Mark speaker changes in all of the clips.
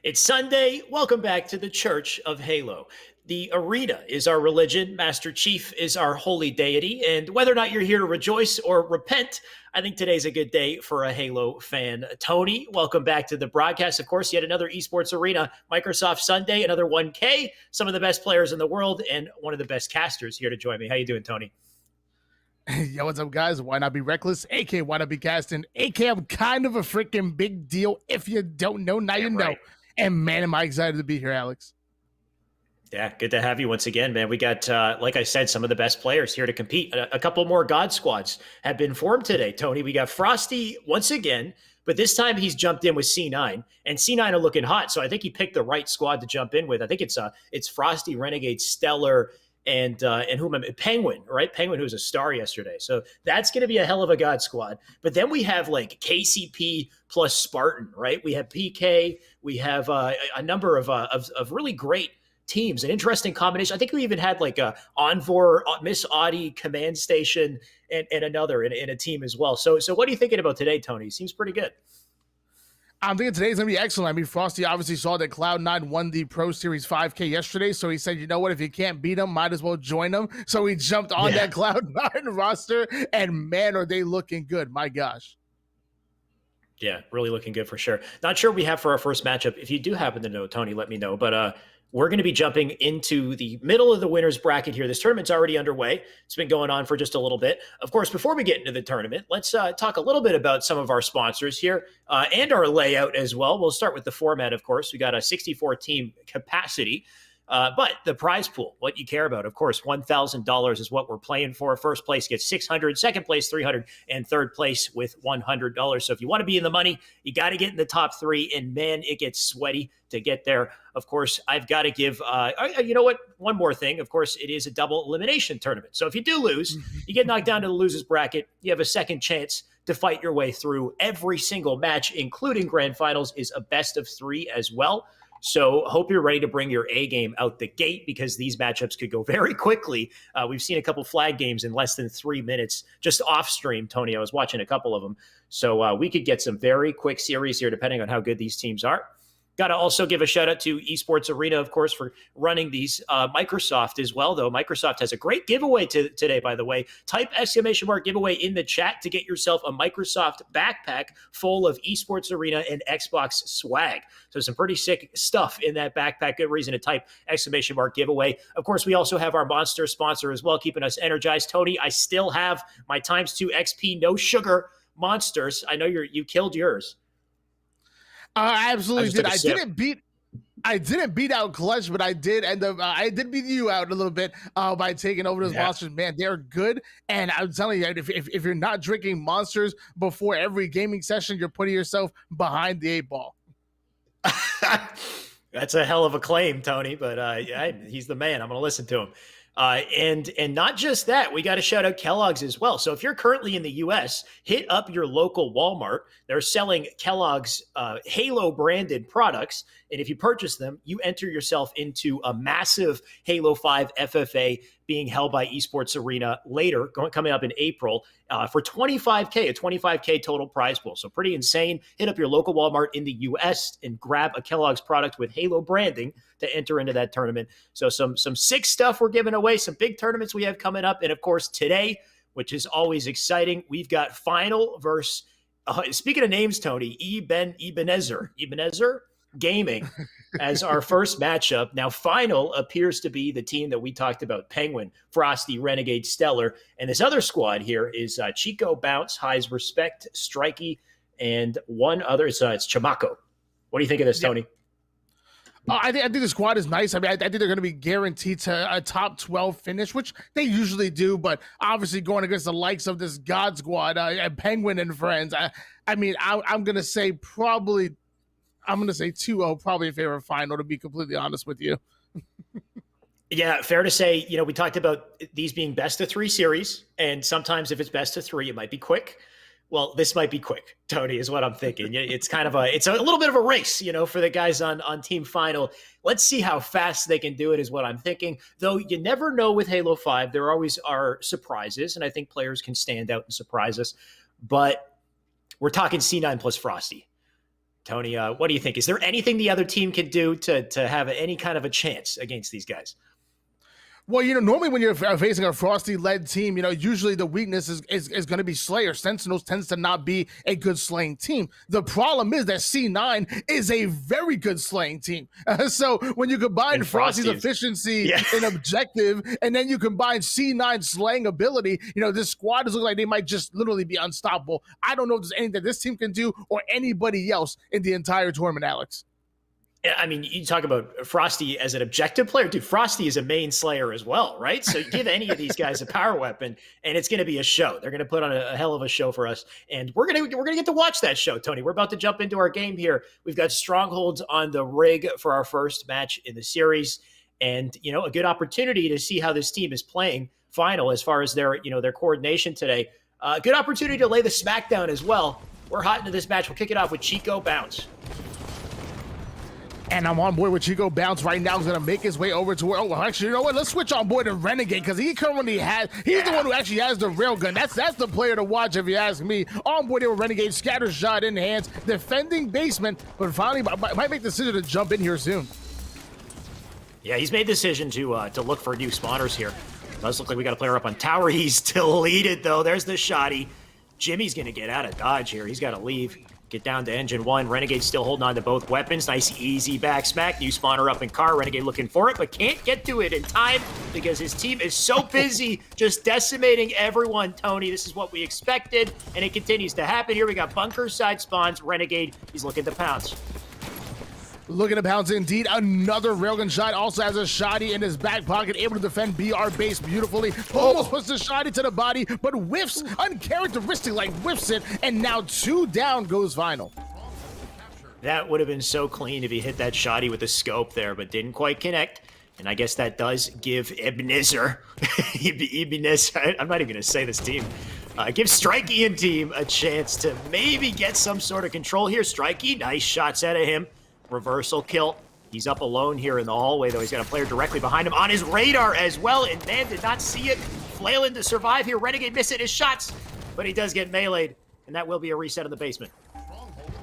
Speaker 1: It's Sunday. Welcome back to the Church of Halo. The arena is our religion. Master Chief is our holy deity. And whether or not you're here to rejoice or repent, I think today's a good day for a Halo fan. Tony, welcome back to the broadcast. Of course, yet another esports arena, Microsoft Sunday, another 1K, some of the best players in the world, and one of the best casters here to join me. How you doing, Tony?
Speaker 2: Yo, what's up, guys? Why not be reckless? AK, why not be casting? AK, I'm kind of a freaking big deal. If you don't know, now you know.
Speaker 1: Right.
Speaker 2: And man, am I excited to be here, Alex.
Speaker 1: Yeah, good to have you once again, man. We got, like I said, some of the best players here to compete. A couple more God squads have been formed today, Tony. We got Frosty once again, but this time he's jumped in with C9, and C9 are looking hot. So I think he picked the right squad to jump in with. I think it's Frosty, Renegade, Stellar, and who am I? Penguin, right? Penguin, who was a star yesterday. So that's going to be a hell of a God squad. But then we have like KCP plus Spartan, right? We have PK. We have a number of really great teams, an interesting combination. I think we even had like a Envor, Miss Audie, Command Station, and another in a team as well. So what are you thinking about today, Tony? Seems pretty good.
Speaker 2: I'm thinking today's going to be excellent. I mean, Frosty obviously saw that Cloud9 won the Pro Series 5K yesterday, so he said, you know what, if you can't beat them, might as well join them. So he jumped on that Cloud9 roster, and man, are they looking good. My gosh.
Speaker 1: Yeah, really looking good for sure. Not sure what we have for our first matchup. If you do happen to know, Tony, let me know. But we're going to be jumping into the middle of the winners bracket here. This tournament's already underway. It's been going on for just a little bit. Of course, before we get into the tournament, let's talk a little bit about some of our sponsors here and our layout as well. We'll start with the format, of course. We got a 64-team capacity. But the prize pool, what you care about, of course, $1,000 is what we're playing for. First place gets $600, second place $300, and third place with $100. So if you want to be in the money, you got to get in the top three. And man, it gets sweaty to get there. Of course, I've got to give, you know what? One more thing. Of course, it is a double elimination tournament. So if you do lose, you get knocked down to the losers bracket. You have a second chance to fight your way through. Every single match, including grand finals, is a best of three as well. So hope you're ready to bring your A game out the gate because these matchups could go very quickly. We've seen a couple flag games in less than 3 minutes just off stream, Tony. I was watching a couple of them. So we could get some very quick series here depending on how good these teams are. Got to also give a shout out to Esports Arena, of course, for running these. Microsoft as well, though. Microsoft has a great giveaway today, by the way. Type ~mark giveaway in the chat to get yourself a Microsoft backpack full of Esports Arena and Xbox swag. So some pretty sick stuff in that backpack. Good reason to type ~mark giveaway. Of course, we also have our Monster sponsor as well, keeping us energized. Tony, I still have my ×2 XP no sugar Monsters. I know you killed yours.
Speaker 2: I absolutely did. I didn't beat out Clutch, but I did end up. I did beat you out a little bit by taking over those monsters. Man, they're good, and I'm telling you, if you're not drinking monsters before every gaming session, you're putting yourself behind the 8-ball.
Speaker 1: That's a hell of a claim, Tony. But he's the man. I'm going to listen to him. And not just that, we got to shout out Kellogg's as well. So if you're currently in the U.S., hit up your local Walmart. They're selling Kellogg's Halo branded products. And if you purchase them, you enter yourself into a massive Halo 5 FFA being held by Esports Arena later, coming up in April for $25K, a $25K total prize pool. So pretty insane. Hit up your local Walmart in the U.S. and grab a Kellogg's product with Halo branding to enter into that tournament. So some sick stuff we're giving away, some big tournaments we have coming up. And of course, today, which is always exciting, we've got final versus, speaking of names, Tony, Ebenezer Gaming as our first matchup. Now, final appears to be the team that we talked about, Penguin, Frosty, Renegade, Stellar. And this other squad here is Chico, Bounce, Highs, Respect, Strikey, and one other. It's Chamaco. What do you think of this, Tony?
Speaker 2: I think the squad is nice. I mean, I think they're going to be guaranteed to a top 12 finish, which they usually do. But obviously, going against the likes of this God squad, Penguin and friends, I'm going to say probably. I'm going to say 2-0, probably in favor of final, to be completely honest with you.
Speaker 1: Yeah, fair to say, we talked about these being best of 3 series, and sometimes if it's best of 3, it might be quick. Well, this might be quick, Tony, is what I'm thinking. It's kind of it's a little bit of a race, for the guys on team final. Let's see how fast they can do it is what I'm thinking. Though you never know with Halo 5, there always are surprises, and I think players can stand out and surprise us. But we're talking C9 plus Frosty. Tony, what do you think? Is there anything the other team can do to have any kind of a chance against these guys?
Speaker 2: Well, normally when you're facing a Frosty-led team, usually the weakness is going to be Slayer. Sentinels tends to not be a good slaying team. The problem is that C9 is a very good slaying team. So when you combine Frosty's efficiency and objective, and then you combine C9's slaying ability, this squad does look like they might just literally be unstoppable. I don't know if there's anything that this team can do or anybody else in the entire tournament, Alex.
Speaker 1: I mean, you talk about Frosty as an objective player. Dude, Frosty is a main slayer as well, right? So you give any of these guys a power weapon, and it's going to be a show. They're going to put on a hell of a show for us, and we're going to get to watch that show, Tony. We're about to jump into our game here. We've got Strongholds on the rig for our first match in the series, and a good opportunity to see how this team is playing final as far as their coordination today. Good opportunity to lay the smackdown as well. We're hot into this match. We'll kick it off with Chico Bounce.
Speaker 2: And I'm on board with Chico Bounce right now. He's going to make his way over to where, actually, you know what? Let's switch on board to Renegade because he's the one who actually has the railgun. That's the player to watch if you ask me. On board here with Renegade, scatter shot in hands, defending basement, but finally might make the decision to jump in here soon.
Speaker 1: Yeah, he's made the decision to look for new spawners here. Does look like we got a player up on tower. He's deleted, though. There's the shotty. Jimmy's going to get out of dodge here. He's got to leave. Get down to engine one. Renegade still holding on to both weapons. Nice, easy back smack. New spawner up in car. Renegade looking for it, but can't get to it in time because his team is so busy just decimating everyone, Tony. This is what we expected, and it continues to happen. Here we got bunker side spawns. Renegade, he's looking to pounce.
Speaker 2: Looking to pounce indeed. Another railgun shot. Also has a shotty in his back pocket, able to defend BR base beautifully. Almost puts the shotty to the body, but whiffs, uncharacteristic, like whiffs it, and now 2 down goes final.
Speaker 1: That would have been so clean if he hit that shotty with the scope there, but didn't quite connect. And I guess that does give Ebenezer, I'm not even going to say this team, give Strikey and team a chance to maybe get some sort of control here. Strikey, nice shots out of him. Reversal kill. He's up alone here in the hallway, though. He's got a player directly behind him on his radar as well, and man did not see it. Flailing to survive here. Renegade missing his shots, but he does get meleeed, and that will be a reset in the basement.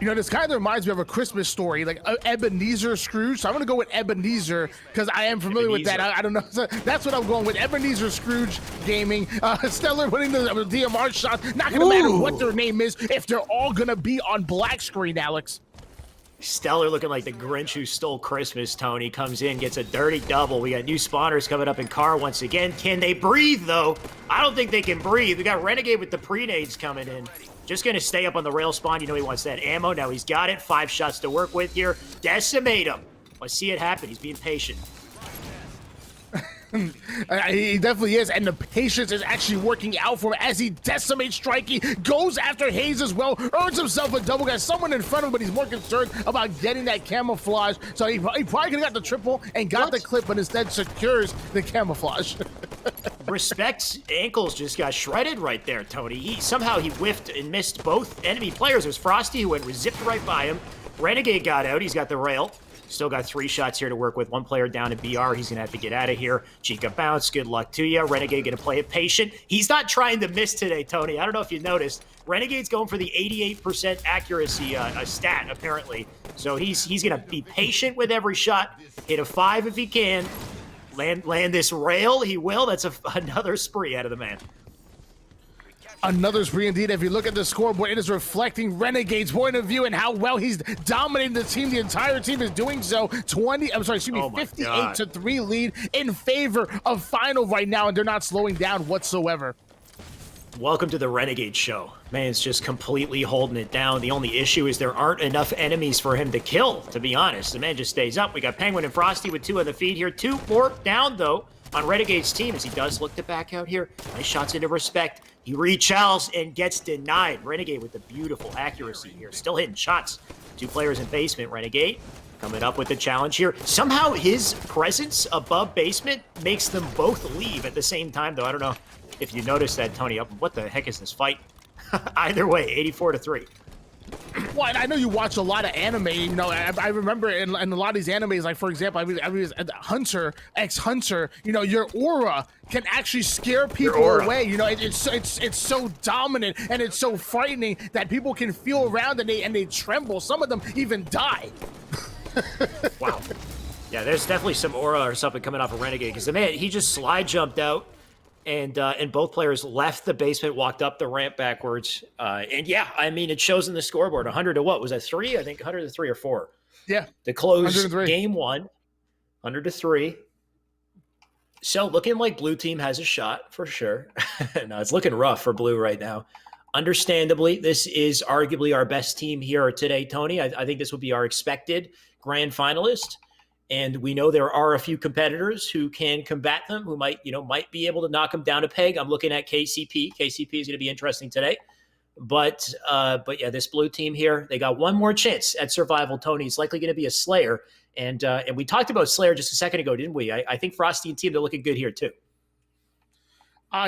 Speaker 2: This kind of reminds me of a Christmas story, like Ebenezer Scrooge. So I'm going to go with Ebenezer because I am familiar with that. I don't know. So that's what I'm going with. Ebenezer Scrooge Gaming. Stellar winning the DMR shot. Not going to matter what their name is if they're all going to be on black screen, Alex.
Speaker 1: Stellar looking like the Grinch who stole Christmas, Tony. Comes in, gets a dirty double. We got new spawners coming up in car once again. Can they breathe, though? I don't think they can breathe. We got Renegade with the pre-nades coming in. Just going to stay up on the rail spawn. He wants that ammo. Now he's got it. 5 shots to work with here. Decimate him. Let's see it happen. He's being patient.
Speaker 2: He definitely is, and the patience is actually working out for him as he decimates Strikey, goes after Hayes as well, earns himself a double, got someone in front of him, but he's more concerned about getting that camouflage, so he probably could have got the triple and got the clip, but instead secures the camouflage.
Speaker 1: Respect's ankles just got shredded right there, Tony. Somehow he whiffed and missed both enemy players. It was Frosty who went zipped right by him. Renegade got out. He's got the rail. Still got 3 shots here to work with. 1 player down in BR. He's going to have to get out of here. Chica Bounce, good luck to you. Renegade going to play it patient. He's not trying to miss today, Tony. I don't know if you noticed. Renegade's going for the 88% accuracy stat, apparently. So he's going to be patient with every shot. Hit a 5 if he can. Land this rail. He will. That's another spree out of the man.
Speaker 2: Another spree indeed. If you look at the scoreboard, it is reflecting Renegade's point of view and how well he's dominating the team. The entire team is doing so. 58-3 lead in favor of final right now, and they're not slowing down whatsoever.
Speaker 1: Welcome to the Renegade show. Man's just completely holding it down. The only issue is there aren't enough enemies for him to kill, to be honest. The man just stays up. We got Penguin and Frosty with 2 on the feed here. 2 more down, though, on Renegade's team as he does look to back out here. Nice shots into Respect. He rechalls and gets denied. Renegade with the beautiful accuracy here. Still hitting shots. 2 players in basement. Renegade coming up with the challenge here. Somehow his presence above basement makes them both leave at the same time, though. I don't know if you noticed that, Tony. What the heck is this fight? Either way, 84-3.
Speaker 2: Well, and I know you watch a lot of anime. You know, I remember in a lot of these animes, like for example, I mean, Hunter, X-Hunter. You know, your aura can actually scare people away. You know, it's so dominant and it's so frightening that people can feel around and they tremble. Some of them even die.
Speaker 1: Wow. Yeah, there's definitely some aura or something coming off of Renegade, because the man, he just slide jumped out, and both players left the basement, walked up the ramp backwards. And yeah, I mean, it shows in the scoreboard. 100 to what? Was that 3? I think 100 to 3 or 4.
Speaker 2: Yeah.
Speaker 1: To close game 1, 100 to 3. So looking like blue team has a shot for sure. No, it's looking rough for blue right now. Understandably, this is arguably our best team here today, Tony. I think this would be our expected grand finalist. And we know there are a few competitors who can combat them, who might be able to knock them down a peg. I'm looking at KCP. KCP is going to be interesting today. But yeah, this blue team here, they got one more chance at survival, Tony. It's likely going to be a Slayer. And we talked about Slayer just a second ago, didn't we? I think Frosty and team, they're looking good here too.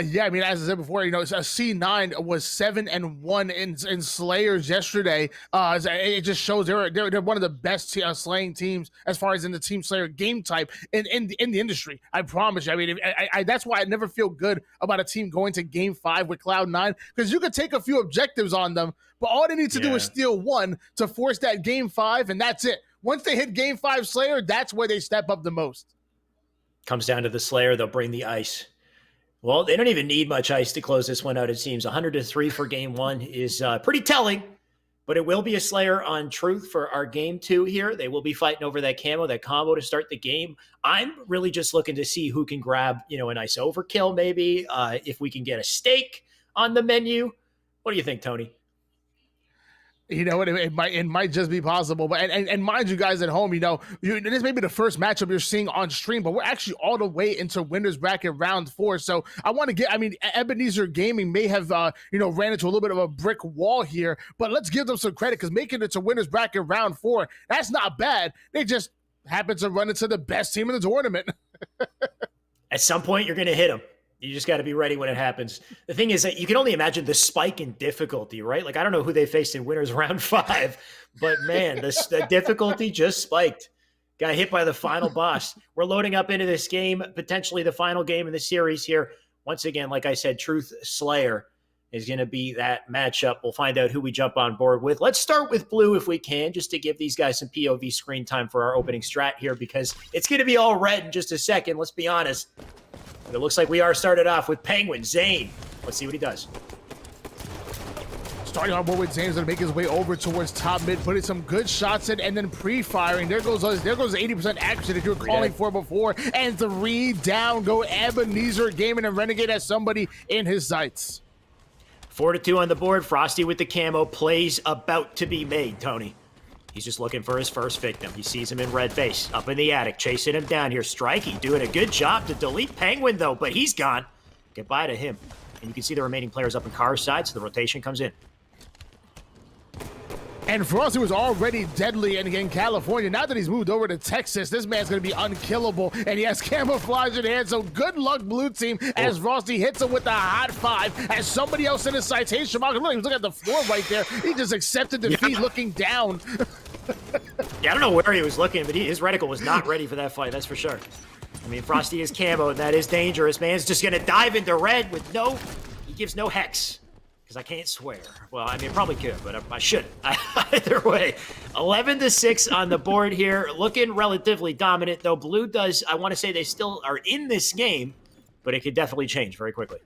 Speaker 2: Yeah, I mean, as I said before, you know, C9 was 7-1 in Slayers yesterday. It just shows they're one of the best slaying teams as far as in the Team Slayer game type in the industry. I promise you. I mean, that's why I never feel good about a team going to Game 5 with Cloud9, because you could take a few objectives on them, but all they need to do is steal one to force that Game 5, and that's it. Once they hit Game 5 Slayer, that's where they step up the most.
Speaker 1: Comes down to the Slayer, they'll bring the ice. Well, they don't even need much ice to close this one out, it seems. 100 to 3 for game 1 is pretty telling, but it will be a Slayer on Truth for our game 2 here. They will be fighting over that camo, that combo to start the game. I'm really just looking to see who can grab, a nice overkill maybe, if we can get a steak on the menu. What do you think, Tony?
Speaker 2: You know what? It might just be possible, but and mind you guys at home, this may be the first matchup you're seeing on stream, but we're actually all the way into winners bracket round 4. So I want to Ebenezer Gaming may have ran into a little bit of a brick wall here, but let's give them some credit, because making it to winners bracket round 4, that's not bad. They just happen to run into the best team in the tournament.
Speaker 1: At some point, you're going to hit them. You just got to be ready when it happens. The thing is that you can only imagine the spike in difficulty, right? Like, I don't know who they faced in winners round 5, but man, the difficulty just spiked. Got hit by the final boss. We're loading up into this game, potentially the final game in the series here. Once again, like I said, Truth Slayer is going to be that matchup. We'll find out who we jump on board with. Let's start with blue if we can, just to give these guys some POV screen time for our opening strat here, because it's going to be all red in just a second. Let's be honest. But it looks like we are started off with Penguin, Zane. Let's see what he does.
Speaker 2: Starting on board with Zane's going to make his way over towards top mid, putting some good shots in, and then pre-firing. There goes 80% accuracy that you were calling for before. And 3 down go Ebenezer Gaming, and Renegade has somebody in his sights.
Speaker 1: 4-2 on the board. Frosty with the camo. Plays about to be made, Tony. He's just looking for his first victim. He sees him in red base, up in the attic, chasing him down here. Strikey doing a good job to delete Penguin, though, but he's gone. Goodbye to him. And you can see the remaining players up in Car's side, so the rotation comes in.
Speaker 2: And Frosty was already deadly in California. Now that he's moved over to Texas, this man's going to be unkillable, and he has camouflage in hand, so good luck, blue team, as Frosty hits him with the hot 5, as somebody else in his citation mark. Look, he was looking at the floor right there. He just accepted defeat looking down.
Speaker 1: Yeah, I don't know where he was looking, but his reticle was not ready for that fight, that's for sure. I mean, Frosty is camo, and that is dangerous. Man's just going to dive into red with he gives no hex. Because I can't swear. Well, I mean, I probably could, but I shouldn't. Either way, 11-6 on the board here. Looking relatively dominant, though. Blue does, I want to say they still are in this game, but it could definitely change very quickly.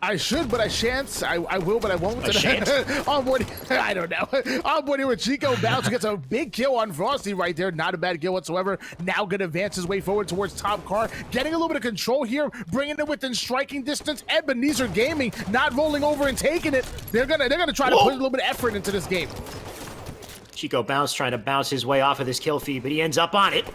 Speaker 2: I should, but I shan't. I will, but I won't.
Speaker 1: I shan't?
Speaker 2: On board, I don't know. On board here with Chico Bounce, gets a big kill on Frosty right there. Not a bad kill whatsoever. Now gonna advance his way forward towards top car. Getting a little bit of control here, bringing it within striking distance. Ebenezer Gaming not rolling over and taking it. They're gonna try to put a little bit of effort into this game.
Speaker 1: Chico Bounce trying to bounce his way off of this kill feed, but he ends up on it.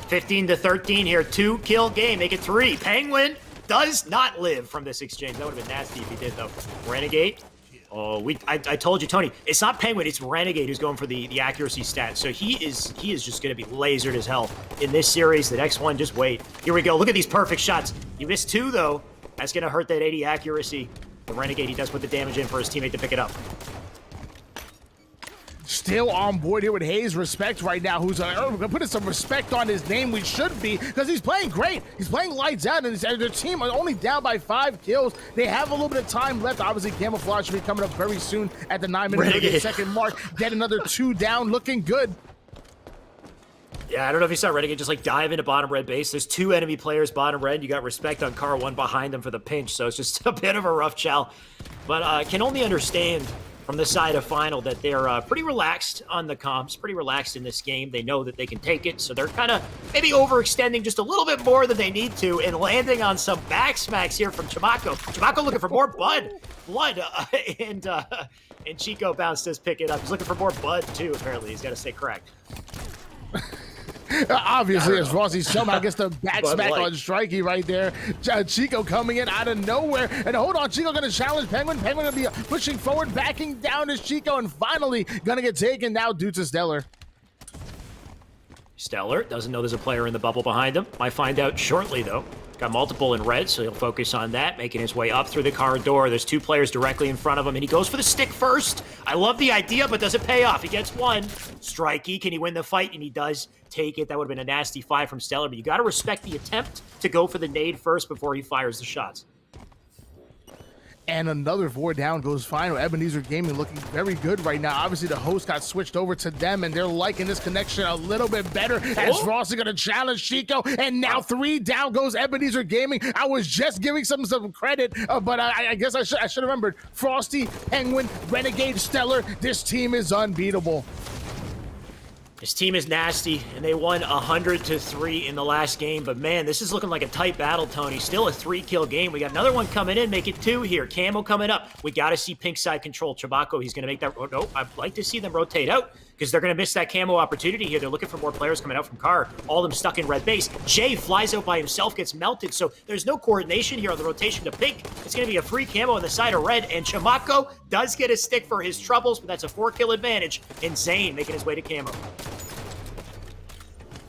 Speaker 1: 15-13 here. 2-kill game. Make it 3. Penguin does not live from this exchange. That would have been nasty if he did, though. Renegade. Oh, I told you, Tony. It's not Penguin. It's Renegade who's going for the accuracy stat. So he is just going to be lasered as hell in this series. The next one, just wait. Here we go. Look at these perfect shots. You missed 2, though. That's going to hurt that 80 accuracy. The Renegade, he does put the damage in for his teammate to pick it up.
Speaker 2: still on board here with Hayes. Respect right now, who's putting some respect on his name. We should be, because he's playing great. He's playing lights out, and their team are only down by 5 kills. They have a little bit of time left. Obviously, Camouflage should be coming up very soon at the 9-minute mark. Get another 2 down, looking good.
Speaker 1: Yeah, I don't know if you saw Renegade just like dive into bottom red base. There's 2 enemy players bottom red. You got Respect on car 1 behind them for the pinch, so it's just a bit of a rough chow. But can only understand from the side of Final that they're pretty relaxed on the comps, pretty relaxed in this game. They know that they can take it, so they're kind of maybe overextending just a little bit more than they need to and landing on some back smacks here from Chamaco. Chamaco looking for more blood, and Chico Bounce does pick it up. He's looking for more bud too, apparently. He's got to stay correct.
Speaker 2: Obviously, as Frosty somehow gets the back smack on Strikey right there. Chico coming in out of nowhere. And hold on, Chico going to challenge Penguin. Penguin going to be pushing forward, backing down as Chico, and finally going to get taken now due to Stellar.
Speaker 1: Stellar doesn't know there's a player in the bubble behind him. Might find out shortly, though. Got multiple in red, so he'll focus on that, making his way up through the car door. There's 2 players directly in front of him, and he goes for the stick first. I love the idea, but does it pay off? He gets 1. Strikey, can he win the fight? And he does take it. That would have been a nasty 5 from Stellar, but you got to respect the attempt to go for the nade first before he fires the shots.
Speaker 2: And another 4 down goes Final. Ebenezer Gaming looking very good right now. Obviously, the host got switched over to them, and they're liking this connection a little bit better. As Frosty going to challenge Chico, and now 3 down goes Ebenezer Gaming. I was just giving some credit, but I guess I should have remembered. Frosty, Penguin, Renegade, Stellar. This team is unbeatable.
Speaker 1: His team is nasty, and they won 100-3 in the last game. But, man, this is looking like a tight battle, Tony. Still a 3-kill game. We got another one coming in, make it 2 here. Camo coming up. We got to see pink side control. Chamaco, he's going to make that. No, I'd like to see them rotate out because they're going to miss that camo opportunity here. They're looking for more players coming out from car. All of them stuck in red base. Jay flies out by himself, gets melted. So there's no coordination here on the rotation to pink. It's going to be a free camo on the side of red. And Chamaco does get a stick for his troubles, but that's a 4-kill advantage. And Zane making his way to camo.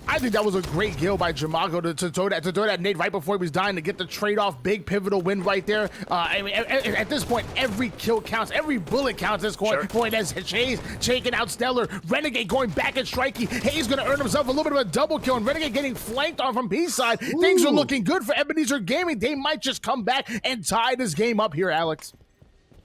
Speaker 2: I think that was a great kill by Chamaco to throw that nade right before he was dying to get the trade-off. Big pivotal win right there. I mean, at this point, every kill counts. Every bullet counts at this point. As Hayes shaking out Stellar. Renegade going back at Strikey. Hayes going to earn himself a little bit of a double kill. And Renegade getting flanked on from B-side. Things are looking good for Ebenezer Gaming. They might just come back and tie this game up here, Alex.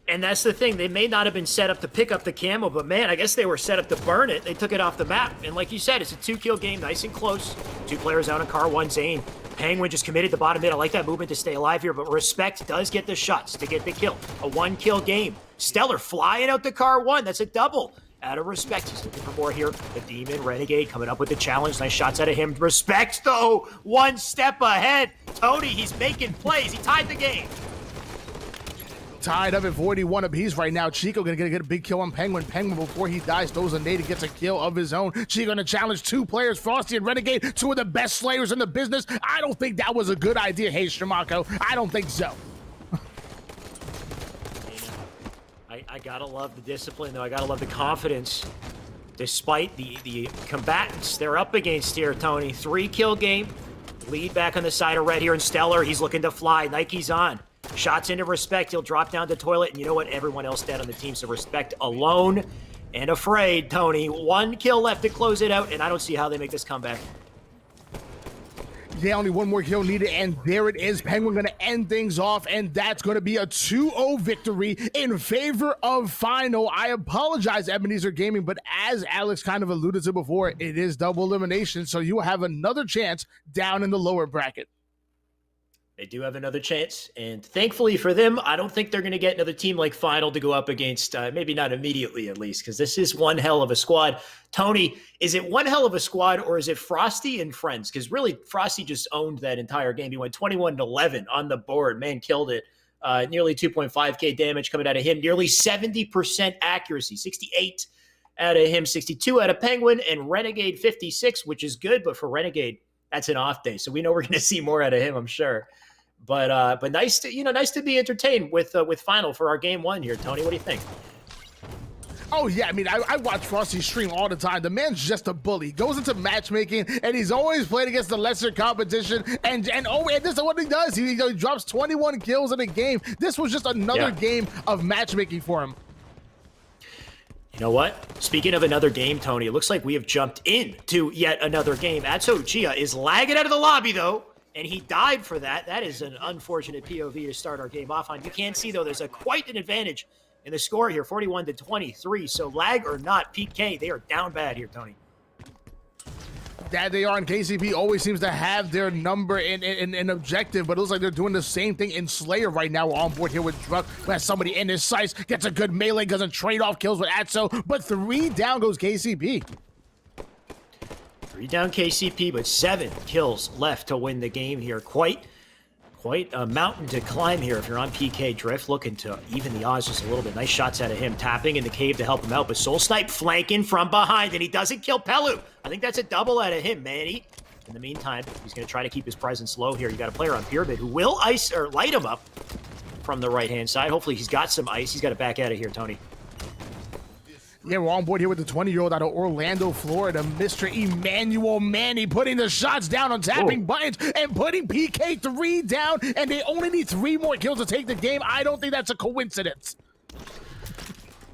Speaker 1: And that's the thing. They may not have been set up to pick up the camo, but, man, I guess they were set up to burn it. They took it off the map. And like you said, it's a 2-kill game, nice and close. 2 players out in car 1, Zane. Penguin just committed the bottom mid. I like that movement to stay alive here, but Respect does get the shots to get the kill. A 1-kill game. Stellar flying out the car 1. That's a double. Out of Respect. He's looking for more here. The Demon, Renegade coming up with the challenge. Nice shots out of him. Respect, though, 1 step ahead. Tony, he's making plays. He tied the game.
Speaker 2: Tied up at 41 apiece right now. Chico gonna get a big kill on Penguin. Penguin, before he dies, throws a nade and gets a kill of his own. Chico gonna challenge 2 players, Frosty and Renegade, 2 of the best slayers in the business. I don't think that was a good idea, hey, Chamaco. I don't think so.
Speaker 1: I gotta love the discipline, though. I gotta love the confidence. Despite the combatants they're up against here, Tony. 3-kill game. Lead back on the side of red here in Stellar. He's looking to fly. Nike's on. Shots into Respect. He'll drop down to toilet. And you know what? Everyone else dead on the team. So Respect alone and afraid, Tony. 1 kill left to close it out. And I don't see how they make this comeback.
Speaker 2: Yeah, only 1 more kill needed, and there it is. Penguin going to end things off, and that's going to be a 2-0 victory in favor of Final. I apologize, Ebenezer Gaming, but as Alex kind of alluded to before, it is double elimination, so you will have another chance down in the lower bracket.
Speaker 1: They do have another chance, and thankfully for them, I don't think they're going to get another team like Final to go up against, maybe not immediately at least, because this is one hell of a squad. Tony, is it one hell of a squad, or is it Frosty and friends? Because really, Frosty just owned that entire game. He went 21-11 on the board. Man, killed it. Nearly 2.5K damage coming out of him. Nearly 70% accuracy, 68 out of him, 62 out of Penguin, and Renegade 56, which is good, but for Renegade, that's an off day. So we know we're going to see more out of him, I'm sure. But nice to be entertained with Final for our game 1 here, Tony. What do you think?
Speaker 2: Oh, yeah. I mean, I watch Frosty stream all the time. The man's just a bully. He goes into matchmaking, and he's always played against the lesser competition. And this is what he does. He drops 21 kills in a game. This was just another game of matchmaking for him.
Speaker 1: You know what? Speaking of another game, Tony, it looks like we have jumped into yet another game. Atso Uchiha is lagging out of the lobby, though, and he died for that. That is an unfortunate POV to start our game off on. You can see, though, there's quite an advantage in the score here, 41-23. So lag or not, PK, they are down bad here, Tony.
Speaker 2: That they are, and KCP always seems to have their number in objective, but it looks like they're doing the same thing in Slayer right now. We're on board here with Druck, who has somebody in his sights, gets a good melee, doesn't trade off kills with Atso, but 3 down goes KCP.
Speaker 1: 3 down KCP, but 7 kills left to win the game here. Quite a mountain to climb here if you're on PK Drift, looking to even the odds just a little bit. Nice shots out of him, tapping in the cave to help him out, but Soul Snipe flanking from behind, and he doesn't kill Pelu. I think that's a double out of him, Manny. In the meantime, he's going to try to keep his presence low here. You got a player on Pyramid who will ice or light him up from the right-hand side. Hopefully he's got some ice. He's got to back out of here, Tony.
Speaker 2: Yeah, we're on board here with the 20-year-old out of Orlando, Florida, Mr. Emmanuel Manny, putting the shots down on tapping buttons and putting PK 3 down, and they only need 3 more kills to take the game. I don't think that's a coincidence.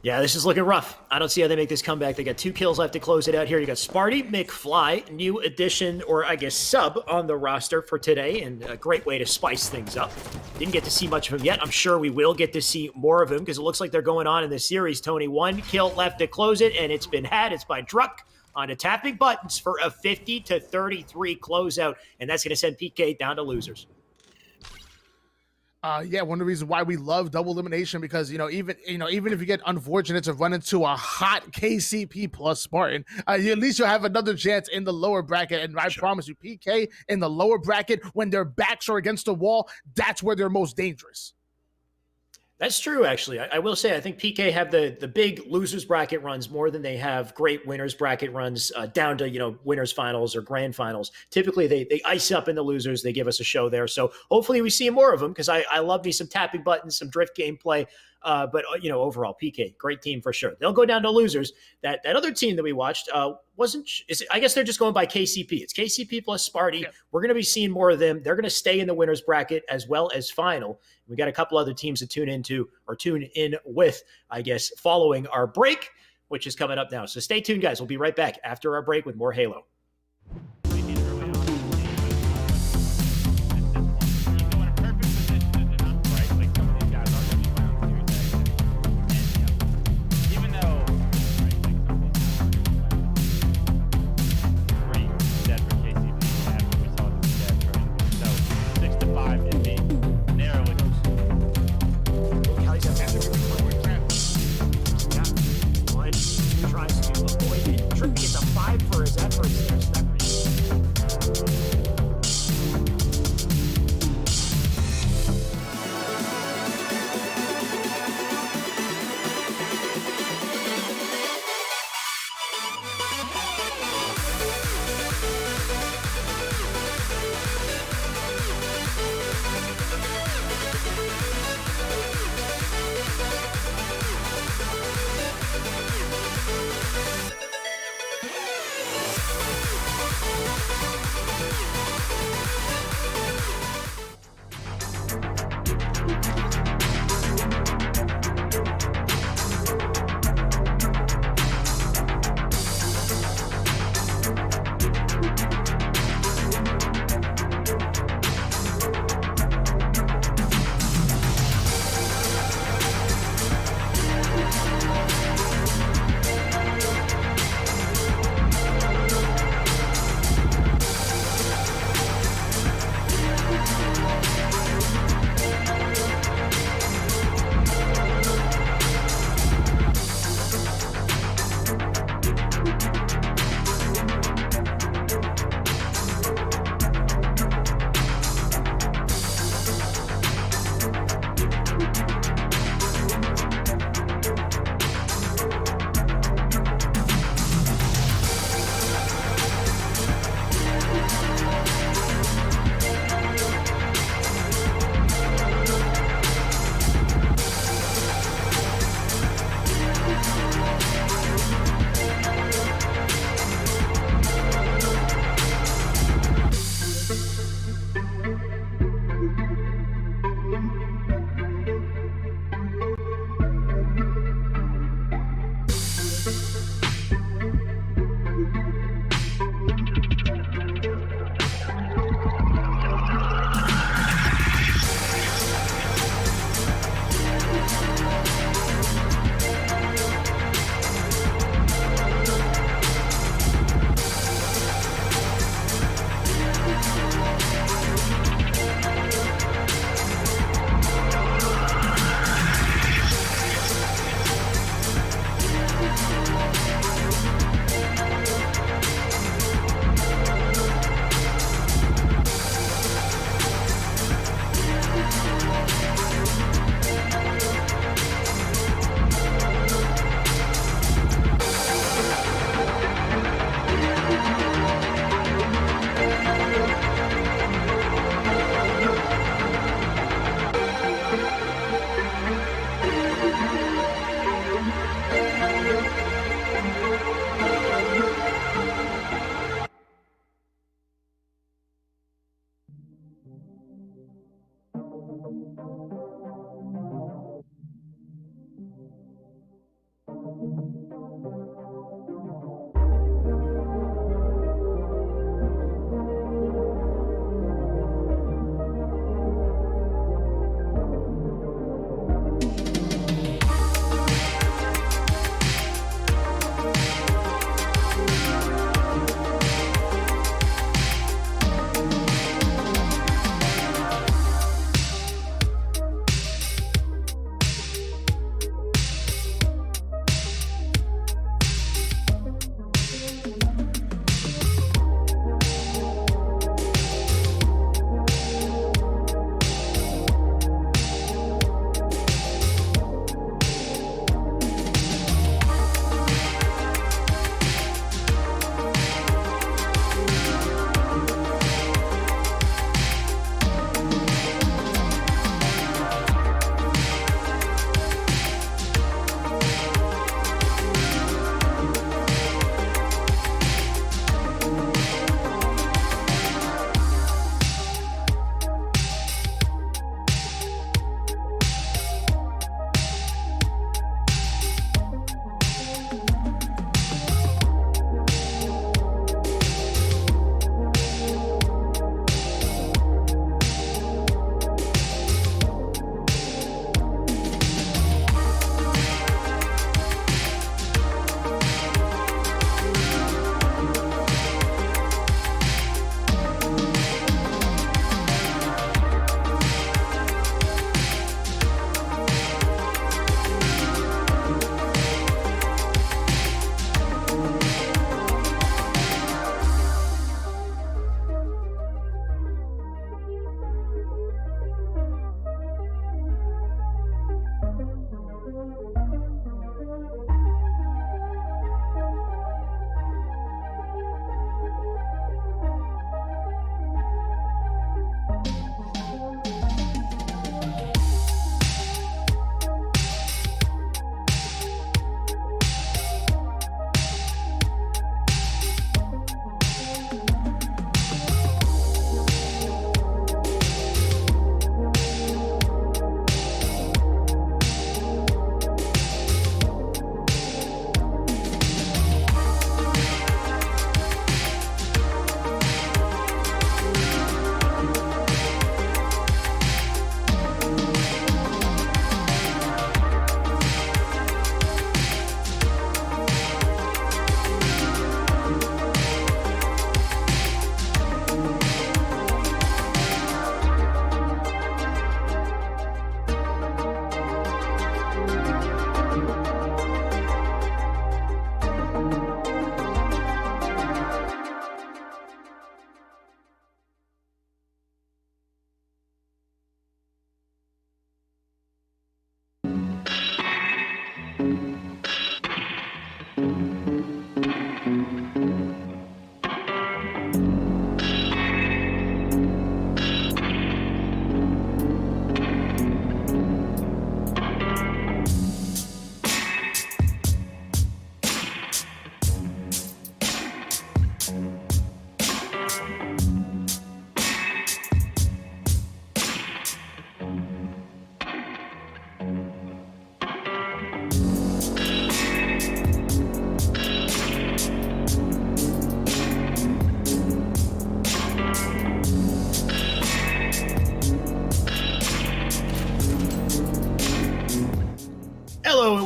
Speaker 1: Yeah, this is looking rough. I don't see how they make this comeback. They got 2 kills left to close it out here. You got Sparty McFly, new addition, or I guess sub, on the roster for today, and a great way to spice things up. Didn't get to see much of him yet. I'm sure we will get to see more of him because it looks like they're going on in this series. Tony, 1 kill left to close it, and it's been had. It's by Druck on a tapping buttons for a 50-33 closeout, and that's going to send PK down to losers.
Speaker 2: Yeah, one of the reasons why we love double elimination, because even if you get unfortunate to run into a hot KCP plus Spartan, at least you'll have another chance in the lower bracket. And I promise you, PK in the lower bracket, when their backs are against the wall, that's where they're most dangerous.
Speaker 1: That's true, actually. I will say I think PK have the big losers bracket runs more than they have great winners bracket runs down to, winners finals or grand finals. Typically, they ice up in the losers. They give us a show there. So hopefully we see more of them because I love me some tapping buttons, some drift gameplay. But overall, PK, great team for sure. They'll go down to losers. That other team that we watched I guess they're just going by KCP. It's KCP plus Sparty. Yeah. We're going to be seeing more of them. They're going to stay in the winners bracket as well as final. We got a couple other teams to tune in with, I guess, following our break, which is coming up now. So stay tuned, guys. We'll be right back after our break with more Halo. Tries to avoid it. Trippy gets a 5 for his efforts.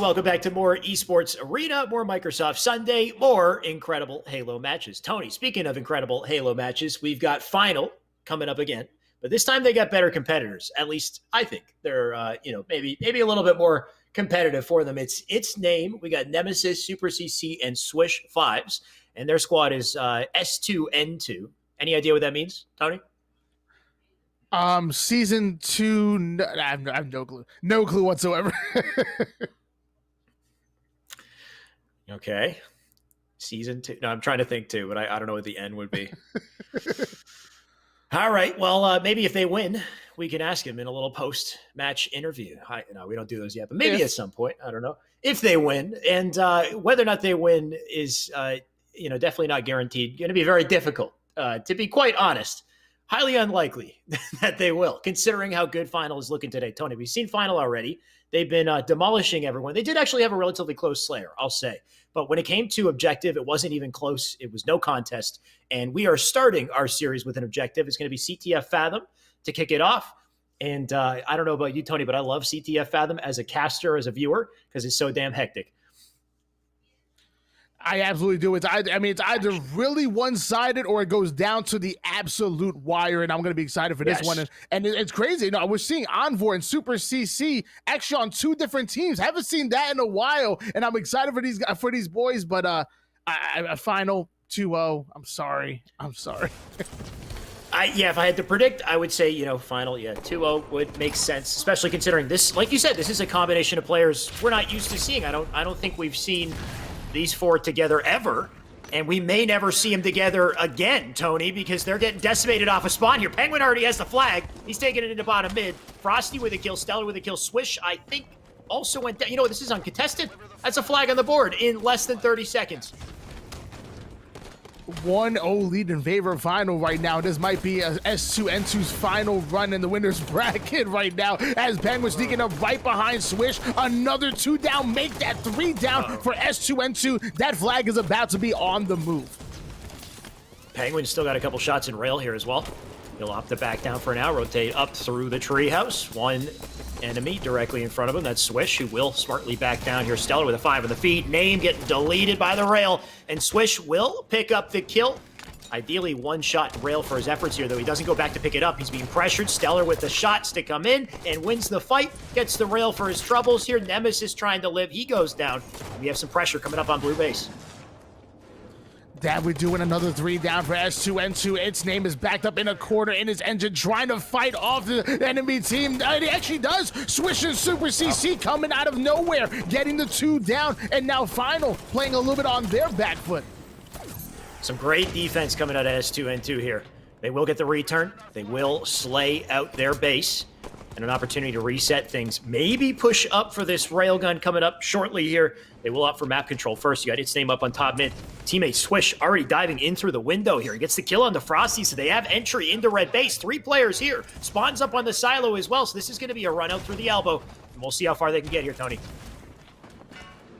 Speaker 1: Welcome back to more Esports Arena, more Microsoft Sunday, more incredible Halo matches. Tony, speaking of incredible Halo matches, we've got Final coming up again, but this time they got better competitors. At least I think they're, maybe a little bit more competitive for them. It's name. We got Nemesis, Super CC, and Swish Fives, and their squad is S2N2. Any idea what that means, Tony?
Speaker 2: Season 2. I have no clue. No clue whatsoever.
Speaker 1: Okay. Season 2. No, I'm trying to think too, but I don't know what the N would be. All right. Well, maybe if they win, we can ask him in a little post-match interview. No, we don't do those yet, but maybe at some point. I don't know. If they win, and whether or not they win is, definitely not guaranteed. Going to be very difficult, to be quite honest. Highly unlikely that they will, considering how good Final is looking today. Tony, we've seen Final already. They've been demolishing everyone. They did actually have a relatively close Slayer, I'll say. But when it came to objective, it wasn't even close. It was no contest. And we are starting our series with an objective. It's going to be CTF Fathom to kick it off. And I don't know about you, Tony, but I love CTF Fathom as a caster, as a viewer, because it's so damn hectic.
Speaker 2: I absolutely do. It's either really one-sided or it goes down to the absolute wire, and I'm going to be excited for this one. And it's crazy. No, we're seeing Envoy and Super CC actually on 2 different teams. Haven't seen that in a while, and I'm excited for these boys. But a final 2-0. I'm sorry.
Speaker 1: If I had to predict, I would say, final, 2-0 would make sense, especially considering this, like you said, this is a combination of players we're not used to seeing. I don't think we've seen these 4 together ever, and we may never see them together again, Tony, because they're getting decimated off a spawn here. Penguin already has the flag. He's taking it into bottom mid. Frosty with a kill, Stellar with a kill. Swish, I think, also went down. This is uncontested. That's a flag on the board in less than 30 seconds.
Speaker 2: 1-0 lead in favor of Final right now. This might be S2N2's final run in the winner's bracket right now, as Penguin sneaking up right behind Swish. Another 2 down, make that 3 down for S2N2. That flag is about to be on the move.
Speaker 1: Penguin's still got a couple shots in rail here as well. He'll opt to back down for now, rotate up through the treehouse. One enemy directly in front of him. That's Swish, who will smartly back down here. Stellar with a 5 on the feet. Name getting deleted by the rail, and Swish will pick up the kill. Ideally, 1 shot in rail for his efforts here, though he doesn't go back to pick it up. He's being pressured. Stellar with the shots to come in and wins the fight. Gets the rail for his troubles here. Nemesis trying to live. He goes down. We have some pressure coming up on blue base.
Speaker 2: That we're doing another 3 down for S2N2. Its name is backed up in a corner in his engine, trying to fight off the enemy team. And he actually does. Swish and Super CC coming out of nowhere, getting the 2 down, and now Final playing a little bit on their back foot.
Speaker 1: Some great defense coming out of S2N2 here. They will get the return. They will slay out their base. And an opportunity to reset things. Maybe push up for this railgun coming up shortly here. They will opt for map control first. You got its name up on top mid. Teammate Swish already diving in through the window here. He gets the kill on the Frosty, so they have entry into red base. 3 players here. Spawns up on the silo as well, so this is going to be a run out through the elbow. And we'll see how far they can get here, Tony.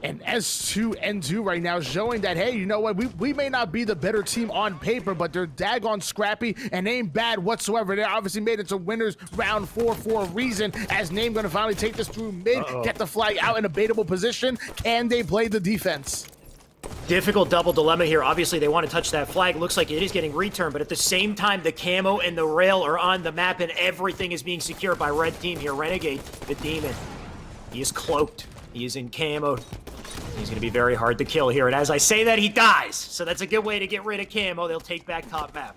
Speaker 2: And S2N2 right now showing that, hey, you know what? We may not be the better team on paper, but they're daggone scrappy and ain't bad whatsoever. They obviously made it to winners round 4 for a reason, as Name going to finally take this through mid, get the flag out in a baitable position. Can they play the defense?
Speaker 1: Difficult double dilemma here. Obviously, they want to touch that flag. Looks like it is getting returned, but at the same time, the camo and the rail are on the map, and everything is being secured by red team here. Renegade, the demon. He is cloaked. He is in camo. He's going to be very hard to kill here. And as I say that, he dies. So that's a good way to get rid of camo. They'll take back top map.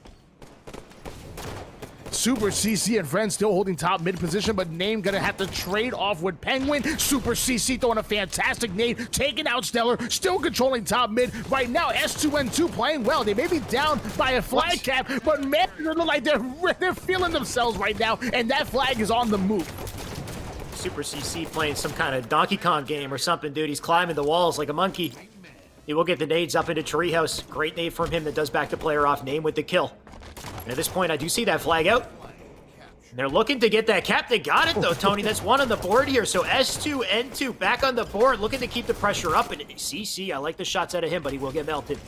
Speaker 2: Super CC and friends still holding top mid position, but Name gonna have to trade off with Penguin. Super CC throwing a fantastic nade, taking out Stellar, still controlling top mid. Right now, S2N2 playing well. They may be down by a flag cap, but man, they look like they're feeling themselves right now, and that flag is on the move.
Speaker 1: Super CC playing some kind of Donkey Kong game or something, dude. He's climbing the walls like a monkey. He will get the nades up into treehouse. Great nade from him that does back the player off. Name with the kill. And at this point, I do see that flag out. And they're looking to get that cap. They got it, though, Tony. That's 1 on the board here. So S2N2 back on the board, looking to keep the pressure up. And CC, I like the shots out of him, but he will get melted.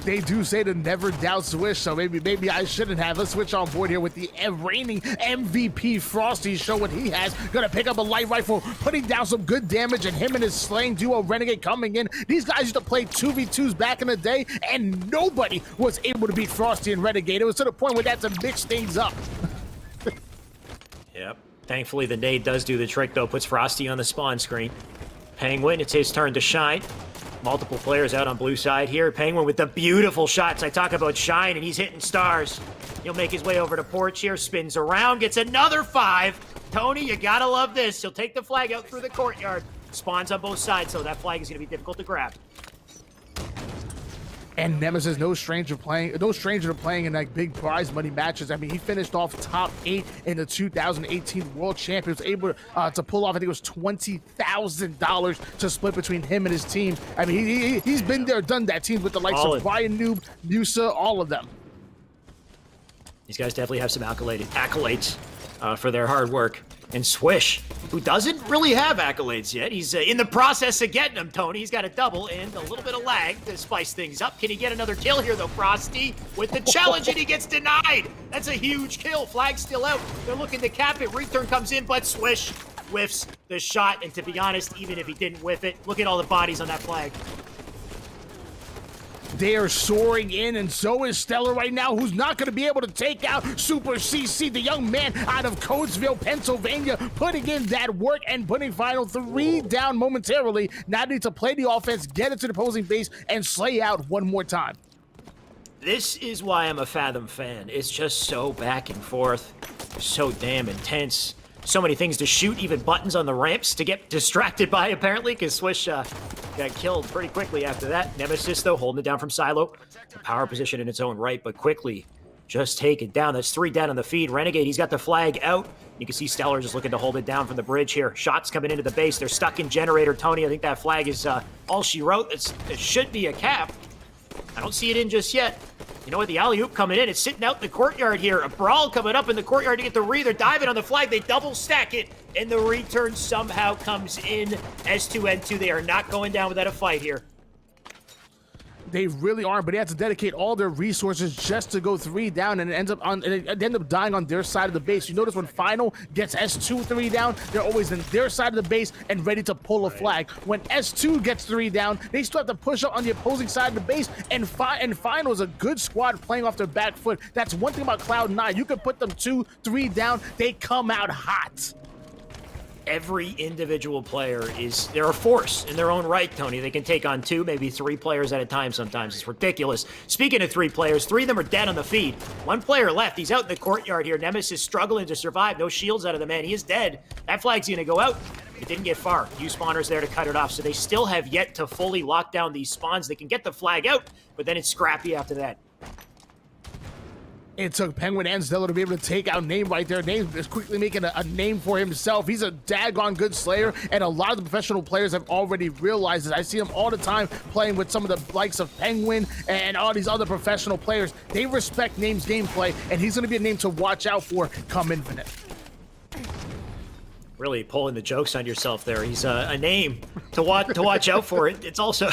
Speaker 2: They do say to never doubt Swish, so maybe I shouldn't have. Let's switch on board here with the reigning MVP Frosty. Show what he has. Gonna pick up a light rifle, putting down some good damage, and him and his slaying duo Renegade coming in. These guys used to play 2v2s back in the day, and nobody was able to beat Frosty and Renegade. It was to the point where they had to mix things up.
Speaker 1: Yep. Thankfully, the nade does do the trick, though. Puts Frosty on the spawn screen. Penguin, it's his turn to shine. Multiple players out on blue side here. Penguin with the beautiful shots. I talk about shine, and he's hitting stars. He'll make his way over to porch here, spins around, gets another 5. Tony, you gotta love this. He'll take the flag out through the courtyard. Spawns on both sides, so that flag is gonna be difficult to grab.
Speaker 2: And Nemesis, no stranger to playing in like big prize money matches. I mean, he finished off top 8 in the 2018 World Champions, able to pull off, I think it was $20,000 to split between him and his team. I mean, he's been there, done that. Teams with the likes of Brian Noob, Musa, all of them.
Speaker 1: These guys definitely have some accolades for their hard work. And Swish, who doesn't really have accolades yet. He's in the process of getting them, Tony. He's got a double and a little bit of lag to spice things up. Can he get another kill here, though? Frosty with the challenge, and he gets denied. That's a huge kill. Flag's still out. They're looking to cap it. Return comes in, but Swish whiffs the shot. And to be honest, even if he didn't whiff it, look at all the bodies on that flag.
Speaker 2: They are soaring in, and so is Stellar right now, who's not going to be able to take out Super CC, the young man out of Coatesville, Pennsylvania, putting in that work and putting final 3 down momentarily. Now need to play the offense, get into the opposing base, and slay out one more time.
Speaker 1: This is why I'm a Fathom fan. It's just so back and forth, so damn intense. So many things to shoot, even buttons on the ramps to get distracted by, apparently, because Swish got killed pretty quickly after that. Nemesis, though, holding it down from Silo. A power position in its own right, but quickly just take it down. That's 3 down on the feed. Renegade, he's got the flag out. You can see Stellar just looking to hold it down from the bridge here. Shots coming into the base. They're stuck in generator. Tony, I think that flag is all she wrote. It should be a cap. I don't see it in just yet. You know what? The alley-oop coming in. It's sitting out in the courtyard here. A brawl coming up in the courtyard to get the re. They're diving on the flag. They double stack it, and the return somehow comes in. S2N2, they are not going down without a fight here.
Speaker 2: They really are, but they have to dedicate all their resources just to go 3 down, and they end up dying on their side of the base. You notice when Final gets S2 3 down, they're always in their side of the base and ready to pull a flag. When S2 gets 3 down, they still have to push up on the opposing side of the base, and Final is a good squad playing off their back foot. That's one thing about Cloud9. You can put them 2, 3 down, they come out hot.
Speaker 1: Every individual player they're a force in their own right, Tony. They can take on 2, maybe 3 players at a time sometimes. It's ridiculous. Speaking of 3 players, 3 of them are dead on the feed. 1 player left. He's out in the courtyard here. Nemesis struggling to survive. No shields out of the man. He is dead. That flag's going to go out. It didn't get far. Few spawners there to cut it off, so they still have yet to fully lock down these spawns. They can get the flag out, but then it's scrappy after that.
Speaker 2: It took Penguin and Stellar to be able to take out Name right there. Name is quickly making a name for himself. He's a daggone good slayer, and a lot of the professional players have already realized it. I see him all the time playing with some of the likes of Penguin and all these other professional players. They respect Name's gameplay, and he's going to be a name to watch out for come Infinite.
Speaker 1: Really pulling the jokes on yourself there. He's a name to watch out for. It's also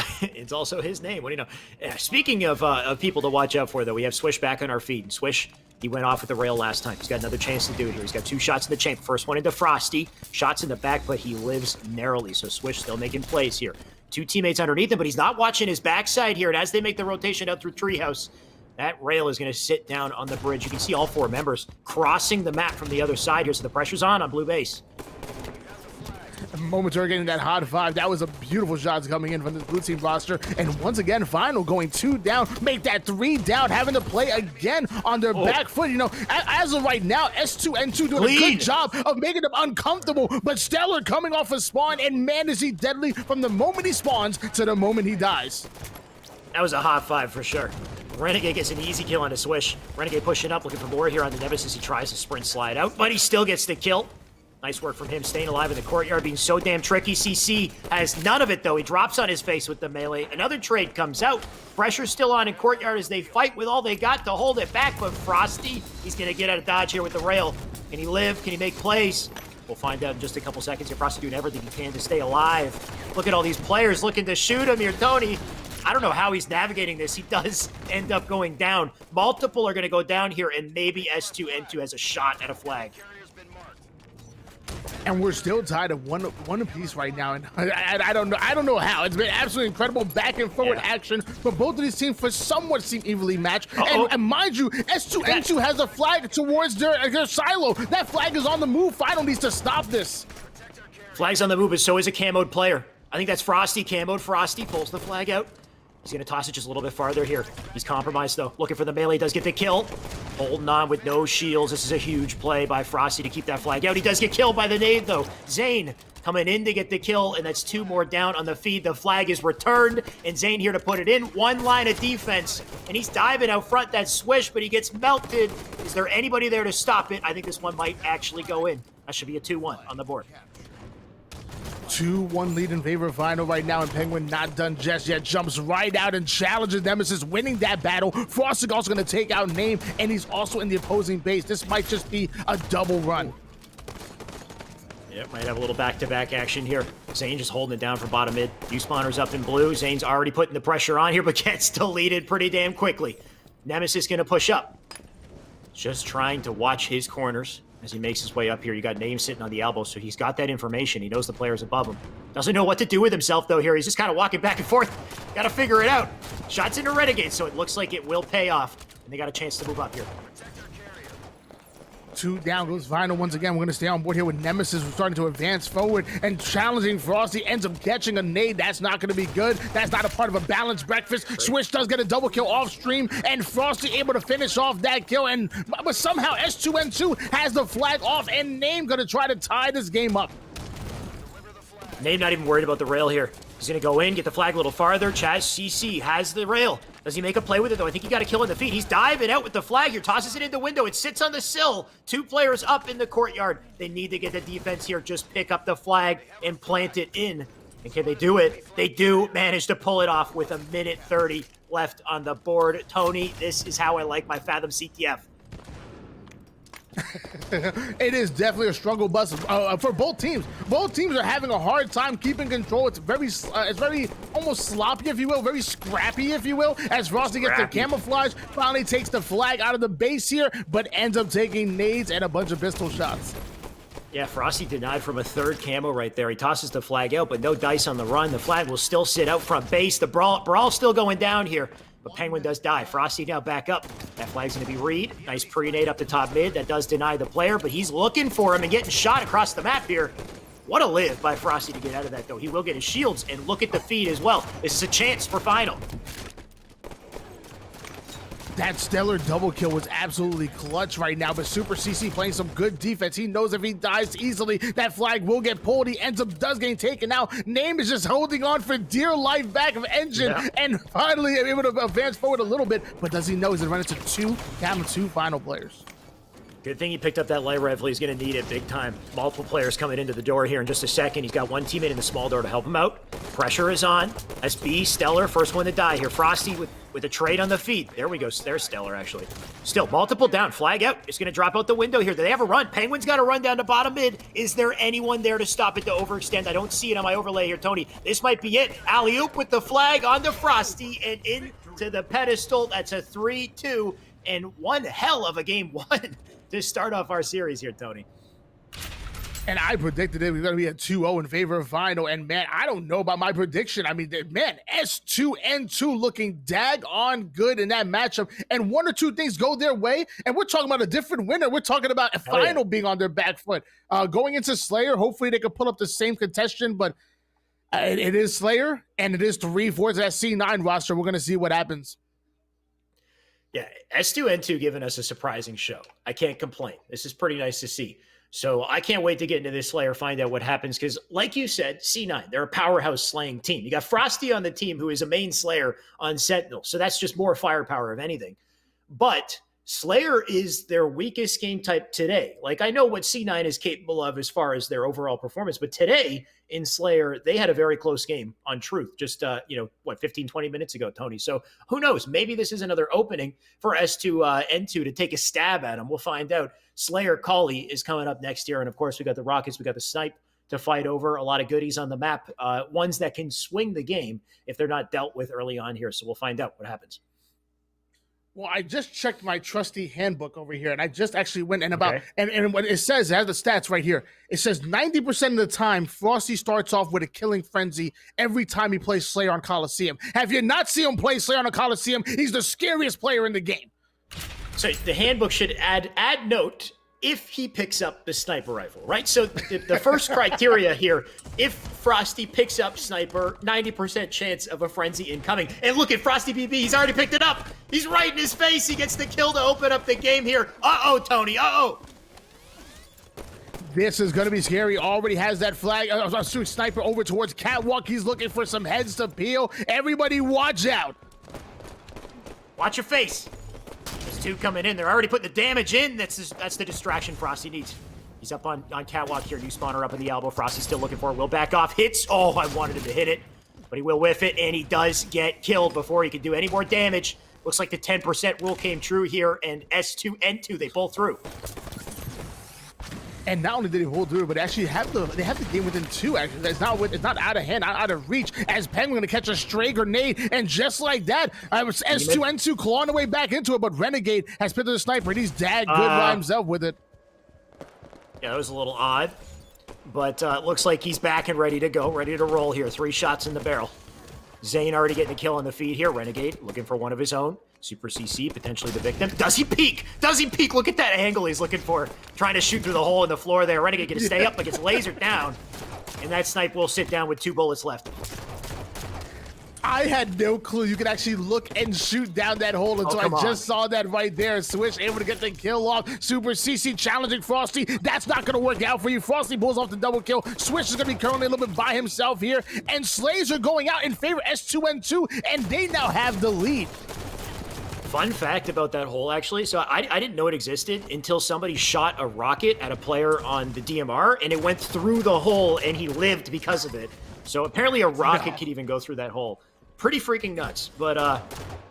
Speaker 1: his name. What do you know? Yeah, speaking of people to watch out for, though, we have Swish back on our feed. And Swish, he went off with the rail last time. He's got another chance to do it here. He's got 2 shots in the chamber. First one into Frosty. Shots in the back, but he lives narrowly. So Swish still making plays here. 2 teammates underneath him, but he's not watching his backside here. And as they make the rotation out through Treehouse, that rail is going to sit down on the bridge. You can see all 4 members crossing the map from the other side here. So the pressure's on blue base.
Speaker 2: Momentarily getting that hot 5. That was a beautiful shot coming in from this blue team roster. And once again, Final going 2 down, make that 3 down, having to play again on their back foot. You know, as of right now, S2N2 doing a good job of making them uncomfortable. But Stellar coming off a spawn, and man, is he deadly from the moment he spawns to the moment he dies.
Speaker 1: That was a hot 5 for sure. Renegade gets an easy kill on a Swish. Renegade pushing up, looking for more here on the Nemesis. He tries to sprint slide out, but he still gets the kill. Nice work from him, staying alive in the courtyard, being so damn tricky. CC has none of it, though. He drops on his face with the melee. Another trade comes out. Pressure's still on in courtyard as they fight with all they got to hold it back. But Frosty, he's going to get out of dodge here with the rail. Can he live? Can he make plays? We'll find out in just a couple seconds. Here, Frosty doing everything he can to stay alive. Look at all these players looking to shoot him here, Tony. I don't know how he's navigating this. He does end up going down. Multiple are going to go down here, and maybe S2N2 has a shot at a flag.
Speaker 2: And we're still tied at one apiece right now, and I don't know how. It's been absolutely incredible back and forward action, but both of these teams for somewhat seem evenly matched. And mind you, S2N2 has a flag towards their silo. That flag is on the move. Final needs to stop this.
Speaker 1: Flag's on the move, but so is a camoed player. I think that's Frosty camoed. Frosty pulls the flag out. He's going to toss it just a little bit farther here. He's compromised, though. Looking for the melee. Does get the kill. Holding on with no shields. This is a huge play by Frosty to keep that flag out. He does get killed by the nade, though. Zane coming in to get the kill, and that's 2 more down on the feed. The flag is returned, and Zane here to put it in. 1 line of defense, and he's diving out front. That swish, but he gets melted. Is there anybody there to stop it? I think this one might actually go in. That should be a 2-1 on the board.
Speaker 2: 2-1 lead in favor of Vinyl right now, and Penguin not done just yet. Jumps right out and challenges Nemesis, winning that battle. Frosty also going to take out Name, and he's also in the opposing base. This might just be a double run.
Speaker 1: Yep, might have a little back-to-back action here. Zane just holding it down for bottom mid. U-spawner's up in blue. Zane's already putting the pressure on here, but gets deleted pretty damn quickly. Nemesis going to push up. Just trying to watch his corners as he makes his way up here. You got Name sitting on the elbow, so he's got that information. He knows the players above him. Doesn't know what to do with himself, though, here. He's just kind of walking back and forth. Got to figure it out. Shots into Renegade, so it looks like it will pay off. And they got a chance to move up here.
Speaker 2: 2 down goes Vinyl once again. We're going to stay on board here with Nemesis. We're starting to advance forward and challenging Frosty. Ends up catching a nade. That's not going to be good. That's not a part of a balanced breakfast. Switch does get a double kill off stream, and Frosty able to finish off that kill. But somehow S2N2 has the flag off, and Name going to try to tie this game up.
Speaker 1: Name not even worried about the rail here. He's going to go in, get the flag a little farther. Chaz CC has the rail. Does he make a play with it, though? I think he got a kill in the feet. He's diving out with the flag here, tosses it in the window. It sits on the sill. 2 players up in the courtyard. They need to get the defense here. Just pick up the flag and plant it in. And can they do it? They do manage to pull it off with 1:30 left on the board. Tony, this is how I like my Fathom CTF.
Speaker 2: It is definitely a struggle bus for both teams. Both teams are having a hard time keeping control. It's very almost sloppy, if you will, very scrappy, if you will, as Frosty gets the camouflage, finally takes the flag out of the base here, but ends up taking nades and a bunch of pistol shots.
Speaker 1: Yeah, Frosty denied from a 3rd camo right there. He tosses the flag out, but no dice on the run. The flag will still sit out front base. The brawl still going down here. But Penguin does die. Frosty now back up. That flag's going to be Reed. Nice pre-nade up the top mid. That does deny the player, but he's looking for him and getting shot across the map here. What a live by Frosty to get out of that, though. He will get his shields, and look at the feed as well. This is a chance for final.
Speaker 2: That stellar double kill was absolutely clutch right now, but Super CC playing some good defense. He knows if he dies easily, that flag will get pulled. He does getting taken now. Name is just holding on for dear life back of Engine, and finally able to advance forward a little bit, but does he know he's gonna run into 2 final players?
Speaker 1: Good thing he picked up that light rifle. He's going to need it big time. Multiple players coming into the door here in just a second. He's got 1 teammate in the small door to help him out. Pressure is on. SB, Stellar, first one to die here. Frosty with a trade on the feed. There we go. There's Stellar, actually. Still, multiple down. Flag out. It's going to drop out the window here. Do they have a run? Penguin's got to run down to bottom mid. Is there anyone there to stop it to overextend? I don't see it on my overlay here, Tony. This might be it. Alley-oop with the flag onto Frosty and into the pedestal. That's a 3-2 and one hell of a game 1. To start off our series here, Tony.
Speaker 2: And I predicted it was going to be a 2-0 in favor of Vinyl. And man, I don't know about my prediction. I mean, man, S2N2 looking daggone good in that matchup. And 1 or 2 things go their way. And we're talking about a different winner. We're talking about a Vinyl being on their back foot. Going into Slayer, hopefully they can pull up the same contestant. But it is Slayer, and it is 3/4 of that C9 roster. We're going to see what happens.
Speaker 1: Yeah, S2N2 giving us a surprising show. I can't complain. This is pretty nice to see. So I can't wait to get into this Slayer, find out what happens, because like you said, C9, they're a powerhouse slaying team. You got Frosty on the team, who is a main Slayer on Sentinel, so that's just more firepower of anything. But Slayer is their weakest game type today. Like, I know what C9 is capable of as far as their overall performance, but today in Slayer, they had a very close game on Truth just, 15, 20 minutes ago, Tony. So who knows? Maybe this is another opening for S2N2 to take a stab at them. We'll find out. Slayer Kali is coming up next year. And of course, we got the Rockets, we got the Snipe to fight over, a lot of goodies on the map, ones that can swing the game if they're not dealt with early on here. So we'll find out what happens.
Speaker 2: Well, I just checked my trusty handbook over here, and I just actually went and what it says, it has the stats right here. It says 90% of the time, Frosty starts off with a killing frenzy every time he plays Slayer on Coliseum. Have you not seen him play Slayer on a Coliseum? He's the scariest player in the game.
Speaker 1: So the handbook should add note if he picks up the sniper rifle, right? So the first criteria here, if Frosty picks up sniper, 90% chance of a frenzy incoming. And look at Frosty BB, he's already picked it up. He's right in his face. He gets the kill to open up the game here. Uh-oh, Tony, uh-oh.
Speaker 2: This is going to be scary. Already has that flag. Sniper over towards Catwalk. He's looking for some heads to peel. Everybody watch out.
Speaker 1: Watch your face. There's two coming in. They're already putting the damage in. That's the distraction Frosty needs. He's up on Catwalk here. New spawner up in the elbow. Frosty's still looking for it. Will back off. Hits. Oh, I wanted him to hit it. But he will whiff it, and he does get killed before he can do any more damage. Looks like the 10% rule came true here, and S2 and 2, they pull through.
Speaker 2: And not only did he hold through, but actually they have the game within 2. Actually, it's not out of hand, not out of reach. As Penguin gonna catch a stray grenade, and just like that, S2N2 clawing away back into it. But Renegade has picked up the sniper, and he's good by himself with it.
Speaker 1: Yeah, that was a little odd, but looks like he's back and ready to go, ready to roll here. 3 shots in the barrel. Zane already getting a kill on the feed here. Renegade looking for one of his own. Super CC, potentially the victim. Does he peek? Does he peek? Look at that angle he's looking for. Trying to shoot through the hole in the floor there. Renegade gonna stay up, but gets lasered down. And that snipe will sit down with 2 bullets left.
Speaker 2: I had no clue you could actually look and shoot down that hole until I just saw that right there. Swish able to get the kill off. Super CC challenging Frosty. That's not going to work out for you. Frosty pulls off the double kill. Swish is going to be currently a little bit by himself here. And Slays are going out in favor of S2N2, and they now have the lead.
Speaker 1: Fun fact about that hole, actually. So I didn't know it existed until somebody shot a rocket at a player on the DMR, and it went through the hole, and he lived because of it. So apparently a rocket could even go through that hole. Pretty freaking nuts, but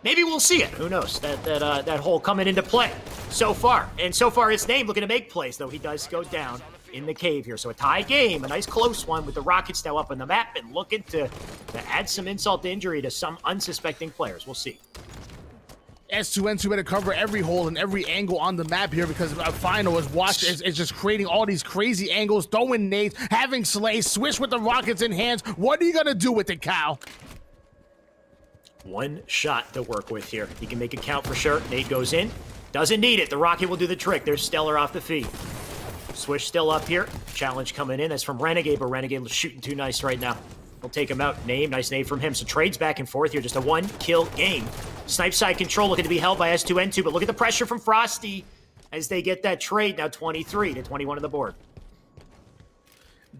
Speaker 1: maybe we'll see it. Who knows? That hole coming into play so far. And so far, his name looking to make plays, though he does go down in the cave here. So a tie game, a nice close one with the Rockets now up on the map and looking to add some insult to injury to some unsuspecting players. We'll see.
Speaker 2: S2N2 better cover every hole and every angle on the map here because Final is just creating all these crazy angles, throwing nades, having Slays, Swish with the Rockets in hands. What are you going to do with it, Kyle?
Speaker 1: 1 shot to work with here. He can make it count for sure. Nate goes in. Doesn't need it. The Rocket will do the trick. There's Stellar off the feed. Swish still up here. Challenge coming in. That's from Renegade, but Renegade shooting too nice right now. We'll take him out. Nice name from him. So trades back and forth here. Just a 1-kill game. Snipe side control looking to be held by S2N2, but look at the pressure from Frosty as they get that trade. Now 23 to 21 on the board.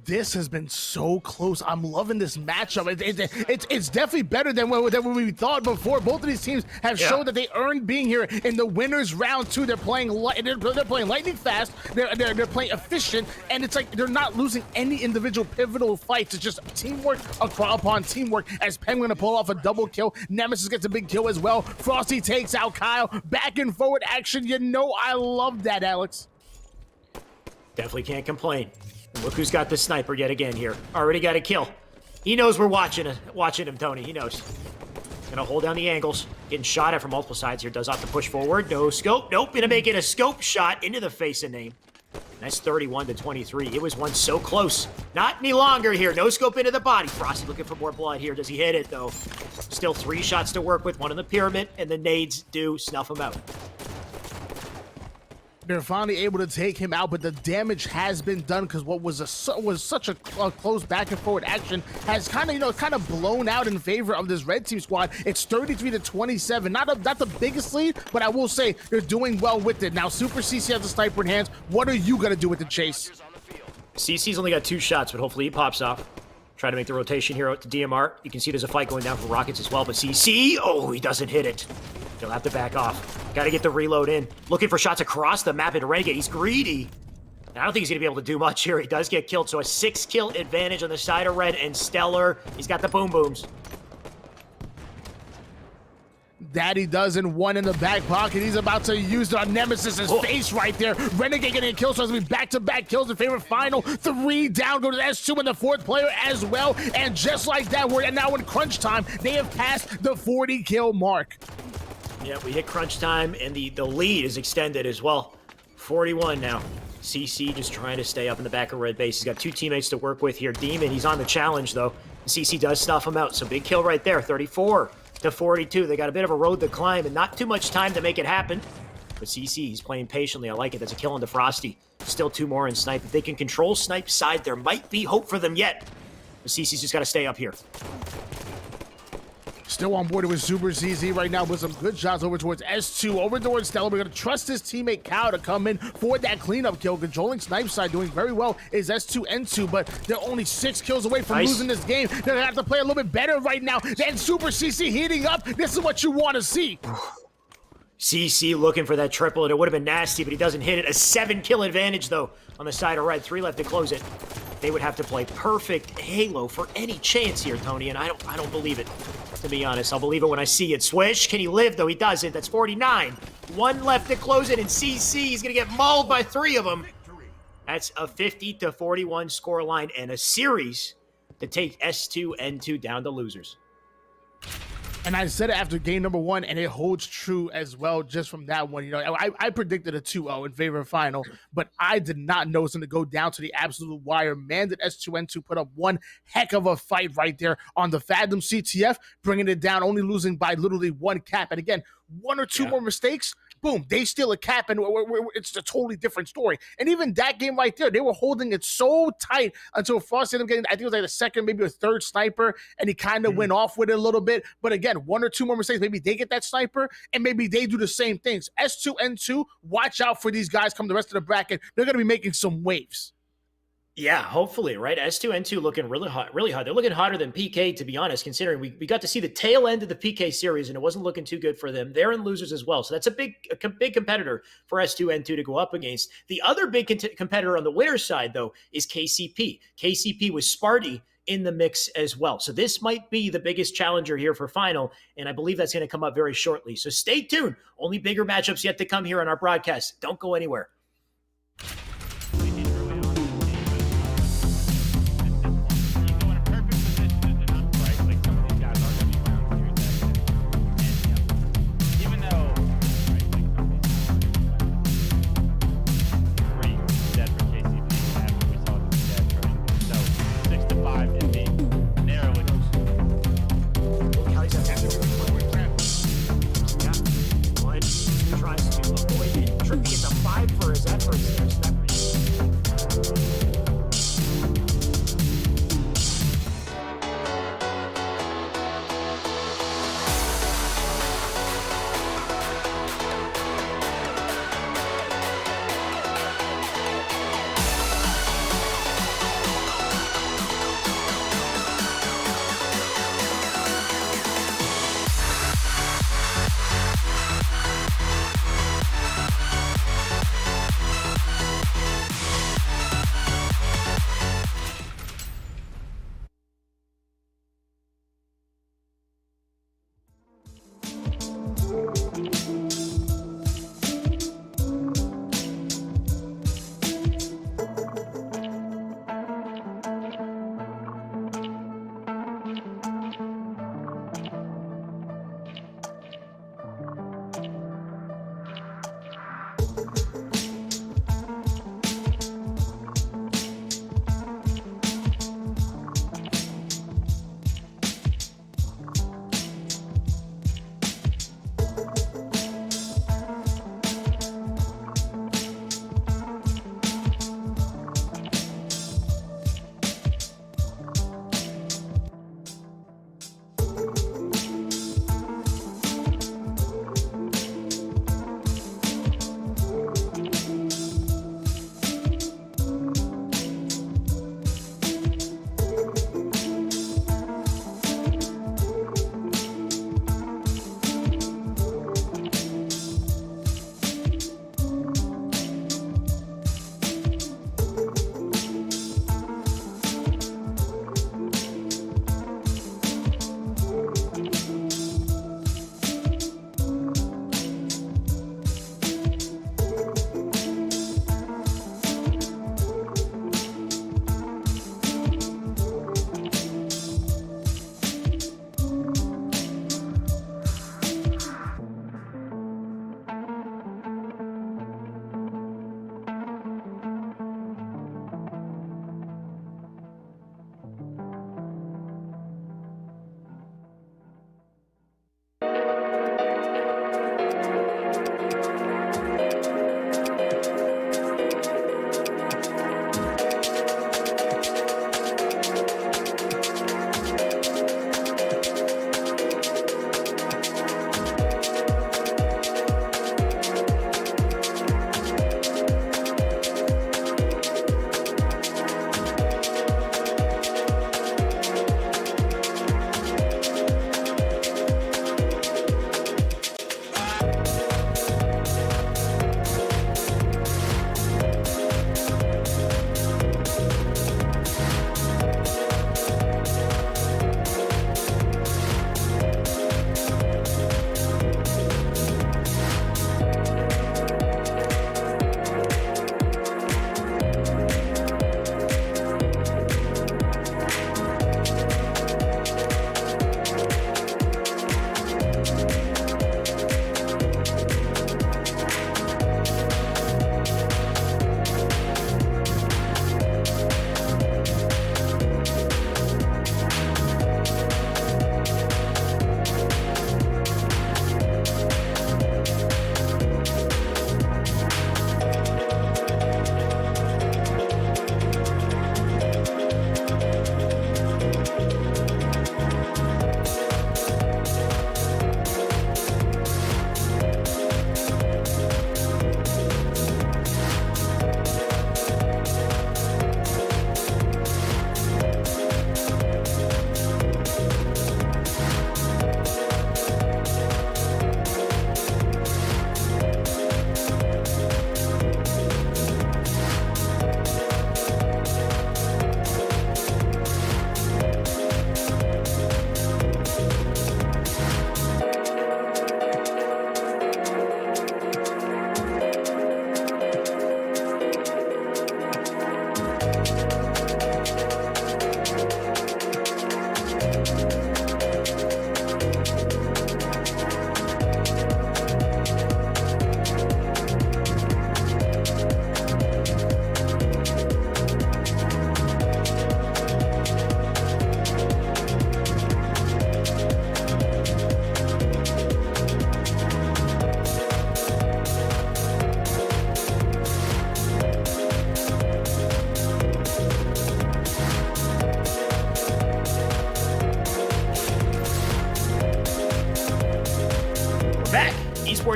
Speaker 2: This has been so close. I'm loving this matchup. It's definitely better than what we thought before. Both of these teams have shown that they earned being here in the winners round 2. They're playing they're playing lightning fast. They're playing efficient, and it's like they're not losing any individual pivotal fights. It's just teamwork upon teamwork. As Penguin to pull off a double kill, Nemesis gets a big kill as well. Frosty takes out Kyle. Back and forward action. You know I love that, Alex.
Speaker 1: Definitely can't complain. Look who's got the sniper yet again here. Already got a kill. He knows we're watching him, Tony. He knows. Gonna hold down the angles. Getting shot at from multiple sides here. Does have to push forward. No scope. Nope. Gonna make it a scope shot into the face of Name. That's 31 to 23. It was one so close. Not any longer here. No scope into the body. Frosty looking for more blood here. Does he hit it, though? Still 3 shots to work with. 1 in the pyramid, and the nades do snuff him out.
Speaker 2: They're finally able to take him out, but the damage has been done because what was such a close back and forward action has kind of blown out in favor of this red team squad. It's 33 to 27. Not the biggest lead, but I will say they're doing well with it. Now Super CC has the sniper in hands. What are you gonna do with the chase?
Speaker 1: CC's only got 2 shots, but hopefully he pops off. Try to make the rotation here out to DMR. You can see there's a fight going down for Rockets as well, but CC, oh, he doesn't hit it. He'll have to back off. Got to get the reload in. Looking for shots across the map into Renegade. He's greedy. I don't think he's going to be able to do much here. He does get killed, so a 6-kill advantage on the side of Red and Stellar. He's got the boom booms.
Speaker 2: That he does, in one in the back pocket. He's about to use it on Nemesis's face right there. Renegade getting a kill, so it's going to be back-to-back kills in favor of Final. 3 down, go to the S2 and the 4th player as well. And just like that, we're now in crunch time. They have passed the 40-kill mark.
Speaker 1: Yeah, we hit crunch time, and the lead is extended as well. 41 now. CC just trying to stay up in the back of red base. He's got 2 teammates to work with here. Demon, he's on the challenge, though. CC does snuff him out, so big kill right there. 34 to 42. They got a bit of a road to climb and not too much time to make it happen. But CC, he's playing patiently. I like it. That's a kill into Frosty. Still 2 more in Snipe. If they can control Snipe's side, there might be hope for them yet. But CC's just got to stay up here.
Speaker 2: Still on board with Super ZZ right now with some good shots over towards S2, over towards Stella. We're going to trust his teammate Cow to come in for that cleanup kill. Controlling Snipe's side, doing very well is S2N2, but they're only 6 kills away from losing this game. They're going to have to play a little bit better right now. Then Super CC heating up. This is what you want to see.
Speaker 1: CC looking for that triple, and it would have been nasty, but he doesn't hit it. A 7-kill advantage, though, on the side of red. 3 left to close it. They would have to play perfect Halo for any chance here, Tony, and I don't believe it, to be honest. I'll believe it when I see it. Swish, can he live, though? He doesn't. That's 49. 1 left to close it, and CC is going to get mauled by 3 of them. That's a 50 to 41 score line and a series to take S2N2 down to losers.
Speaker 2: And I said it after game number 1, and it holds true as well just from that one. You know, I predicted a 2-0 in favor of Final, but I did not know it's going to go down to the absolute wire. Man, did S2N2 put up one heck of a fight right there on the Fathom CTF, bringing it down, only losing by literally 1 cap. And again, 1 or 2 more mistakes, boom, they steal a cap, and it's a totally different story. And even that game right there, they were holding it so tight until Frost ended up getting, I think it was like a 2nd, maybe a 3rd sniper, and he kind of went off with it a little bit. But again, 1 or 2 more mistakes, maybe they get that sniper, and maybe they do the same things. S2N2, watch out for these guys come the rest of the bracket. They're going to be making some waves.
Speaker 1: Yeah, hopefully, right? S2N2 looking really hot, really hot. They're looking hotter than PK, to be honest, considering we got to see the tail end of the PK series, and it wasn't looking too good for them. They're in losers as well, so that's a big competitor for S2N2 to go up against. The other big competitor on the winner's side, though, is KCP. KCP with Sparty in the mix as well. So this might be the biggest challenger here for Final, and I believe that's going to come up very shortly. So stay tuned. Only bigger matchups yet to come here on our broadcast. Don't go anywhere.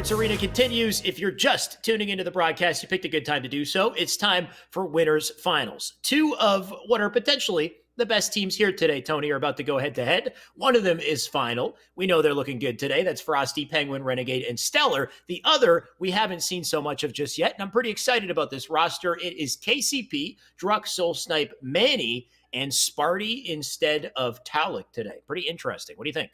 Speaker 1: Sports Arena continues. If you're just tuning into the broadcast, you picked a good time to do so. It's time for Winners Finals. Two of what are potentially the best teams here today, Tony, are about to go head-to-head. One of them is final. We know they're looking good today. That's Frosty, Penguin, Renegade, and Stellar. The other we haven't seen so much of just yet, and I'm pretty excited about this roster. It is KCP, Druck, Soul Snipe, Manny, and Sparty instead of Talik today. Pretty interesting. What do you think?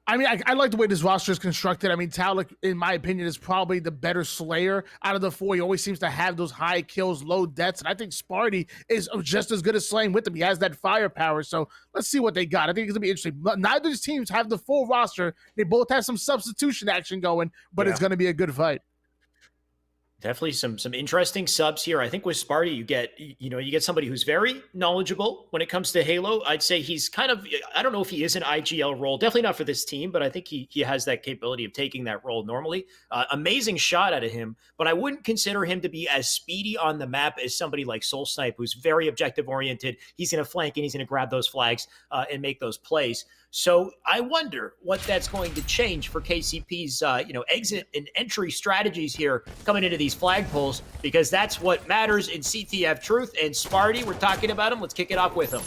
Speaker 2: I mean, I like the way this roster is constructed. I mean, Talik, in my opinion, is probably the better slayer out of the four. He always seems to have those high kills, low deaths, and I think Sparty is just as good as slaying with him. He has that firepower, so let's see what they got. I think it's going to be interesting. Neither of these teams have the full roster. They both have some substitution action going, but It's going to be a good fight.
Speaker 1: Definitely some interesting subs here. I think with Sparty, you get somebody who's very knowledgeable when it comes to Halo. I'd say he's kind of, I don't know if he is an IGL role, definitely not for this team, but I think he has that capability of taking that role normally. Amazing shot out of him, but I wouldn't consider him to be as speedy on the map as somebody like Soul Snipe, who's very objective oriented. He's going to flank and he's going to grab those flags and make those plays. So I wonder what that's going to change for KCP's, exit and entry strategies here coming into these flagpoles, because that's what matters in CTF Truth. And Sparty, we're talking about him. Let's kick it off with him.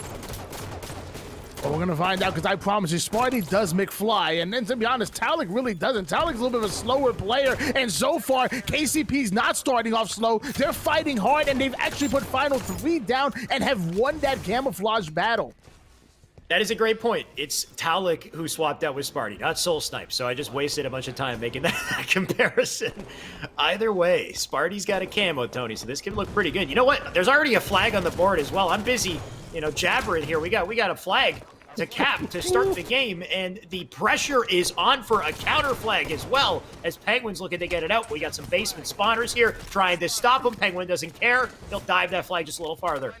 Speaker 2: Well, we're going to find out, because I promise you, Sparty does McFly. And then, to be honest, Talik really doesn't. Talik's a little bit of a slower player. And so far, KCP's not starting off slow. They're fighting hard, and they've actually put Final 3 down and have won that camouflage battle.
Speaker 1: That is a great point. It's Talik who swapped out with Sparty, not Soul Snipe. So I just wasted a bunch of time making that comparison. Either way, Sparty's got a camo, Tony, so this can look pretty good. You know what? There's already a flag on the board as well. I'm busy, jabbering here. We got a flag to cap to start the game, and the pressure is on for a counter flag as well, as Penguin's looking to get it out. We got some basement spawners here trying to stop him. Penguin doesn't care. He'll dive that flag just a little farther.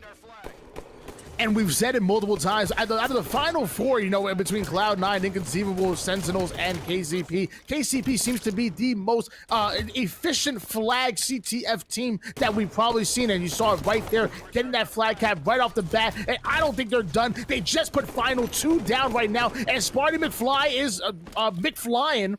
Speaker 2: And we've said it multiple times, out of the final four, between Cloud9, Inconceivable, Sentinels, and KCP, KCP seems to be the most efficient flag CTF team that we've probably seen. And you saw it right there, getting that flag cap right off the bat. And I don't think they're done. They just put Final 2 down right now. And Sparty McFly is McFlying.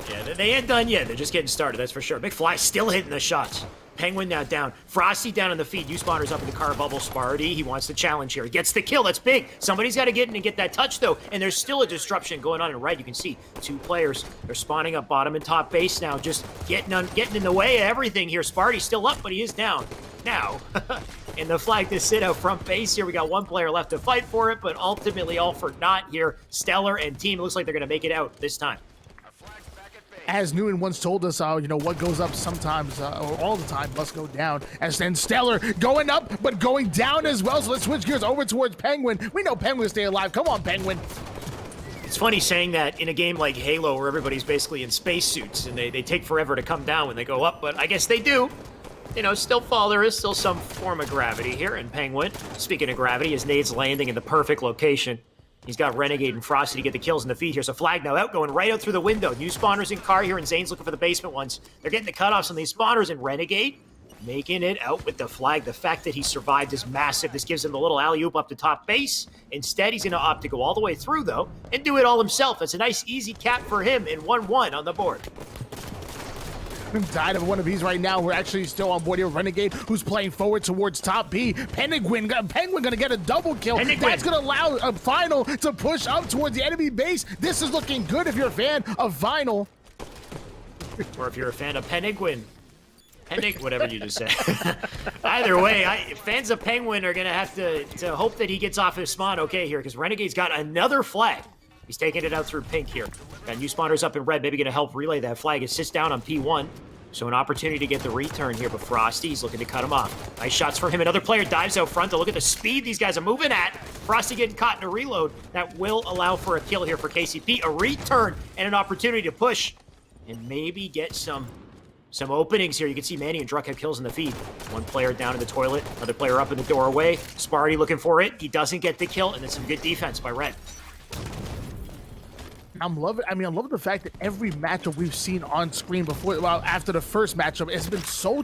Speaker 1: Yeah, they ain't done yet. They're just getting started, that's for sure. McFly still hitting the shots. Penguin now down. Frosty down on the feed. U-Spawner's up in the car bubble. Sparty, he wants the challenge here. He gets the kill. That's big. Somebody's got to get in and get that touch, though. And there's still a disruption going on in right. You can see two players. They're spawning up bottom and top base now, just getting in the way of everything here. Sparty's still up, but he is down. Now, and the flag to sit out front base here. We got one player left to fight for it, but ultimately all for naught here. Stellar and team, it looks like they're going to make it out this time.
Speaker 2: As Newton once told us, what goes up sometimes, or all the time, must go down. As then Stellar going up, but going down as well. So let's switch gears over towards Penguin. We know Penguin stay alive. Come on, Penguin.
Speaker 1: It's funny saying that in a game like Halo, where everybody's basically in spacesuits, and they take forever to come down when they go up, but I guess they do. Still fall. There is still some form of gravity here in Penguin. Speaking of gravity, his nade's landing in the perfect location. He's got Renegade and Frosty to get the kills in the feed here. So flag now out, going right out through the window. New spawners in car here, and Zane's looking for the basement ones. They're getting the cutoffs on these spawners, and Renegade making it out with the flag. The fact that he survived is massive. This gives him the little alley-oop up to top base. Instead, he's going to opt to go all the way through, though, and do it all himself. That's a nice, easy cap for him, and 1-1 on the board.
Speaker 2: Died of one of these right now. We're actually still on board here. Renegade, who's playing forward towards top B. Penguin gonna get a double kill. That's gonna allow a Final to push up towards the enemy base. This is looking good if you're a fan of Final.
Speaker 1: Or if you're a fan of Penguin. Whatever you just said. Either way, fans of Penguin are gonna have to hope that he gets off his spawn okay here, because Renegade's got another flag. He's taking it out through pink here. Got new spawners up in red, maybe going to help relay that flag. It sits down on P1. So an opportunity to get the return here, but Frosty's looking to cut him off. Nice shots for him. Another player dives out front to look at the speed these guys are moving at. Frosty getting caught in a reload. That will allow for a kill here for KCP. A return and an opportunity to push and maybe get some openings here. You can see Manny and Druck have kills in the feed. One player down in the toilet, another player up in the doorway. Sparty looking for it. He doesn't get the kill, and then some good defense by Red.
Speaker 2: I'm loving. I love the fact that every matchup we've seen on screen before, well, after the first matchup, it's been so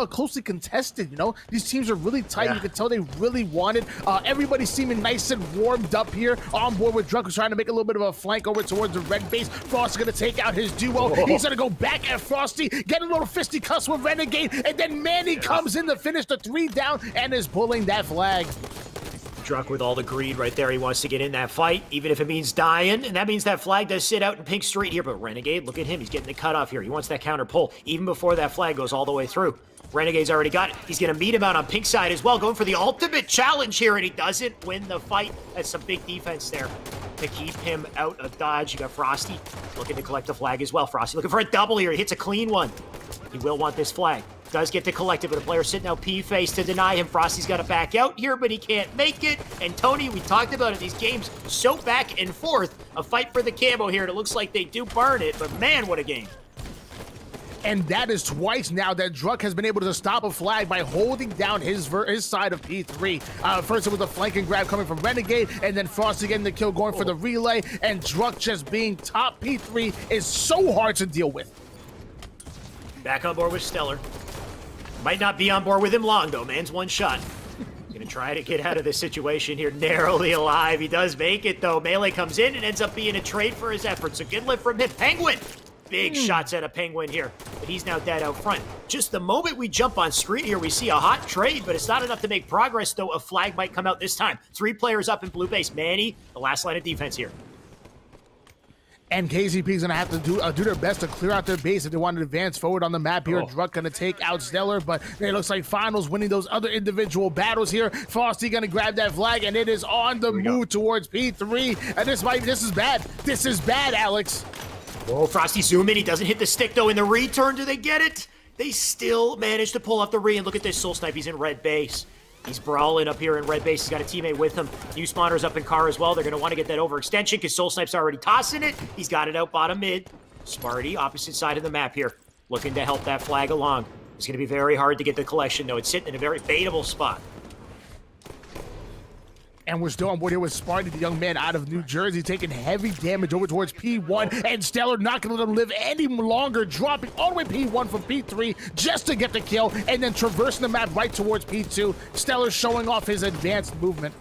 Speaker 2: closely contested. You know, these teams are really tight.
Speaker 1: Yeah.
Speaker 2: You can tell they really wanted. Everybody seeming nice and warmed up here. On board with Drunk, who's trying to make a little bit of a flank over towards the red base. Frost's gonna take out his duo.
Speaker 1: Whoa.
Speaker 2: He's gonna go back at Frosty, get a little fisticuffs with Renegade, and then Manny comes in to finish the 3 down and is pulling that flag.
Speaker 1: Drunk with all the greed right there. He wants to get in that fight, even if it means dying. And that means that flag does sit out in pink street here. But Renegade, look at him. He's getting the cutoff here. He wants that counter pull, even before that flag goes all the way through. Renegade's already got it. He's going to meet him out on pink side as well, going for the ultimate challenge here, and he doesn't win the fight. That's some big defense there to keep him out of dodge. You got Frosty looking to collect the flag as well. Frosty looking for a double here. He hits a clean one. He will want this flag. Does get to collect it, but a player sitting out P-face to deny him. Frosty's got to back out here, but he can't make it. And Tony, we talked about it, these games so back and forth. A fight for the camo here, and it looks like they do burn it, but man, what a game.
Speaker 2: And that is twice now that Druk has been able to stop a flag by holding down his side of P3. First it was a flanking grab coming from Renegade, and then Frosty getting the kill going for the relay, and Druk just being top P3 is so hard to deal with.
Speaker 1: Back on board with Stellar. Might not be on board with him long, though. Man's one shot. Gonna try to get out of this situation here, narrowly alive. He does make it, though. Melee comes in and ends up being a trade for his efforts. So good lift from him. Penguin! Big shots at a Penguin here, but he's now dead out front. Just the moment we jump on screen here, we see a hot trade, but it's not enough to make progress, though. A flag might come out this time. 3 players up in blue base. Manny, the last line of defense here.
Speaker 2: And KCP's gonna have to do their best to clear out their base if they want to advance forward on the map here. Druk gonna take out Stellar, but it looks like Finals winning those other individual battles here. Frosty gonna grab that flag, and it is on the move towards P3. And this is bad. This is bad, Alex.
Speaker 1: Whoa, Frosty zoom in. He doesn't hit the stick, though. In the return, do they get it? They still manage to pull off the re, and look at this Soul Snipe. He's in red base. He's brawling up here in red base. He's got a teammate with him. New spawners up in car as well. They're going to want to get that overextension because Soul Snipe's already tossing it. He's got it out bottom mid. Sparty, opposite side of the map here, looking to help that flag along. It's going to be very hard to get the collection, though. It's sitting in a very baitable spot.
Speaker 2: And we're still on board here with Sparty, the young man out of New Jersey, taking heavy damage over towards P1, and Stellar not going to let him live any longer, dropping all the way P1 from P3 just to get the kill, and then traversing the map right towards P2. Stellar showing off his advanced movement.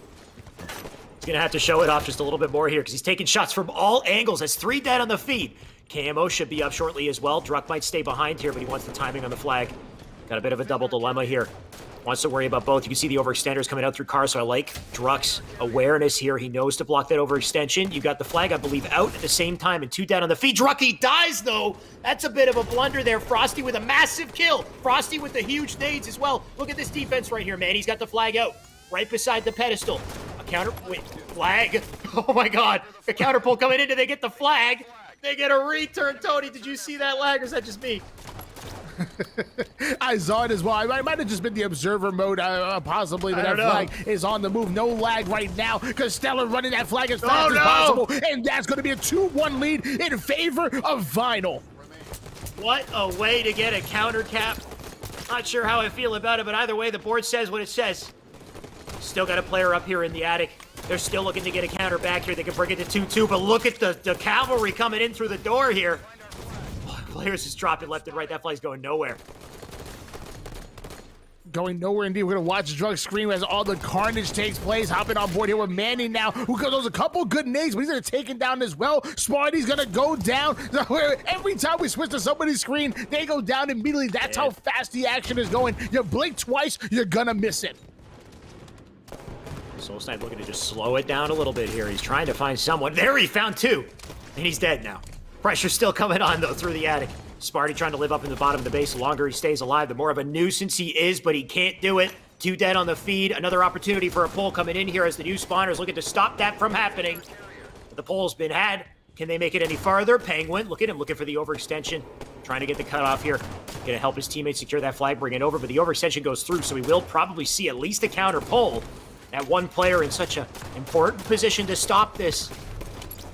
Speaker 1: He's going to have to show it off just a little bit more here because he's taking shots from all angles. That's 3 dead on the feed. Camo should be up shortly as well. Druk might stay behind here, but he wants the timing on the flag. Got a bit of a double dilemma here. Wants to worry about both. You can see the overextenders coming out through cars, so I like Druk's awareness here. He knows to block that overextension. You got the flag, I believe, out at the same time, and 2 down on the feed. Druk, he dies, though. That's a bit of a blunder there. Frosty with a massive kill. Frosty with the huge nades as well. Look at this defense right here, man. He's got the flag out right beside the pedestal. A counter... Wait, flag? Oh, my God. A counter pull coming in. Do they get the flag? They get a return. Tony, did you see that lag, or is that just me?
Speaker 2: I saw it as well. I might have just been the observer mode, possibly, but that flag is on the move. No lag right now because Stellar running that flag as fast as possible, and that's going to be a 2-1 lead in favor of Vinyl.
Speaker 1: What a way to get a counter cap. Not sure how I feel about it, but either way, the board says what it says. Still got a player up here in the attic. They're still looking to get a counter back here. They can bring it to 2-2, but look at the cavalry coming in through the door here. Players just dropping left and right. That flag's going nowhere.
Speaker 2: Going nowhere indeed. We're going to watch Drug scream as all the carnage takes place. Hopping on board here with Manny now, who goes a couple good nades, but he's going to take him down as well. Sparty's going to go down. Every time we switch to somebody's screen, they go down immediately. That's how fast the action is going. You blink twice, you're going to miss it.
Speaker 1: Soul Snipe looking to just slow it down a little bit here. He's trying to find someone. There, he found 2. And he's dead now. Pressure's still coming on, though, through the attic. Sparty trying to live up in the bottom of the base. The longer he stays alive, the more of a nuisance he is, but he can't do it. 2 dead on the feed. Another opportunity for a pull coming in here as the new spawners looking to stop that from happening. The pull's been had. Can they make it any farther? Penguin, look at him looking for the overextension. Trying to get the cutoff here. Going to help his teammates secure that flag, bring it over, but the overextension goes through, so we will probably see at least a counter pull. That one player in such an important position to stop this.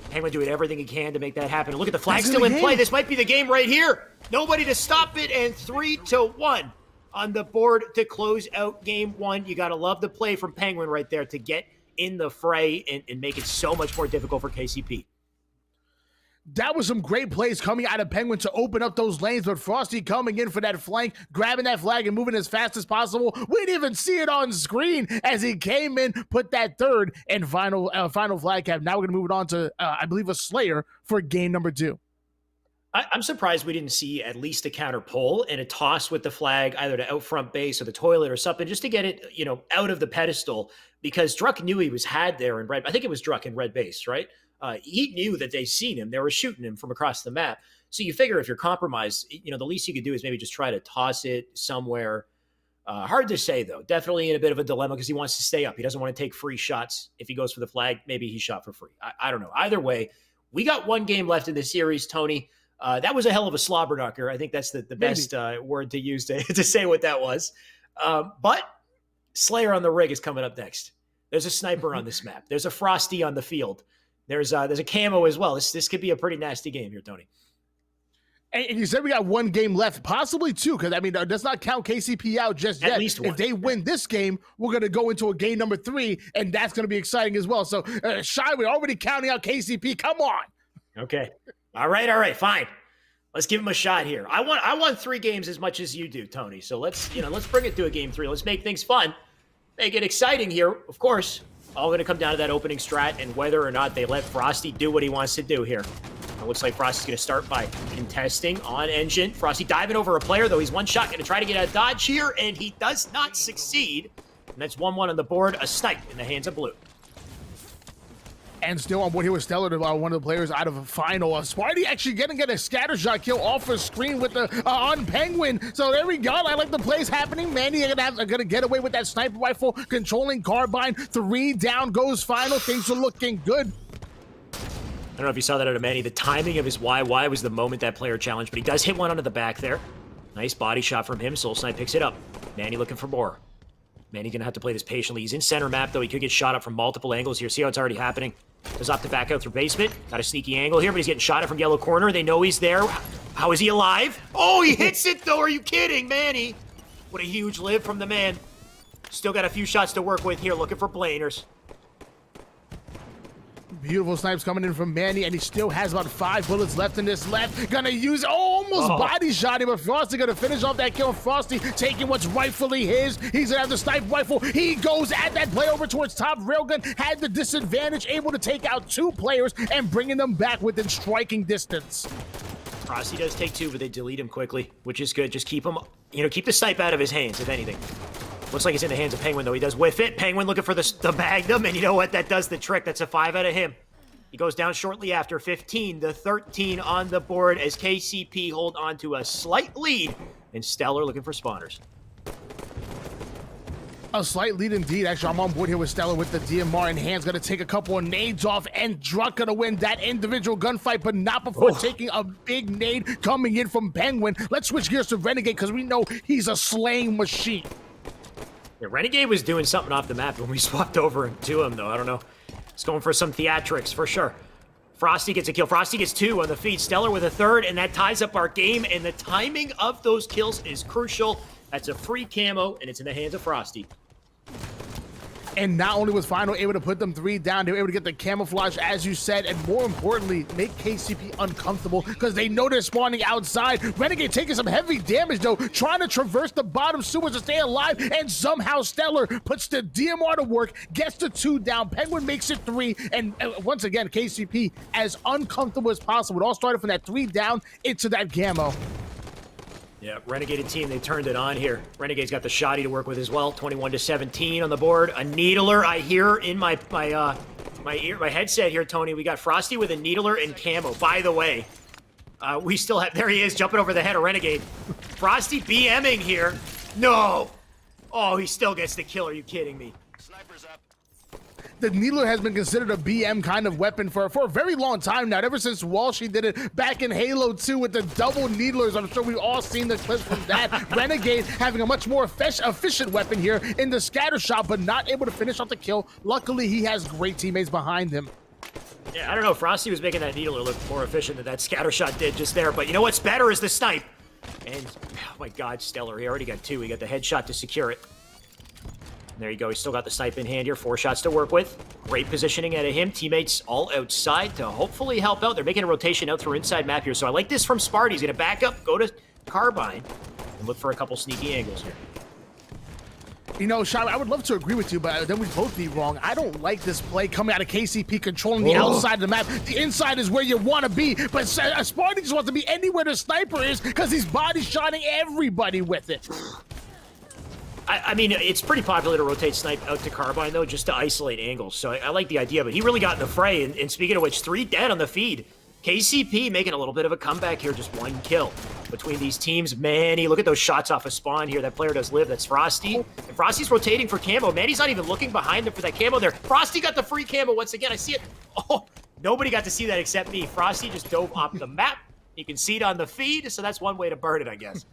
Speaker 1: Penguin doing everything he can to make that happen. Look at the flag still in play. This might be the game right here. Nobody to stop it, and 3-1 on the board to close out game 1. You got to love the play from Penguin right there to get in the fray and make it so much more difficult for KCP.
Speaker 2: That was some great plays coming out of Penguin to open up those lanes, but Frosty coming in for that flank, grabbing that flag and moving as fast as possible. We didn't even see it on screen as he came in, put that third and final flag cap. Now we're going to move it on to, I believe, a Slayer for game number 2.
Speaker 1: I'm surprised we didn't see at least a counter pull and a toss with the flag, either to out front base or the toilet or something, just to get it, out of the pedestal, because Druck knew he was had there in red. I think it was Druck in red base, right? He knew that they seen him. They were shooting him from across the map. So you figure if you're compromised, the least you could do is maybe just try to toss it somewhere. Hard to say, though. Definitely in a bit of a dilemma because he wants to stay up. He doesn't want to take free shots. If he goes for the flag, maybe he's shot for free. I don't know. Either way, we got one game left in the series, Tony. That was a hell of a slobber knocker. I think that's the best word to use to say what that was. But Slayer on the rig is coming up next. There's a sniper on this map. There's a Frosty on the field. There's a camo as well. This could be a pretty nasty game here, Tony.
Speaker 2: And you said we got one game left, possibly 2, because, it does not count KCP out just yet.
Speaker 1: At least one.
Speaker 2: If they win this game, we're going to go into a game number 3, and that's going to be exciting as well. So, Shy, we're already counting out KCP. Come on.
Speaker 1: Okay. All right. Fine. Let's give him a shot here. I want 3 games as much as you do, Tony. So let's bring it to a game 3. Let's make things fun. Make it exciting here, of course. All going to come down to that opening strat and whether or not they let Frosty do what he wants to do here. It looks like Frosty's going to start by contesting on Engine. Frosty diving over a player, though he's one shot. Going to try to get a dodge here, and he does not succeed. And that's 1-1 on the board. A snipe in the hands of Blue.
Speaker 2: And still on board here with Stellar, one of the players out of a final. Sparty actually getting a scatter shot kill off the screen with the on Penguin. So there we go. I like the plays happening. Manny gonna get away with that sniper rifle, controlling carbine. 3 down goes final. Things are looking good.
Speaker 1: I don't know if you saw that out of Manny. The timing of his Y was the moment that player challenged, but he does hit one onto the back there. Nice body shot from him. Soul Snipe picks it up. Manny looking for more. Manny gonna have to play this patiently. He's in center map, though. He could get shot up from multiple angles here. See how it's already happening? Does opt to back out through basement. Got a sneaky angle here, but he's getting shot at from yellow corner. They know he's there. How is he alive? Oh, he hits it, though. Are you kidding, Manny? What a huge live from the man. Still got a few shots to work with here, looking for Blaners.
Speaker 2: Beautiful snipes coming in from Manny, and he still has about 5 bullets left in this left. Gonna use almost body shot him, but Frosty gonna finish off that kill. Frosty taking what's rightfully his. He's gonna have the snipe rifle. He goes at that play over towards top. Railgun had the disadvantage, able to take out 2 players and bringing them back within striking distance.
Speaker 1: Frosty does take 2, but they delete him quickly, which is good. Just keep him, keep the snipe out of his hands, if anything. Looks like he's in the hands of Penguin, though. He does whiff it. Penguin looking for the Magnum, and you know what? That does the trick. That's a 5 out of him. He goes down shortly after. 15-13 on the board as KCP hold on to a slight lead, and Stellar looking for spawners.
Speaker 2: A slight lead indeed. Actually, I'm on board here with Stellar with the DMR in hands. Going to take a couple of nades off, and Druck going to win that individual gunfight, but not before taking a big nade coming in from Penguin. Let's switch gears to Renegade because we know he's a slaying machine.
Speaker 1: Yeah, Renegade was doing something off the map when we swapped over to him, though. I don't know. He's going for some theatrics, for sure. Frosty gets a kill. Frosty gets 2 on the feed. Stellar with a 3rd, and that ties up our game, and the timing of those kills is crucial. That's a free camo, and it's in the hands of Frosty.
Speaker 2: And not only was Final able to put them 3 down, they were able to get the camouflage, as you said, and more importantly, make KCP uncomfortable because they know they're spawning outside. Renegade taking some heavy damage, though, trying to traverse the bottom sewers to stay alive, and somehow Stellar puts the DMR to work, gets the 2 down. Penguin makes it 3, and once again, KCP as uncomfortable as possible. It all started from that 3 down into that camo.
Speaker 1: Yeah, Renegade team, they turned it on here. Renegade's got the shoddy to work with as well. 21-17 on the board. A needler I hear in my headset here, Tony. We got Frosty with a needler and camo. By the way, we still have, there he is, jumping over the head of Renegade. Frosty BMing here. No. Oh, he still gets the kill. Are you kidding me?
Speaker 3: Sniper's up.
Speaker 2: The needler has been considered a BM kind of weapon for a very long time now. Ever since Walshy did it back in Halo 2 with the double needlers. I'm sure we've all seen the clips from that. Renegade having a much more efficient weapon here in the scatter shot, but not able to finish off the kill. Luckily, he has great teammates behind him.
Speaker 1: Yeah, I don't know. Frosty was making that needler look more efficient than that scatter shot did just there. But you know what's better is the snipe. And, oh my God, Stellar. He already got 2. He got the headshot to secure it. There you go. He's still got the snipe in hand here. 4 shots to work with. Great positioning out of him. Teammates all outside to hopefully help out. They're making a rotation out through inside map here. So I like this from Sparty. He's going to back up, go to Carbine, and look for a couple sneaky angles here.
Speaker 2: You know, Shai, I would love to agree with you, but then we'd both be wrong. I don't like this play coming out of KCP controlling the outside of the map. The inside is where you want to be, but Sparty just wants to be anywhere the sniper is because he's body shotting everybody with it.
Speaker 1: I mean, it's pretty popular to rotate snipe out to Carbine, though, just to isolate angles. So I like the idea, but he really got in the fray. And speaking of which, 3 dead on the feed. KCP making a little bit of a comeback here, just 1 kill between these teams. Manny, look at those shots off of spawn here. That player does live. That's Frosty. And Frosty's rotating for camo. Manny's not even looking behind him for that camo there. Frosty got the free camo once again. I see it. Oh, nobody got to see that except me. Frosty just dove off the map. You can see it on the feed, so that's one way to burn it, I guess.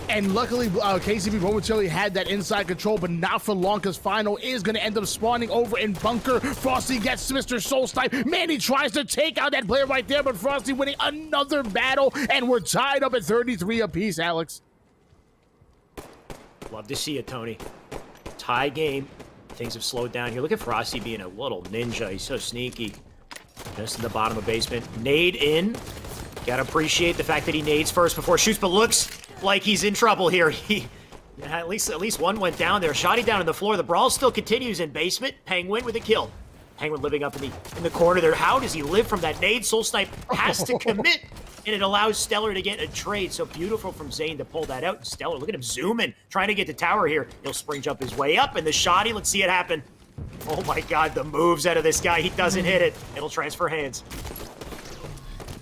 Speaker 2: And luckily, KCP momentarily had that inside control, but not for long, because Final is going to end up spawning over in bunker. Frosty gets Mr. Soul Snipe. Manny tries to take out that player right there, but Frosty winning another battle, and we're tied up at 33 apiece, Alex.
Speaker 1: Love to see it, Tony. Tie game. Things have slowed down here. Look at Frosty being a little ninja. He's so sneaky. Just in the bottom of basement. Nade in. Gotta appreciate the fact that he nades first before shoots, but looks like he's in trouble here. He at least one went down there. Shotty down on the floor. The brawl still continues in basement. Penguin with a kill. Penguin living up in the corner there. How does he live from that nade? Soul Snipe has to commit, and it allows Stellar to get a trade. So beautiful from Zane to pull that out. Stellar, look at him zooming, trying to get to tower here. He'll spring jump his way up, and the Shotty, let's see it happen. Oh my God, the moves out of this guy. He doesn't hit it. It'll transfer hands.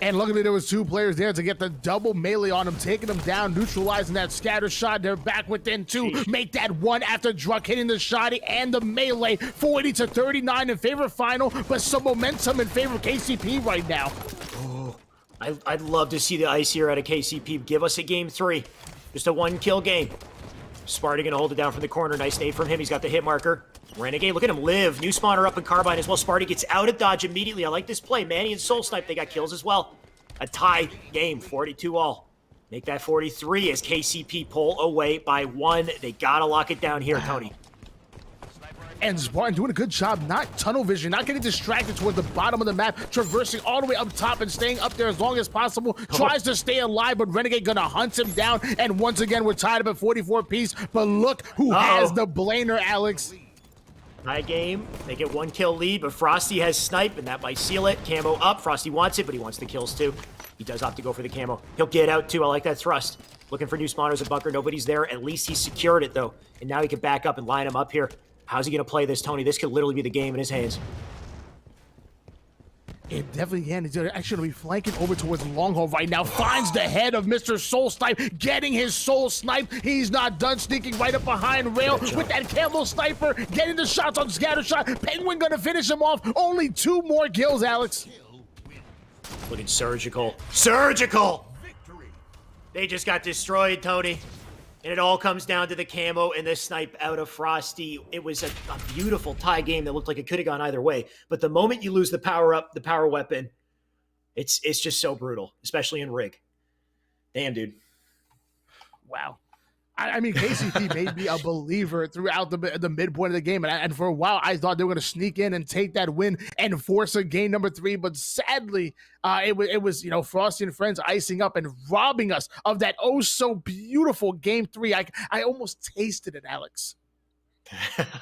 Speaker 2: And luckily there was 2 players there to get the double melee on him, taking him down, neutralizing that scatter shot. They're back within 2. Make that 1 after Druck hitting the Shotty and the melee. 40 to 39 in favor of Final, but some momentum in favor of KCP right now.
Speaker 1: Oh, I'd love to see the ice here out of KCP. Give us a game 3. Just a 1-kill game. Sparty gonna hold it down from the corner. Nice nade from him. He's got the hit marker. Renegade, look at him live. New spawner up in Carbine as well. Sparty gets out of dodge immediately. I like this play. Manny and Soul Snipe, they got kills as well. A tie game, 42 all. Make that 43 as KCP pull away by 1. They gotta lock it down here, Tony.
Speaker 2: And Spartan doing a good job, not tunnel vision, not getting distracted towards the bottom of the map, traversing all the way up top and staying up there as long as possible. Tries to stay alive, but Renegade gonna hunt him down. And once again, we're tied up at 44 piece. But look who has the blainer, Alex.
Speaker 1: High game. They get 1-kill lead, but Frosty has snipe, and that might seal it. Camo up. Frosty wants it, but he wants the kills too. He does opt to go for the camo. He'll get out too. I like that thrust. Looking for new spawners at bunker. Nobody's there. At least he secured it though. And now he can back up and line him up here. How's he going to play this, Tony? This could literally be the game in his hands.
Speaker 2: It definitely can. He's actually going to be flanking over towards long haul right now. Finds the head of Mr. Soul Snipe, getting his soul snipe. He's not done, sneaking right up behind rail with that camel sniper, getting the shots on scatter shot. Penguin going to finish him off. Only 2 more kills, Alex.
Speaker 1: Looking surgical. Surgical! They just got destroyed, Tony. And it all comes down to the camo and the snipe out of Frosty. It was a beautiful tie game that looked like it could have gone either way. But the moment you lose the power up, the power weapon, it's just so brutal, especially in Rig. Damn, dude.
Speaker 2: Wow. I mean, KCP made me a believer throughout the midpoint of the game. And for a while, I thought they were going to sneak in and take that win and force a game number 3. But sadly, it was, Frosty and friends icing up and robbing us of that oh so beautiful game 3. I almost tasted it, Alex.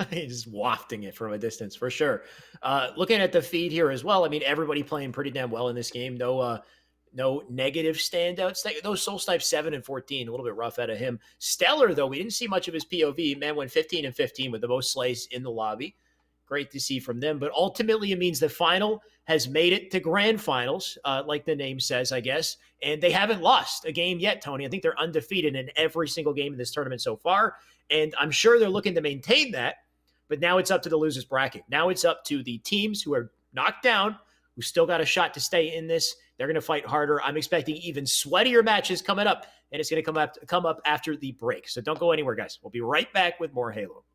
Speaker 1: He's wafting it from a distance, for sure. Looking at the feed here as well, I mean, everybody playing pretty damn well in this game. No negative standouts. Those Soul Snipe 7 and 14, a little bit rough out of him. Stellar, though, we didn't see much of his POV. Man went 15 and 15 with the most slays in the lobby. Great to see from them. But ultimately, it means the final has made it to grand finals, like the name says, I guess. And they haven't lost a game yet, Tony. I think they're undefeated in every single game in this tournament so far. And I'm sure they're looking to maintain that. But now it's up to the losers bracket. Now it's up to the teams who are knocked down, who still got a shot to stay in this. They're going to fight harder. I'm expecting even sweatier matches coming up, and it's going to come up after the break. So don't go anywhere, guys. We'll be right back with more Halo.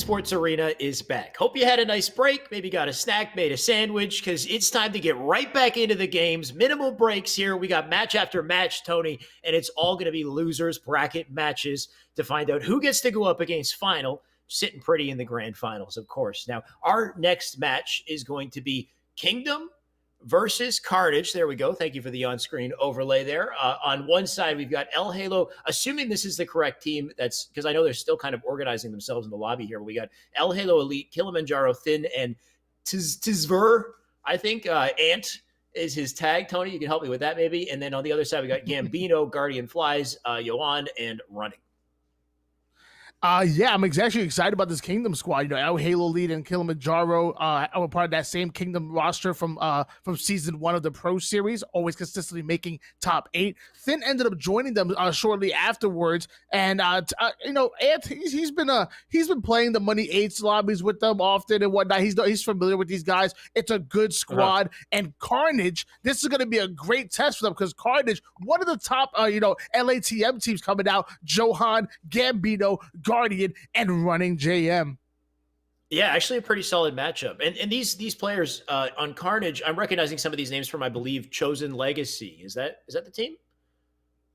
Speaker 1: Esports Arena is back. Hope you had a nice break, maybe got a snack, made a sandwich, because it's time to get right back into the games. Minimal breaks here. We got match after match, Tony, and it's all going to be losers bracket matches to find out who gets to go up against final, sitting pretty in the grand finals, of course. Now, our next match is going to be Kingdom versus Carnage. There we go. Thank you for the on-screen overlay there. On one side, we've got El Halo, assuming this is the correct team. That's because I know they're still kind of organizing themselves in the lobby here. We got El Halo Elite, Kilimanjaro Thin, and Tizver, I think. Ant is his tag. Tony, you can help me with that maybe. And then on the other side, we got Gambino, Guardian Flies, Yoan, and Running.
Speaker 2: Yeah, I'm actually excited about this Kingdom squad. You know, El Halo Lead and Kilimanjaro are part of that same Kingdom roster from season 1 of the Pro Series, always consistently making top 8. Finn ended up joining them shortly afterwards, and you know, Ant, he's been playing the Money 8s lobbies with them often and whatnot. He's familiar with these guys. It's a good squad, and Carnage. This is going to be a great test for them because Carnage, one of the top LATM teams coming out. Johan, Gambino, Guardian, and Running JM.
Speaker 1: Yeah, actually a pretty solid matchup. And these players on Carnage, I'm recognizing some of these names from, I believe, Chosen Legacy. Is that the team?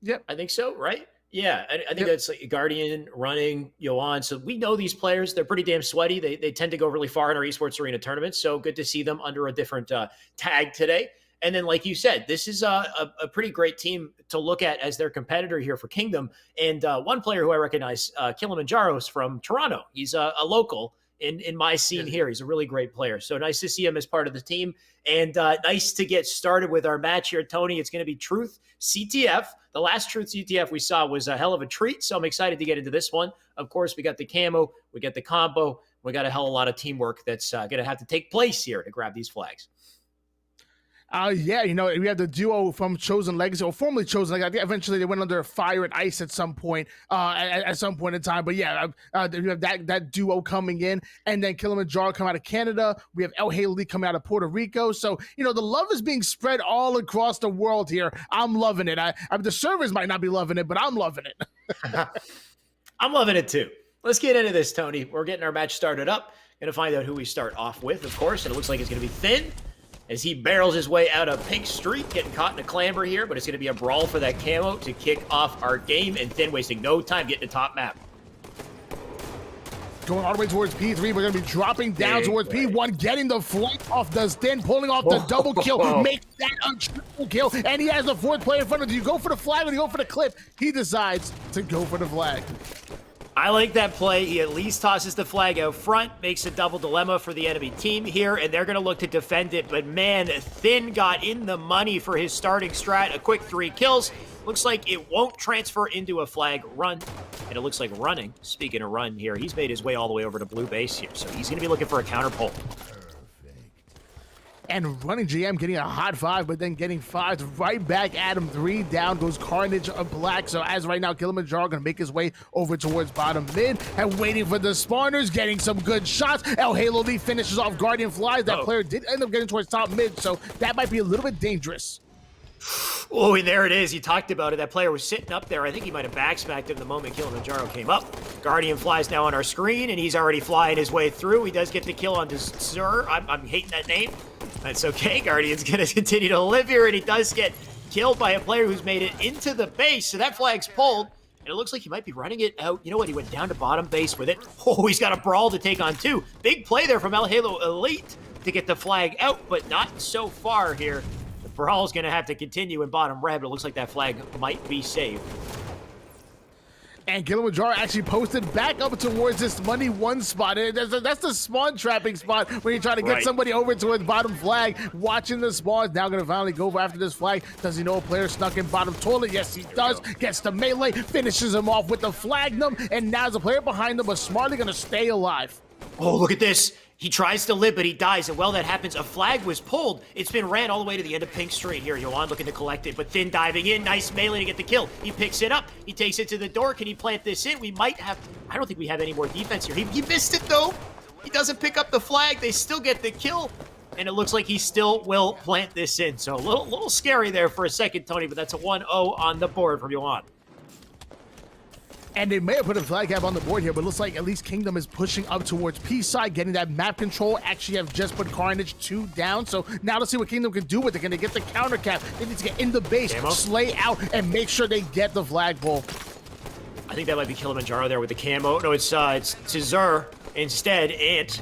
Speaker 2: Yep.
Speaker 1: I think so, right? Yeah, I think that's like Guardian, Running, Yoan. So we know these players. They're pretty damn sweaty. They tend to go really far in our Esports Arena tournaments. So good to see them under a different tag today. And then, like you said, this is a pretty great team to look at as their competitor here for Kingdom. And one player who I recognize, Kilimanjaro's from Toronto. He's a local in my scene here. He's a really great player. So nice to see him as part of the team. And nice to get started with our match here, Tony. It's going to be Truth CTF. The last Truth CTF we saw was a hell of a treat. So I'm excited to get into this one. Of course, we got the camo. We got the combo. We got a hell of a lot of teamwork that's going to have to take place here to grab these flags.
Speaker 2: Yeah, you know, we have the duo from Chosen Legacy, or formerly Chosen Legacy. I think eventually they went under Fire and Ice at some point, at some point in time. But yeah, we have that duo coming in, and then Kilimanjaro come out of Canada. We have El Haley coming out of Puerto Rico. So you know, the love is being spread all across the world here. I'm loving it. The servers might not be loving it, but I'm loving it.
Speaker 1: I'm loving it too. Let's get into this, Tony. We're getting our match started up. Gonna find out who we start off with, of course, and it looks like it's gonna be Finn, as he barrels his way out of Pink Street, getting caught in a clamber here, but it's going to be a brawl for that camo to kick off our game, and Finn wasting no time getting to top map.
Speaker 2: Going all the way towards P3, we're going to be dropping down towards P1, getting the flank off the Thin, pulling off the double kill, makes that a triple kill, and he has the 4th player in front of him. Do you go for the flag or do you go for the clip? He decides to go for the flag.
Speaker 1: I like that play. He at least tosses the flag out front, makes a double dilemma for the enemy team here, and they're going to look to defend it. But man, Thin got in the money for his starting strat. A quick 3 kills. Looks like it won't transfer into a flag run. And it looks like Running, speaking of run here, he's made his way all the way over to blue base here. So he's going to be looking for a counter pull.
Speaker 2: And Running GM getting a hot 5, but then getting 5 right back at him. 3 down goes Carnage of Black. So as right now, Kilimanjaro going to make his way over towards bottom mid and waiting for the spawners, getting some good shots. El Halo Lee finishes off Guardian Flies. That player did end up getting towards top mid, so that might be a little bit dangerous.
Speaker 1: Oh, and there it is. You talked about it. That player was sitting up there. I think he might have backsmacked him the moment Kilimanjaro came up. Guardian Flies now on our screen, and he's already flying his way through. He does get the kill on Sir. I'm hating that name. That's okay. Guardian's going to continue to live here, and he does get killed by a player who's made it into the base. So that flag's pulled, and it looks like he might be running it out. You know what? He went down to bottom base with it. Oh, he's got a brawl to take on 2. Big play there from El Halo Elite to get the flag out, but not so far here. The brawl's going to have to continue in bottom red, but it looks like that flag might be saved.
Speaker 2: And Kilimanjaro actually posted back up towards this money 1 spot. That's the spawn trapping spot where you try to get somebody over towards bottom flag. Watching the spawns, now going to finally go after this flag. Does he know a player snuck in bottom toilet? Yes, he does. Gets the melee, finishes him off with the flagnum, and now there's a player behind him, but smartly going to stay alive.
Speaker 1: Oh, look at this. He tries to live, but he dies, and while that happens, a flag was pulled. It's been ran all the way to the end of Pink Street here. Yoan looking to collect it, but Thin diving in. Nice melee to get the kill. He picks it up. He takes it to the door. Can he plant this in? We might have... I don't think we have any more defense here. He missed it, though. He doesn't pick up the flag. They still get the kill, and it looks like he still will plant this in. So a little scary there for a second, Tony, but that's a 1-0 on the board from Yoan.
Speaker 2: And they may have put a flag gap on the board here, but it looks like at least Kingdom is pushing up towards P side, getting that map control. Actually have just put Carnage 2 down. So now let's see what Kingdom can do with it. Can they get the counter cap? They need to get in the base, slay out, and make sure they get the flagpole.
Speaker 1: I think that might be Kilimanjaro there with the camo. No, it's Tzur instead. Ant.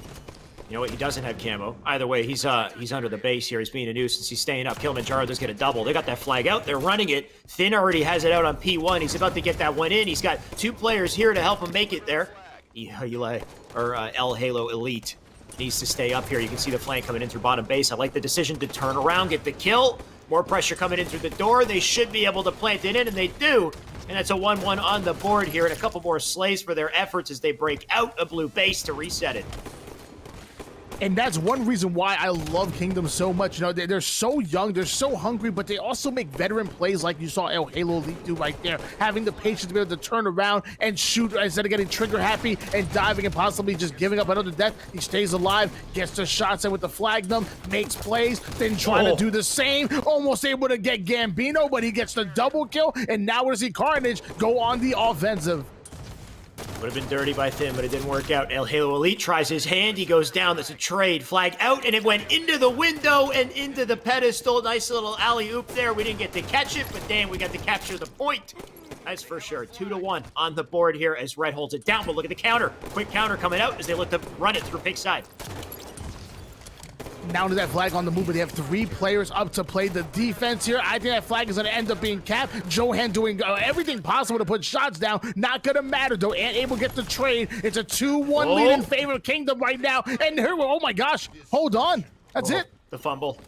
Speaker 1: You know what? He doesn't have camo. Either way, he's under the base here. He's being a nuisance. He's staying up. Kilimanjaro does get a double. They got that flag out. They're running it. Thin already has it out on P1. He's about to get that one in. He's got 2 players here to help him make it there. El Halo Elite needs to stay up here. You can see the flank coming in through bottom base. I like the decision to turn around, get the kill. More pressure coming in through the door. They should be able to plant it in, and they do. And that's a 1-1 on the board here, and a couple more slays for their efforts as they break out a blue base to reset it.
Speaker 2: And that's one reason why I love Kingdom so much. You know, they're so young, they're so hungry, but they also make veteran plays like you saw El Halo Elite do right there. Having the patience to be able to turn around and shoot instead of getting trigger happy and diving and possibly just giving up another death. He stays alive, gets the shots in with the Flagnum, makes plays, then trying to do the same. Almost able to get Gambino, but he gets the double kill. And now we're see Carnage go on the offensive.
Speaker 1: Would have been dirty by Thin, but it didn't work out. El Halo Elite tries his hand. He goes down. That's a trade. Flag out, and it went into the window and into the pedestal. Nice little alley-oop there. We didn't get to catch it, but damn, we got to capture the point. That's for sure. 2-1 on the board here as Red holds it down. But look at the counter. Quick counter coming out as they look to run it through pig side.
Speaker 2: Now to that flag on the move, but they have 3 players up to play the defense here. I think that flag is going to end up being capped. Johan doing everything possible to put shots down. Not going to matter, though. And able to get the trade. It's a 2-1 lead in favor of Kingdom right now. And here, oh my gosh, hold on. That's it.
Speaker 1: The fumble.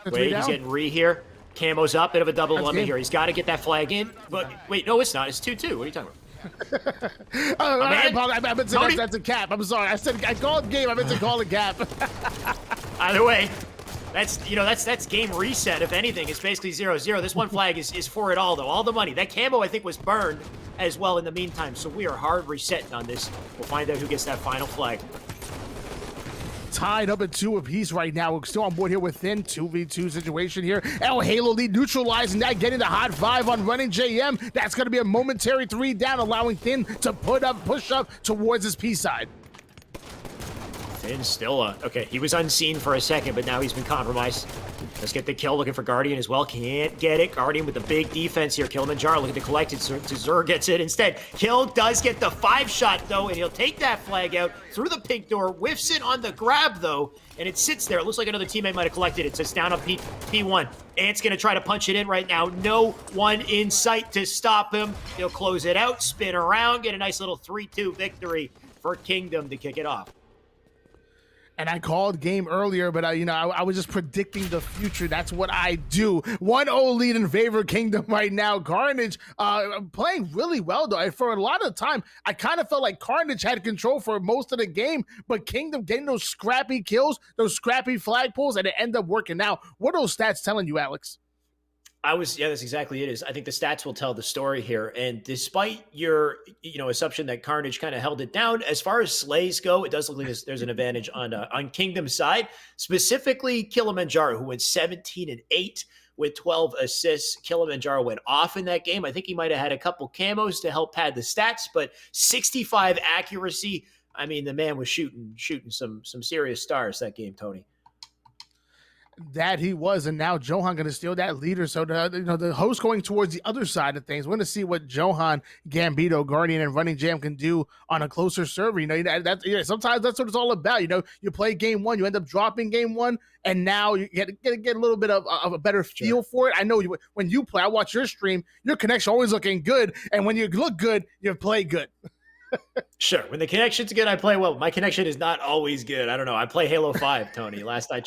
Speaker 1: Wait, he's getting re here. Camo's up. Bit of a double limit here. He's got to get that flag in. But wait, no, it's not. It's 2-2. What are you talking about?
Speaker 2: I meant to that's a cap. I'm sorry. I called game. I meant to call a cap.
Speaker 1: Either way, that's game reset. If anything, it's basically 0-0. This one flag is for it all, though. All the money. That camo, I think, was burned as well in the meantime. So we are hard resetting on this. We'll find out who gets that final flag.
Speaker 2: Tied up at 2 apiece right now. We're still on board here within 2v2 situation here. El Halo lead neutralizing that, getting the hot 5 on running JM. That's going to be a momentary 3 down, allowing Thin to push up towards his P side.
Speaker 1: Thin still, okay, he was unseen for a second, but now he's been compromised. Let's get the kill, looking for Guardian as well. Can't get it. Guardian with the big defense here. Kilimanjaro looking to collect it. Tzur gets it instead. Kill does get the 5-shot, though, and he'll take that flag out through the pink door. Whiffs it on the grab, though, and it sits there. It looks like another teammate might have collected it. So it's down on P1. Ant's going to try to punch it in right now. No one in sight to stop him. He'll close it out, spin around, get a nice little 3-2 victory for Kingdom to kick it off.
Speaker 2: And I called game earlier, but I was just predicting the future. That's what I do. 1-0 lead in favor of Kingdom right now. Carnage playing really well, though. For a lot of time, I kind of felt like Carnage had control for most of the game, but Kingdom getting those scrappy kills, those scrappy flag pulls, and it ended up working out. What are those stats telling you, Alex?
Speaker 1: That's exactly it. I think the stats will tell the story here. And despite your, assumption that Carnage kind of held it down, as far as slays go, it does look like there's an advantage on Kingdom's side, specifically Kilimanjaro, who went 17-8 with 12 assists. Kilimanjaro went off in that game. I think he might have had a couple camos to help pad the stats, but 65 accuracy. I mean, the man was shooting some serious stars that game, Tony.
Speaker 2: That he was, and now Johan going to steal that leader. So the host going towards the other side of things. We're going to see what Johan, Gambito, Guardian, and Running Jam can do on a closer server. Sometimes that's what it's all about. You play game 1, you end up dropping game 1, and now you get a little bit of a better feel for it. I know when you play, I watch your stream, your connection always looking good, and when you look good, you play good.
Speaker 1: Sure. When the connection's good, I play well. My connection is not always good. I don't know. I play Halo 5, Tony. Last I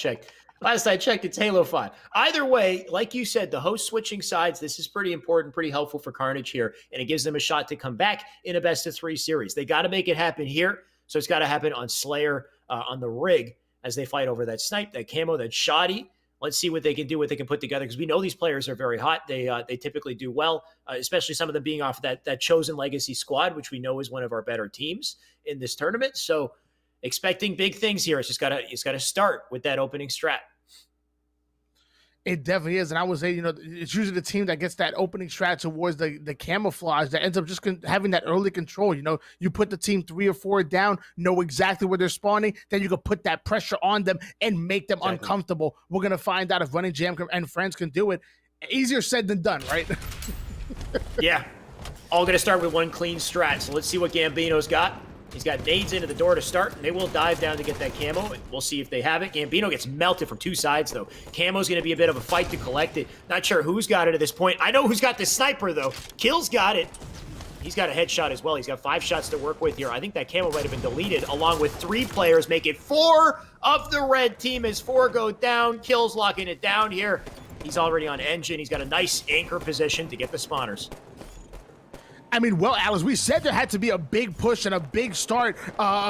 Speaker 1: checked, it's Halo 5. Either way, like you said, the host switching sides, this is pretty important, pretty helpful for Carnage here, and it gives them a shot to come back in a best-of-3 series. They got to make it happen here, so it's got to happen on Slayer, on the rig, as they fight over that snipe, that camo, that shoddy. Let's see what they can do, what they can put together, because we know these players are very hot. They typically do well, especially some of them being off that Chosen Legacy squad, which we know is one of our better teams in this tournament. So expecting big things here. It's got to start with that opening strat.
Speaker 2: It definitely is, and I would say, it's usually the team that gets that opening strat towards the camouflage that ends up just having that early control. You put the team 3 or 4 down, know exactly where they're spawning, then you can put that pressure on them and make them uncomfortable. We're gonna find out if Running Jam and friends can do it. Easier said than done, right?
Speaker 1: Yeah, all gonna start with one clean strat. So let's see what Gambino's got. He's got nades into the door to start, and they will dive down to get that camo. We'll see if they have it. Gambino gets melted from 2 sides, though. Camo's going to be a bit of a fight to collect it. Not sure who's got it at this point. I know who's got the sniper, though. Kill's got it. He's got a headshot as well. He's got 5 shots to work with here. I think that camo might have been deleted, along with 3 players, make it 4 of the red team as 4 go down. Kill's locking it down here. He's already on engine. He's got a nice anchor position to get the spawners.
Speaker 2: I mean, well, Alice, we said there had to be a big push and a big start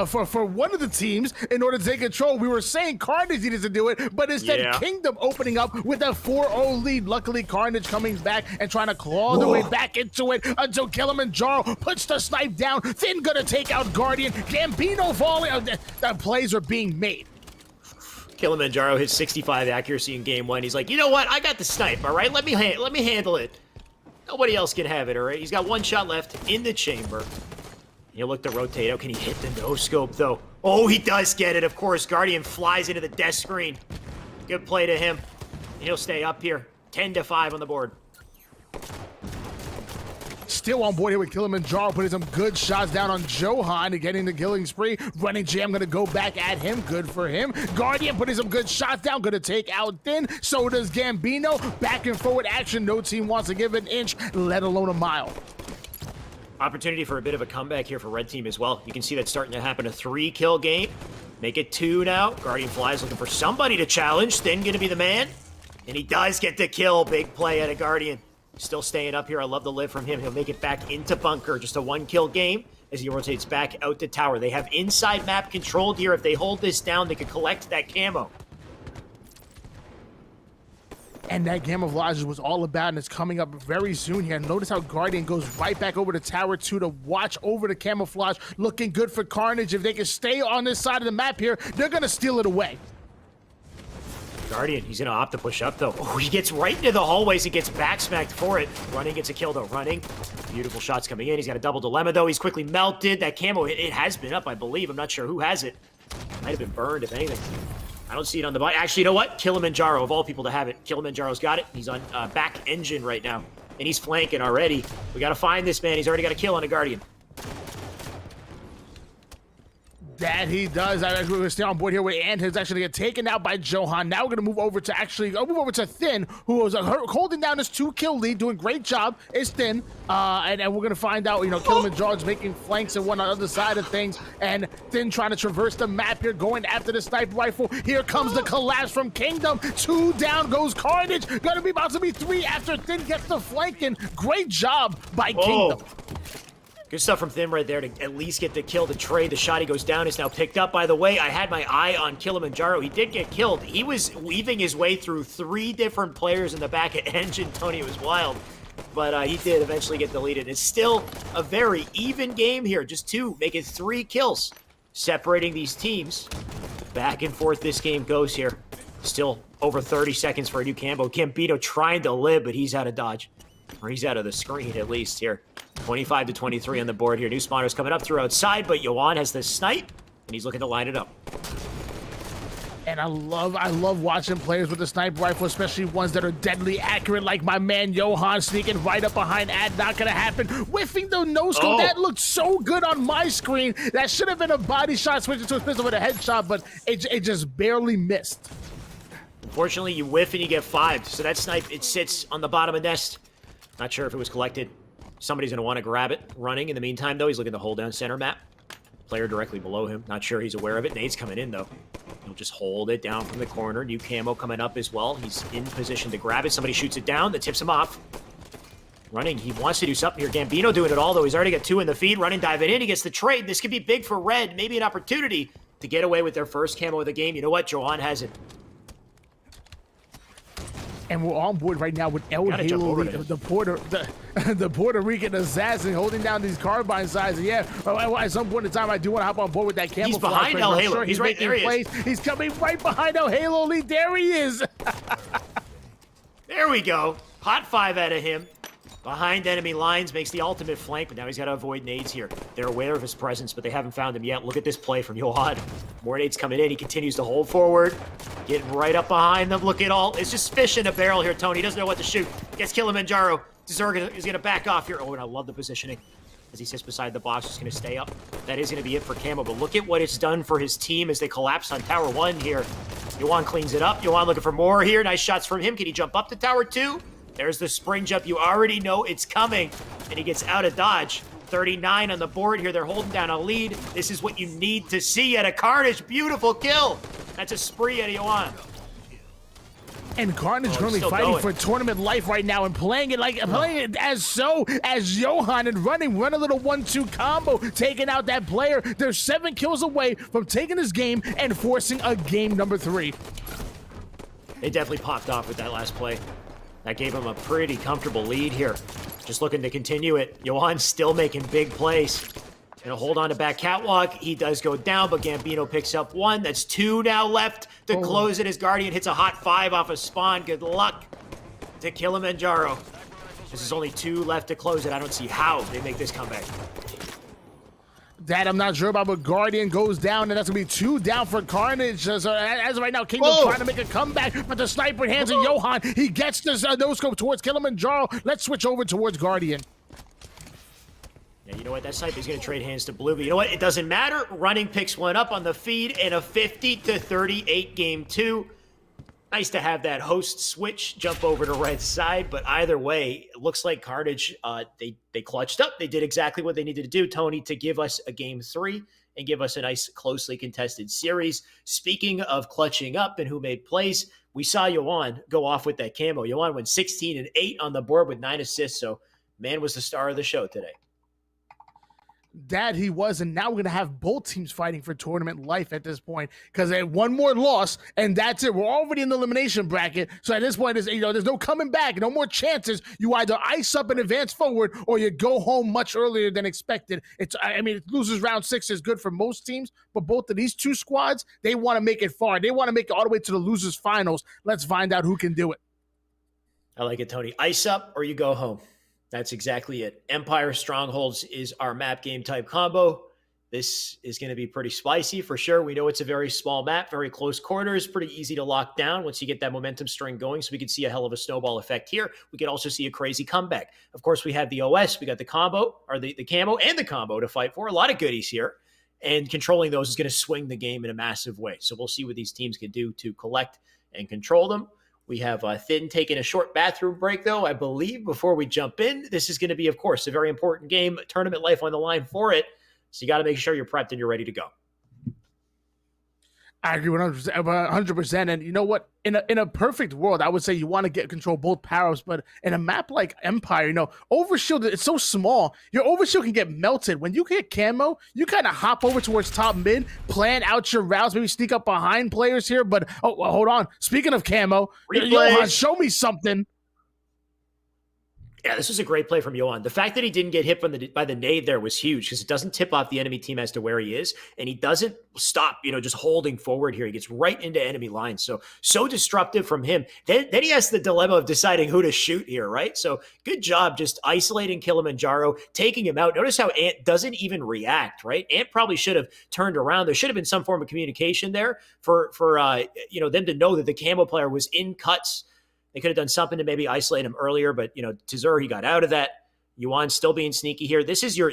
Speaker 2: for one of the teams in order to take control. We were saying Carnage needed to do it, but instead Kingdom opening up with a 4-0 lead. Luckily, Carnage coming back and trying to claw their way back into it until Kilimanjaro puts the snipe down. Then gonna take out Guardian. Gambino falling. The plays are being made.
Speaker 1: Kilimanjaro hit 65 accuracy in game 1. He's like, you know what? I got the snipe, all right? Let me handle it. Nobody else can have it, all right? He's got 1 shot left in the chamber. He'll look to rotate out. Can he hit the no-scope, though? Oh, he does get it, of course. Guardian flies into the death screen. Good play to him. And he'll stay up here. 10-5 on the board.
Speaker 2: Still on board here with Kilimanjaro, putting some good shots down on Johan and getting the killing spree. Running Jam gonna go back at him. Good for him. Guardian putting some good shots down. Gonna take out Thin. So does Gambino. Back and forward action. No team wants to give an inch, let alone a mile.
Speaker 1: Opportunity for a bit of a comeback here for red team as well. You can see that starting to happen. A 3-kill game. Make it 2 now. Guardian flies looking for somebody to challenge. Thin gonna be the man. And he does get the kill. Big play out of Guardian. Still staying up here. I love the live from him. He'll make it back into bunker. Just a 1-kill game as he rotates back out to tower. They have inside map controlled here. If they hold this down, they could collect that camo.
Speaker 2: And that camouflage was all about, and it's coming up very soon here. Notice how Guardian goes right back over to Tower 2 to watch over the camouflage. Looking good for Carnage. If they can stay on this side of the map here, they're going to steal it away.
Speaker 1: Guardian, he's going to opt to push up, though. Oh, he gets right into the hallways and gets backsmacked for it. Running gets a kill, though. Running. Beautiful shots coming in. He's got a double dilemma, though. He's quickly melted. That camo, it has been up, I believe. I'm not sure who has it. Might have been burned, if anything. I don't see it on the body. Actually, you know what? Kilimanjaro, of all people to have it. Kilimanjaro's got it. He's on back engine right now. And he's flanking already. We got to find this man. He's already got a kill on a Guardian.
Speaker 2: That he does. We're going to stay on board here with Ant, who's actually going to get taken out by Johan. Now we're going to move over to Thin, who was holding down his 2-kill lead, doing a great job. It's Thin. And we're going to find out, Kilimanjaro's making flanks and one on the other side of things. And Thin trying to traverse the map here, going after the sniper rifle. Here comes the collapse from Kingdom. 2 down goes Carnage. Going to be about to be 3 after Thin gets the flanking. Great job by Kingdom.
Speaker 1: Good stuff from Thin right there to at least get the kill. The trade, the shot he goes down is now picked up. By the way, I had my eye on Kilimanjaro. He did get killed. He was weaving his way through 3 different players in the back of engine, Tony. It was wild. But he did eventually get deleted. It's still a very even game here. Just 2, making 3 kills. Separating these teams. Back and forth this game goes here. Still over 30 seconds for a new Cambo. Gambino trying to live, but he's out of dodge. Or he's out of the screen at least here. 25-23 on the board here. New spawners coming up through outside, but Yoan has the snipe, and he's looking to line it up.
Speaker 2: And I love watching players with the sniper rifle, especially ones that are deadly accurate, like my man Johan sneaking right up behind Ad. Not gonna happen. Whiffing the no-scope. That looked so good on my screen. That should have been a body shot switching to a pistol with a headshot, but it just barely missed.
Speaker 1: Unfortunately, you whiff and you get 5. So that snipe, it sits on the bottom of nest. Not sure if it was collected. Somebody's going to want to grab it. Running in the meantime, though, he's looking to hold down center map. Player directly below him. Not sure he's aware of it. Nade's coming in, though. He'll just hold it down from the corner. New camo coming up as well. He's in position to grab it. Somebody shoots it down. That tips him off. Running. He wants to do something here. Gambino doing it all, though. He's already got 2 in the feed. Running, diving in. He gets the trade. This could be big for Red. Maybe an opportunity to get away with their first camo of the game. You know what? Johan has it.
Speaker 2: And we're on board right now with El Halo, the Puerto Rican assassin holding down these carbine sizes. Yeah, at some point in time, I do want to hop on board with that camouflage.
Speaker 1: He's behind El Halo.
Speaker 2: Sure
Speaker 1: he's right there.
Speaker 2: He's coming right behind El Halo. There he is.
Speaker 1: There we go. Hot 5 out of him. Behind enemy lines, makes the ultimate flank, but now he's got to avoid nades here. They're aware of his presence, but they haven't found him yet. Look at this play from Johan. More nades coming in. He continues to hold forward. Getting right up behind them. Look at all. It's just fish in a barrel here, Tony. He doesn't know what to shoot. Gets Kilimanjaro. Zerg is going to back off here. Oh, and I love the positioning. As he sits beside the box, just going to stay up. That is going to be it for Camo, but look at what it's done for his team as they collapse on Tower 1 here. Johan cleans it up. Johan looking for more here. Nice shots from him. Can he jump up to Tower 2? There's the spring jump. You already know it's coming. And he gets out of dodge. 39 on the board here. They're holding down a lead. This is what you need to see at a Carnage. Beautiful kill. That's a spree out of Johan.
Speaker 2: And Carnage currently fighting for tournament life right now and playing it as Johan and run a little 1-2 combo, taking out that player. They're 7 kills away from taking this game and forcing a game number 3.
Speaker 1: They definitely popped off with that last play. That gave him a pretty comfortable lead here. Just looking to continue it. Johan's still making big plays. Gonna hold on to back catwalk. He does go down, but Gambino picks up 1. That's 2 now left to close it. His Guardian hits a hot 5 off a spawn. Good luck to Kilimanjaro. This is only 2 left to close it. I don't see how they make this comeback.
Speaker 2: That I'm not sure about, but Guardian goes down, and that's going to be 2 down for Carnage. As of right now, Kingdom trying to make a comeback, but the sniper hands of Johan. He gets this no-scope towards Kilimanjaro. Let's switch over towards Guardian.
Speaker 1: Yeah, you know what? That sniper's going to trade hands to Blue, but you know what? It doesn't matter. Running picks 1 up on the feed in a 50-38 game 2. Nice to have that host switch jump over to right side, but either way, it looks like Carnage, they clutched up. They did exactly what they needed to do, Tony, to give us a game 3 and give us a nice, closely contested series. Speaking of clutching up and who made plays, we saw Johan go off with that camo. Johan went 16-8 on the board with 9 assists, so man was the star of the show today.
Speaker 2: That he was, and now we're going to have both teams fighting for tournament life at this point, because they had 1 more loss, and that's it. We're already in the elimination bracket, so at this point, there's no coming back, no more chances. You either ice up and advance forward, or you go home much earlier than expected. Losers round 6 is good for most teams, but both of these 2 squads, they want to make it far. They want to make it all the way to the losers finals. Let's find out who can do it.
Speaker 1: I like it, Tony. Ice up, or you go home. That's exactly it. Empire Strongholds is our map game type combo. This is going to be pretty spicy for sure. We know it's a very small map, very close quarters, pretty easy to lock down once you get that momentum string going. So we could see a hell of a snowball effect here. We could also see a crazy comeback. Of course, we have the OS. We got the combo, or the camo and the combo to fight for. A lot of goodies here. And controlling those is going to swing the game in a massive way. So we'll see what these teams can do to collect and control them. We have Thin taking a short bathroom break, though, I believe, before we jump in. This is going to be, of course, a very important game, tournament life on the line for it. So you got to make sure you're prepped and you're ready to go.
Speaker 2: I agree 100%. And you know what? In a perfect world, I would say you want to get control both powers. But in a map like Empire, Overshield, it's so small. Your Overshield can get melted. When you get camo, you kind of hop over towards top mid, plan out your routes, maybe sneak up behind players here. But, hold on. Speaking of camo, Johan, show me something.
Speaker 1: Yeah, this was a great play from Johan. The fact that he didn't get hit by the nade there was huge because it doesn't tip off the enemy team as to where he is, and he doesn't stop, just holding forward here. He gets right into enemy lines. So disruptive from him. Then he has the dilemma of deciding who to shoot here, right? So good job just isolating Kilimanjaro, taking him out. Notice how Ant doesn't even react, right? Ant probably should have turned around. There should have been some form of communication there for them to know that the camo player was in cuts. They could have done something to maybe isolate him earlier, but, Tazur, he got out of that. Yuan's still being sneaky here. This is your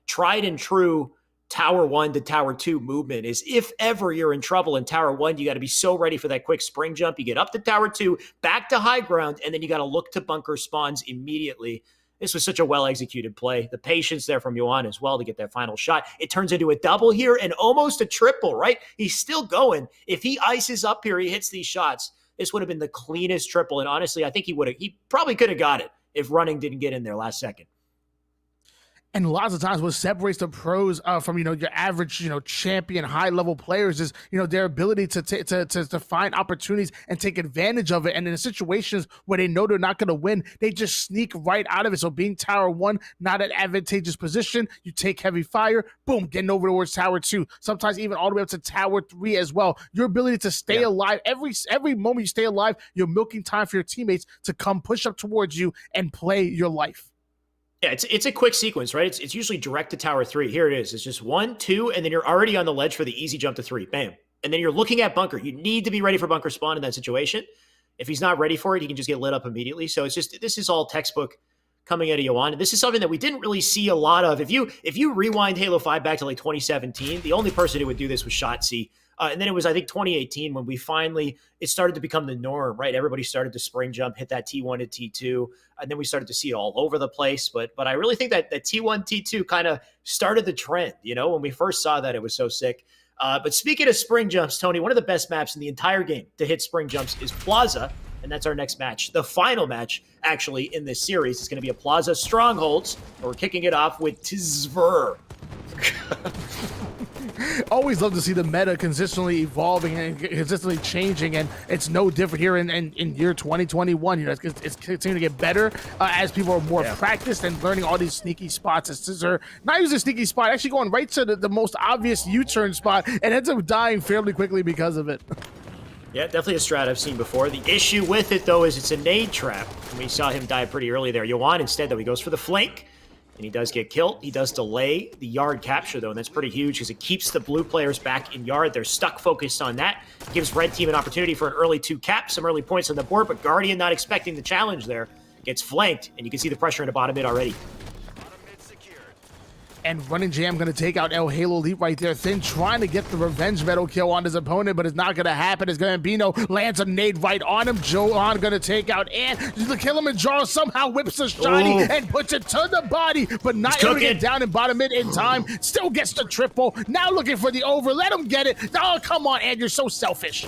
Speaker 1: tried and true Tower 1 to Tower 2 movement is if ever you're in trouble in Tower 1, you got to be so ready for that quick spring jump. You get up to Tower 2, back to high ground, and then you got to look to bunker spawns immediately. This was such a well-executed play. The patience there from Yuan as well to get that final shot. It turns into a double here and almost a triple, right? He's still going. If he ices up here, he hits these shots. This would have been the cleanest triple. And honestly, I think he probably could have got it if running didn't get in there last second.
Speaker 2: And lots of times what separates the pros from, your average, champion high level players is, their ability to find opportunities and take advantage of it. And in situations where they know they're not going to win, they just sneak right out of it. So being tower 1, not an advantageous position, you take heavy fire, boom, getting over towards tower 2, sometimes even all the way up to tower 3 as well. Your ability to stay alive, every moment you stay alive, you're milking time for your teammates to come push up towards you and play your life.
Speaker 1: Yeah, it's a quick sequence, right? It's usually direct to tower 3. Here it is. It's just 1, 2, and then you're already on the ledge for the easy jump to 3. Bam. And then you're looking at bunker. You need to be ready for bunker spawn in that situation. If he's not ready for it, he can just get lit up immediately. So this is all textbook coming out of Yoan. And this is something that we didn't really see a lot of. If you rewind Halo 5 back to like 2017, the only person who would do this was Shotzi. And then it was, I think, 2018 when it started to become the norm, right? Everybody started to spring jump, hit that T1 to T2, and then we started to see it all over the place. But I really think that T1, T2 kind of started the trend, when we first saw that, it was so sick. But speaking of spring jumps, Tony, one of the best maps in the entire game to hit spring jumps is Plaza, and that's our next match. The final match, actually, in this series is going to be a Plaza Strongholds, and we're kicking it off with Tzver.
Speaker 2: Always love to see the meta consistently evolving and consistently changing, and it's no different here in year 2021. It's continuing to get better as people are more practiced and learning all these sneaky spots. As Scissor not using a sneaky spot, actually going right to the most obvious U-turn spot, and ends up dying fairly quickly because of it.
Speaker 1: Yeah, definitely a strat I've seen before. The issue with it, though, is it's a nade trap. And we saw him die pretty early there. Yoan, instead, though, he goes for the flank. And he does get killed. He does delay the yard capture, though, and that's pretty huge because it keeps the blue players back in yard. They're stuck focused on that. Gives red team an opportunity for an early 2 cap, some early points on the board, but Guardian not expecting the challenge there. Gets flanked, and you can see the pressure in the bottom mid already.
Speaker 2: And Running Jam going to take out El Halo Elite right there. Thin trying to get the revenge medal kill on his opponent, but it's not going to happen. As Gambino lands a nade right on him. Johan going to take out, and the Kilimanjaro somehow whips a shiny and puts it to the body, but not able to get down in bottom mid in time. Still gets the triple. Now looking for the over. Let him get it. Oh, come on, Ed. You're so selfish.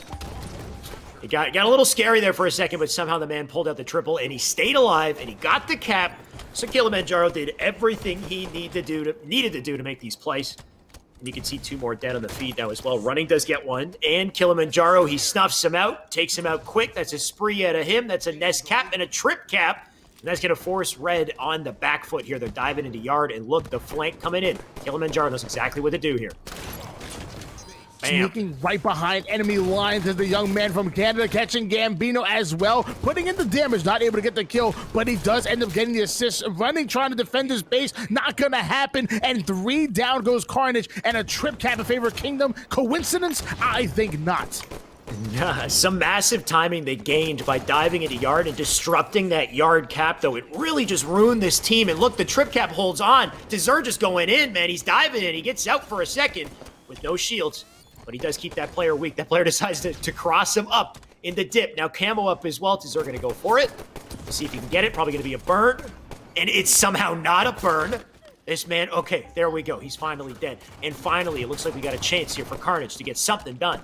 Speaker 1: It got a little scary there for a second, but somehow the man pulled out the triple, and he stayed alive, and he got the cap. So Kilimanjaro did everything he needed to do to make these plays. And you can see 2 more dead on the feed now as well. Running does get 1, and Kilimanjaro, he snuffs him out, takes him out quick. That's a spree out of him. That's a nest cap and a trip cap. And that's going to force Red on the back foot here. They're diving into yard, and look, the flank coming in. Kilimanjaro knows exactly what to do here.
Speaker 2: Sneaking right behind enemy lines is the young man from Canada, catching Gambino as well, putting in the damage, not able to get the kill, but he does end up getting the assist. Running, trying to defend his base, not gonna happen, and 3 down goes Carnage, and a trip cap in favor of Kingdom. Coincidence? I think not.
Speaker 1: Yeah, some massive timing they gained by diving into yard and disrupting that yard cap, though. It really just ruined this team, and look, the trip cap holds on. Tzver just going in, man. He's diving in. He gets out for a second with no shields. But he does keep that player weak. That player decides to cross him up in the dip. Now camo up as well. Tzver going to go for it. See if he can get it. Probably going to be a burn. And it's somehow not a burn. This man, okay, there we go. He's finally dead. And finally, it looks like we got a chance here for Carnage to get something done.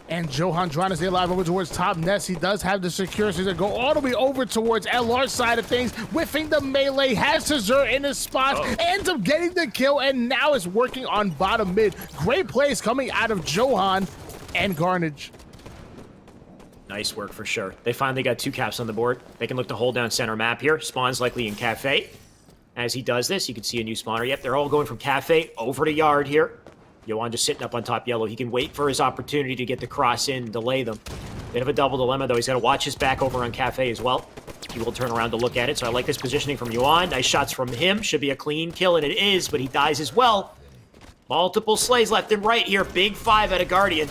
Speaker 2: And Johan trying to stay alive over towards top nest. He does have the security to go all the way over towards LR's side of things. Whiffing the melee, has Tzver in his spots, ends up getting the kill, and now is working on bottom mid. Great plays coming out of Johan and Carnage.
Speaker 1: Nice work for sure. They finally got 2 caps on the board. They can look to hold down center map here. Spawns likely in Cafe. As he does this, you can see a new spawner. Yep, they're all going from Cafe over to yard here. Yoan just sitting up on top yellow. He can wait for his opportunity to get the cross in and delay them. Bit of a double dilemma, though. He's got to watch his back over on Cafe as well. He will turn around to look at it, so I like this positioning from Yoan. Nice shots from him. Should be a clean kill, and it is, but he dies as well. Multiple slays left and right here. Big 5 at a Guardian.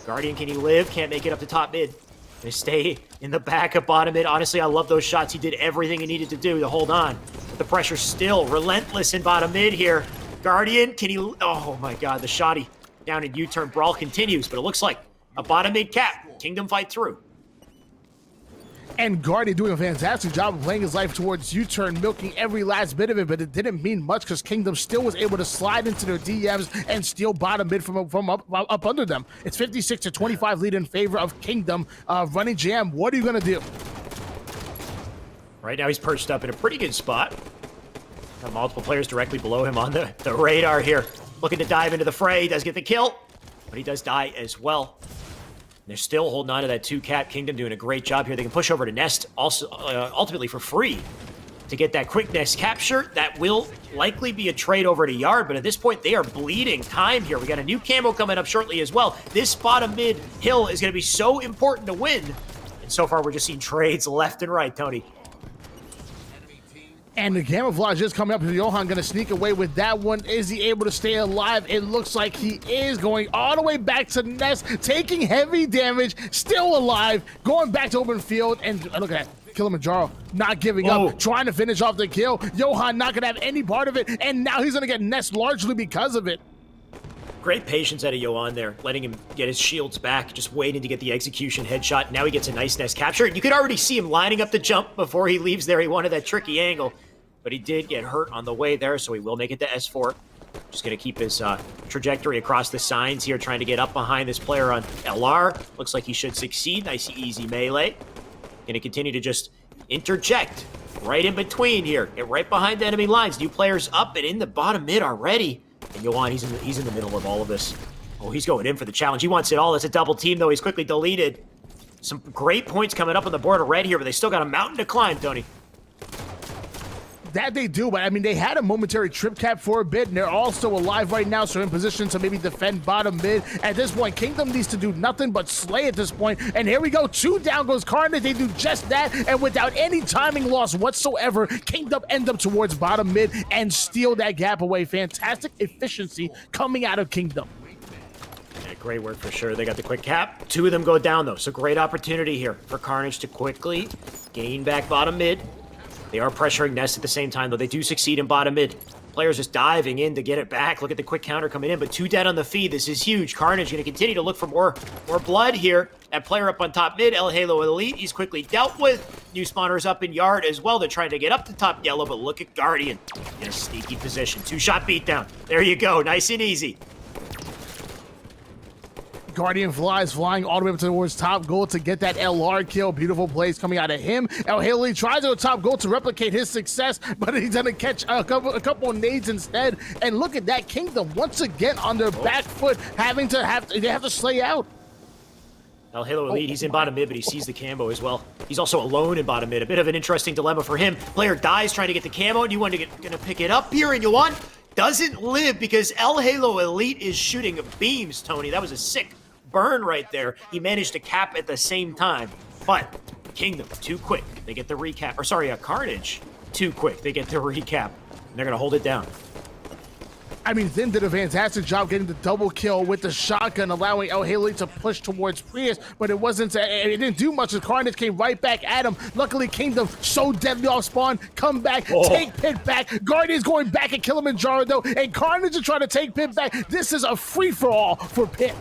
Speaker 1: Guardian, can he live? Can't make it up to top mid. Gonna stay in the back of bottom mid. Honestly, I love those shots. He did everything he needed to do to hold on. But the pressure's still relentless in bottom mid here. Guardian, can he... Oh my god, the shoddy down in U-turn. Brawl continues, but it looks like a bottom mid cap. Kingdom fight through.
Speaker 2: And Guardian doing a fantastic job of playing his life towards U-turn, milking every last bit of it, but it didn't mean much because Kingdom still was able to slide into their DMs and steal bottom mid from up under them. It's 56-25 lead in favor of Kingdom. Running Jam, what are you going to do?
Speaker 1: Right now he's perched up in a pretty good spot. Got multiple players directly below him on the radar here. Looking to dive into the fray. He does get the kill, but he does die as well. They're still holding on to that 2-cap. Kingdom doing a great job here. They can push over to Nest also ultimately for free to get that quick Nest capture. That will likely be a trade over to Yard, but at this point, they are bleeding time here. We got a new camo coming up shortly as well. This bottom mid hill is going to be so important to win. And so far, we're just seeing trades left and right, Tony.
Speaker 2: And the camouflage is coming up. Johan going to sneak away with that one. Is he able to stay alive? It looks like he is, going all the way back to Nest, taking heavy damage, still alive, going back to open field. And look at that. Kilimanjaro not giving up, trying to finish off the kill. Johan not going to have any part of it. And now he's going to get Nest largely because of it.
Speaker 1: Great patience out of Johan there, letting him get his shields back, just waiting to get the execution headshot. Now he gets a nice Nest capture. You could already see him lining up the jump before he leaves there. He wanted that tricky angle, but he did get hurt on the way there, so he will make it to S4. Just going to keep his trajectory across the signs here, trying to get up behind this player on LR. Looks like he should succeed. Nice, easy melee. Going to continue to just interject right in between here. Get right behind the enemy lines. New players up and in the bottom mid already. And Johan, he's in the middle of all of this. Oh, he's going in for the challenge. He wants it all. It's a double team, though. He's quickly deleted. Some great points coming up on the board of red here, but they still got a mountain to climb, Tony.
Speaker 2: That they do, but I mean, they had a momentary trip cap for a bit, and they're all still alive right now, so in position to maybe defend bottom mid. At this point, Kingdom needs to do nothing but slay at this point, and here we go. 2 down goes Carnage. They do just that, and without any timing loss whatsoever, Kingdom end up towards bottom mid and steal that gap away. Fantastic efficiency coming out of Kingdom.
Speaker 1: Yeah, great work for sure. They got the quick cap. 2 of them go down, though, so great opportunity here for Carnage to quickly gain back bottom mid. They are pressuring Nest at the same time, though. They do succeed in bottom mid. Players just diving in to get it back. Look at the quick counter coming in, but 2 dead on the feed. This is huge. Carnage going to continue to look for more blood here. That player up on top mid, El Halo Elite, he's quickly dealt with. New spawners up in Yard as well. They're trying to get up to top yellow, but look at Guardian in a sneaky position. 2-shot beatdown. There you go. Nice and easy.
Speaker 2: Guardian flying all the way up towards top goal to get that LR kill. Beautiful plays coming out of him. El Haley tries to go top goal to replicate his success, but he's gonna catch a couple of nades instead. And look at that, Kingdom once again on their back foot, they have to slay out.
Speaker 1: El Halo Elite, he's in bottom mid, but he sees the camo as well. He's also alone in bottom mid. A bit of an interesting dilemma for him. Player dies trying to get the camo, and you want to gonna pick it up here, and you want doesn't live because El Halo Elite is shooting beams, Tony. That was a sick burn right there. He managed to cap at the same time, but Kingdom too quick. They get the recap, or sorry, Carnage too quick. They get the recap, and they're gonna hold it down.
Speaker 2: I mean, Thin did a fantastic job getting the double kill with the shotgun, allowing El Haley to push towards Prius, but it didn't do much as Carnage came right back at him. Luckily, Kingdom so deadly off spawn, come back, take Pit back. Guardian's going back at Kilimanjaro though, and Carnage is trying to take Pit back. This is a free-for-all for Pit.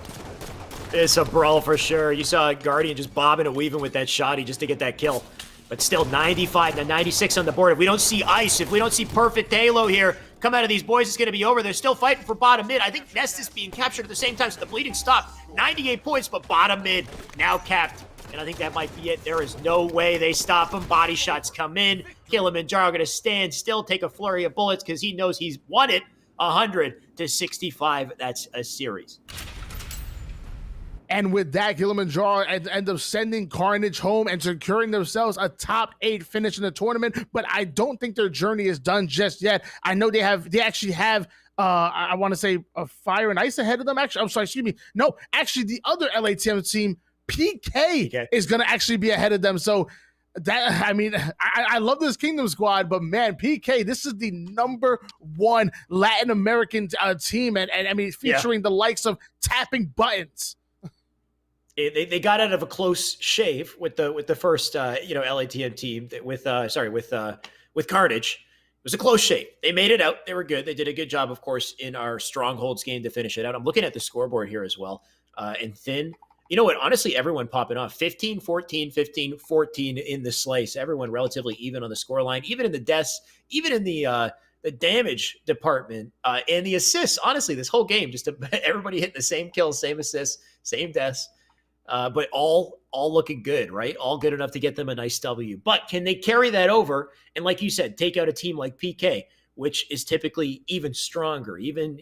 Speaker 1: It's a brawl for sure. You saw Guardian just bobbing and weaving with that shotty just to get that kill. But still 95 to 96 on the board. If we don't see ice, if we don't see perfect Halo here come out of these boys, it's going to be over. They're still fighting for bottom mid. I think Nest is being captured at the same time, so the bleeding stopped. 98 points, but bottom mid now capped. And I think that might be it. There is no way they stop him. Body shots come in. Kilimanjaro going to stand still, take a flurry of bullets because he knows he's won it. 100 to 65. That's a series.
Speaker 2: And with that, Kilimanjaro end up sending Carnage home and securing themselves a top 8 finish in the tournament. But I don't think their journey is done just yet. I know they actually have I want to say a Fire and Ice ahead of them. Actually, I'm sorry, excuse me. No, actually, the other LATM team, PK, is going to actually be ahead of them. So that, I mean, I love this Kingdom squad, but man, PK, this is the #1 Latin American team, and I mean, featuring the likes of tapping buttons.
Speaker 1: They got out of a close shave with the first LATM team with Carnage. It was a close shave. They made it out. They were good. They did a good job, of course, in our Strongholds game to finish it out. I'm looking at the scoreboard here as well. And Thin, you know what? Honestly, everyone popping off. 15, 14, 15, 14 in the slice. Everyone relatively even on the scoreline, even in the deaths, even in the damage department and the assists. Honestly, this whole game, just everybody hitting the same kills, same assists, same deaths. But all looking good, right? All good enough to get them a nice W. But can they carry that over? And like you said, take out a team like PK, which is typically even stronger, even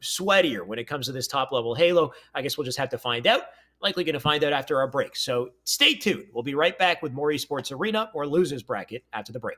Speaker 1: sweatier when it comes to this top level Halo? I guess we'll just have to find out. Likely going to find out after our break. So stay tuned. We'll be right back with more Esports Arena or Losers Bracket after the break.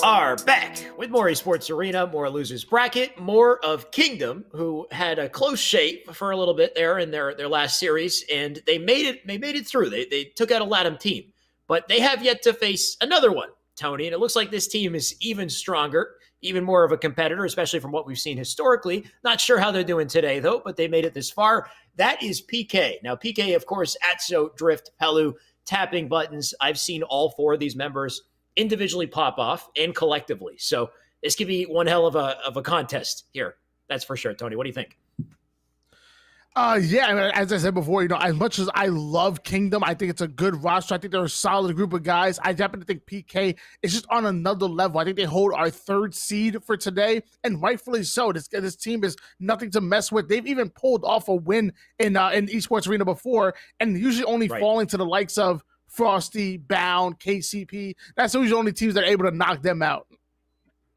Speaker 1: are back with more Esports Arena, more Losers Bracket, more of Kingdom, who had a close shave for a little bit there in their last series, and they made it through. They took out a LATAM team, but they have yet to face another one, Tony, and it looks like this team is even stronger, even more of a competitor, especially from what we've seen historically. Not sure how they're doing today, though, but they made it this far. That is PK. Now, PK, of course, Atso, Drift, Pelu, tapping buttons. I've seen all four of these members individually pop off and collectively. So this could be one hell of a contest here. That's for sure. Tony, what do you think?
Speaker 2: Yeah, I mean, as I said before, as much as I love Kingdom, I think it's a good roster. I think they're a solid group of guys. I definitely think PK is just on another level. I think they hold our third seed for today, and rightfully so. This team is nothing to mess with. They've even pulled off a win in Esports Arena before, and usually only falling to the likes of Frosty, Bound, KCP. That's usually the only teams that are able to knock them out.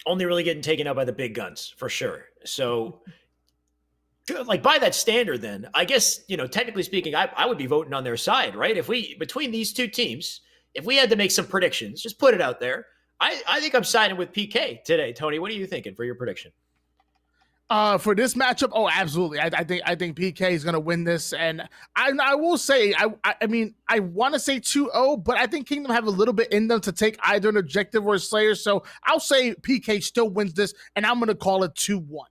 Speaker 1: Only really getting taken out by the big guns, for sure. So, like, by that standard, then, I guess, technically speaking, I would be voting on their side, right? Between these two teams, if we had to make some predictions, just put it out there, I think I'm siding with PK today. Tony, what are you thinking for your prediction?
Speaker 2: For this matchup, absolutely. I think PK is going to win this, and I will say, I mean, I want to say 2-0, but I think Kingdom have a little bit in them to take either an objective or a Slayer, so I'll say PK still wins this, and I'm going to call it 2-1.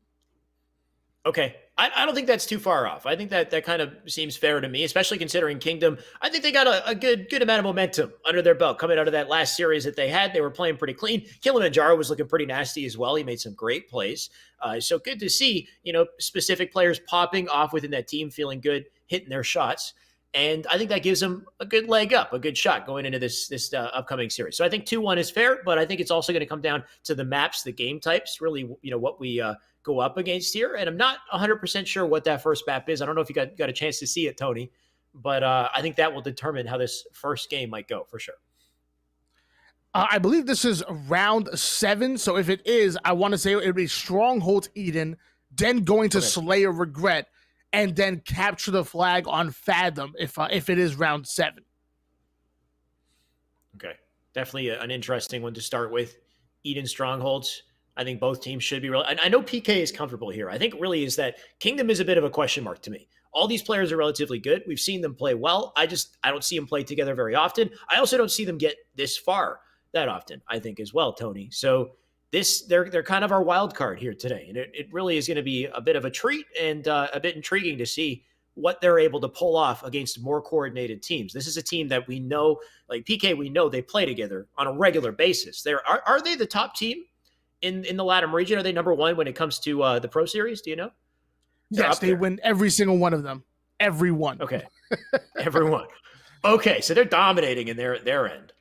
Speaker 1: Okay. I don't think that's too far off. I think that kind of seems fair to me, especially considering Kingdom. I think they got a good amount of momentum under their belt coming out of that last series that they had. They were playing pretty clean. Kilimanjaro was looking pretty nasty as well. He made some great plays. So good to see, specific players popping off within that team, feeling good, hitting their shots. And I think that gives them a good leg up, a good shot going into this upcoming series. So I think 2-1 is fair, but I think it's also going to come down to the maps, the game types, really, what we go up against here. And I'm not 100% sure what that first map is. I don't know if you got a chance to see it, Tony, but I think that will determine how this first game might go for sure.
Speaker 2: I believe this is round 7. So if it is, I want to say it would be Stronghold Eden, then going to Slayer Regret, and then capture the flag on Fathom if it is round 7.
Speaker 1: Okay. Definitely an interesting one to start with. Eden Strongholds. I think both teams should be and I know PK is comfortable here. I think really is that Kingdom is a bit of a question mark to me. All these players are relatively good. We've seen them play well. I don't see them play together very often. I also don't see them get this far that often, I think, as well, Tony. So they're kind of our wild card here today. And it really is going to be a bit of a treat and a bit intriguing to see what they're able to pull off against more coordinated teams. This is a team that we know, like PK, we know they play together on a regular basis. Are they the top team in the LATAM region? Are they number one when it comes to the Pro Series? Do you know?
Speaker 2: Yes, they win every single one of them. Every one.
Speaker 1: Okay. Everyone. Okay, so they're dominating in their end.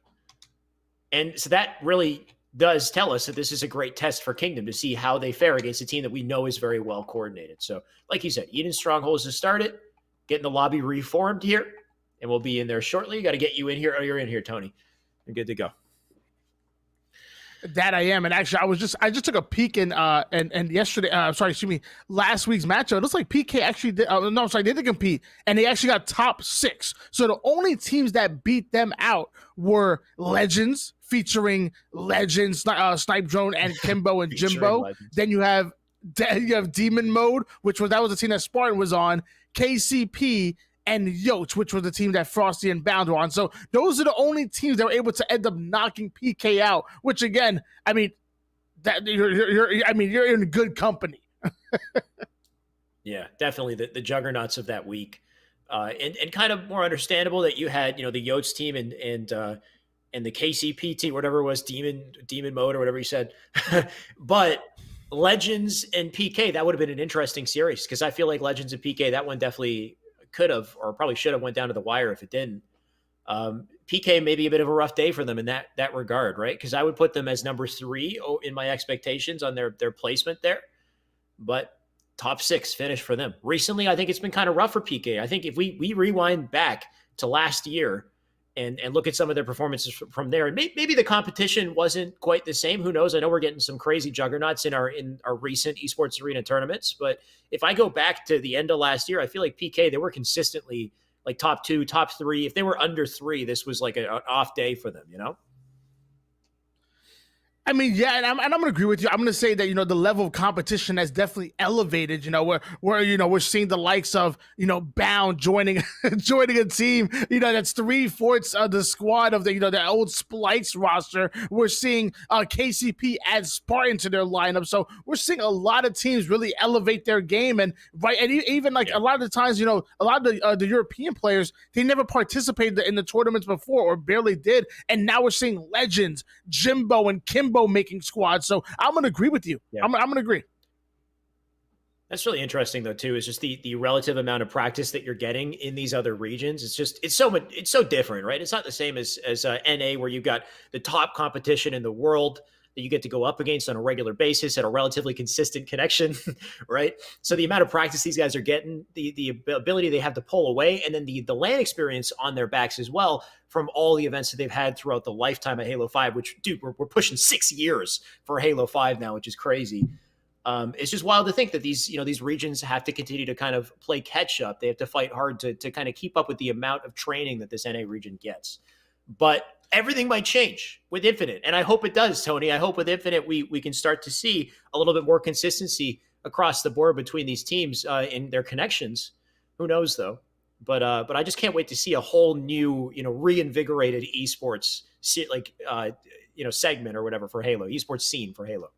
Speaker 1: And so that really does tell us that this is a great test for Kingdom to see how they fare against a team that we know is very well coordinated. So, like you said, Eden Strongholds has started, getting the lobby reformed here, and we'll be in there shortly. Got to get you in here. Oh, you're in here, Tony. You're good to go.
Speaker 2: That I am, and actually, I just took a peek in and yesterday, last week's matchup. It looks like PK actually did, they did compete, and they actually got top 6. So the only teams that beat them out were Legends, featuring Legends, Snipe Drone, and Kimbo and Jimbo. Then you have Demon Mode, that was the team that Spartan was on. KCP. And Yoch, which was the team that Frosty and Bound were on. So those are the only teams that were able to end up knocking PK out. Which again, I mean, that you're in good company.
Speaker 1: Yeah, definitely the juggernauts of that week, and kind of more understandable that you had the Yoch team and the KCP team, whatever it was, Demon Mode or whatever you said, but. Legends and PK, that would have been an interesting series because I feel like Legends and PK, that one definitely could have or probably should have went down to the wire if it didn't. PK may be a bit of a rough day for them in that regard, right? Because I would put them as number 3 in my expectations on their placement there. But top 6 finish for them. Recently, I think it's been kind of rough for PK. I think if we rewind back to last year and look at some of their performances from there, and maybe the competition wasn't quite the same. Who knows? I know we're getting some crazy juggernauts in our recent Esports Arena tournaments, but if I go back to the end of last year, I feel like PK, they were consistently like top 2, top 3. If they were under 3, this was like an off day for them,
Speaker 2: I mean, yeah, and I'm gonna agree with you. I'm gonna say that the level of competition has definitely elevated. Where we're seeing the likes of Bound joining joining a team. That's three-fourths of the squad of the old Splice roster. We're seeing KCP add Spartan to their lineup. So we're seeing a lot of teams really elevate their game, and even like a lot of the times, a lot of the European players, they never participated in the tournaments before or barely did, and now we're seeing legends Jimbo and Kimbo making squads. So I'm gonna agree with you. I'm gonna agree.
Speaker 1: That's really interesting though too, is just the relative amount of practice that you're getting in these other regions. It's so different, right? It's not the same as NA, where you've got the top competition in the world that you get to go up against on a regular basis at a relatively consistent connection, right? So the amount of practice these guys are getting, the ability they have to pull away, and then the LAN experience on their backs as well from all the events that they've had throughout the lifetime of Halo 5, which, dude, we're pushing 6 years for Halo 5 now, which is crazy. It's just wild to think that these regions have to continue to kind of play catch up. They have to fight hard to kind of keep up with the amount of training that this NA region gets. But everything might change with Infinite, and I hope it does, Tony. I hope with Infinite we can start to see a little bit more consistency across the board between these teams in their connections. Who knows though? But I just can't wait to see a whole new reinvigorated esports segment or whatever for Halo, esports scene for Halo.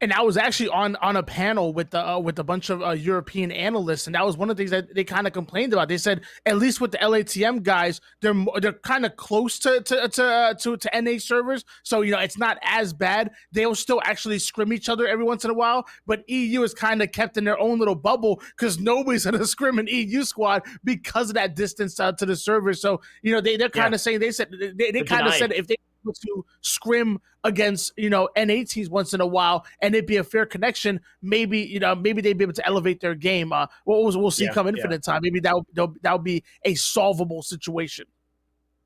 Speaker 2: And I was actually on a panel with a bunch of European analysts, and that was one of the things that they kind of complained about. They said at least with the LATM guys, they're kind of close to NA servers, so it's not as bad. They'll still actually scrim each other every once in a while, but EU is kind of kept in their own little bubble because nobody's gonna scrim an EU squad because of that distance to the servers. So they're kind of saying, they kind of said if they to scrim against NA teams once in a while and it'd be a fair connection, maybe they'd be able to elevate their game. We'll see come Infinite time. Maybe that'll be a solvable situation.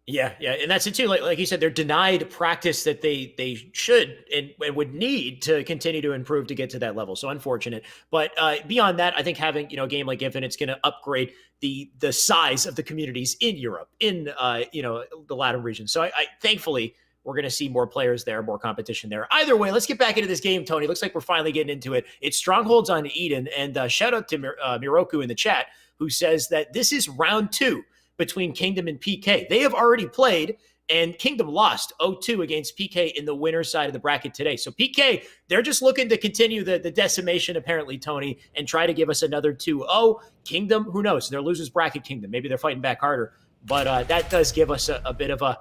Speaker 1: Yeah, and that's it too. Like you said, they're denied practice that they should and would need to continue to improve to get to that level. So unfortunate. But beyond that, I think having a game like Infinite's going to upgrade the size of the communities in Europe, in the LATAM region. So I thankfully we're going to see more players there, more competition there. Either way, let's get back into this game, Tony. Looks like we're finally getting into it. It's Strongholds on Eden, and shout out to Miroku in the chat, who says that this is round 2 between Kingdom and PK. They have already played, and Kingdom lost 0-2 against PK in the winner's side of the bracket today. So PK, they're just looking to continue the decimation, apparently, Tony, and try to give us another 2-0. Kingdom, who knows? They're losers bracket Kingdom. Maybe they're fighting back harder. But that does give us a bit of an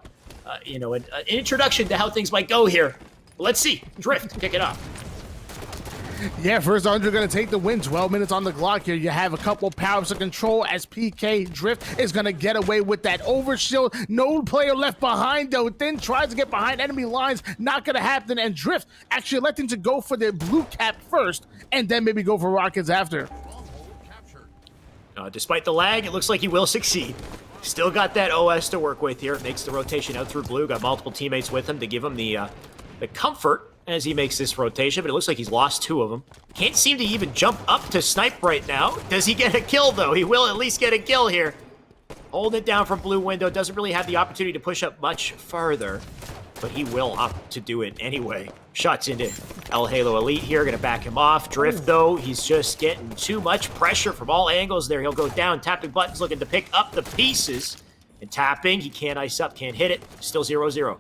Speaker 1: introduction to how things might go here. Let's see. Drift, kick it off.
Speaker 2: Yeah, first 100 going to take the win. 12 minutes on the clock here. You have a couple power-ups of control as PK Drift is going to get away with that overshield. No player left behind, though. Then tries to get behind enemy lines. Not going to happen. And Drift actually electing to go for the blue cap first and then maybe go for rockets after.
Speaker 1: Despite the lag, it looks like he will succeed. Still got that OS to work with here. Makes the rotation out through blue. Got multiple teammates with him to give him the comfort as he makes this rotation, but it looks like he's lost 2 of them. Can't seem to even jump up to snipe right now. Does he get a kill, though? He will at least get a kill here. Holding it down from blue window. Doesn't really have the opportunity to push up much further, but he will opt to do it anyway. Shots into El Halo Elite here. Going to back him off. Drift, though, he's just getting too much pressure from all angles there. He'll go down. Tapping buttons, looking to pick up the pieces. And tapping, he can't ice up, can't hit it. Still 0-0.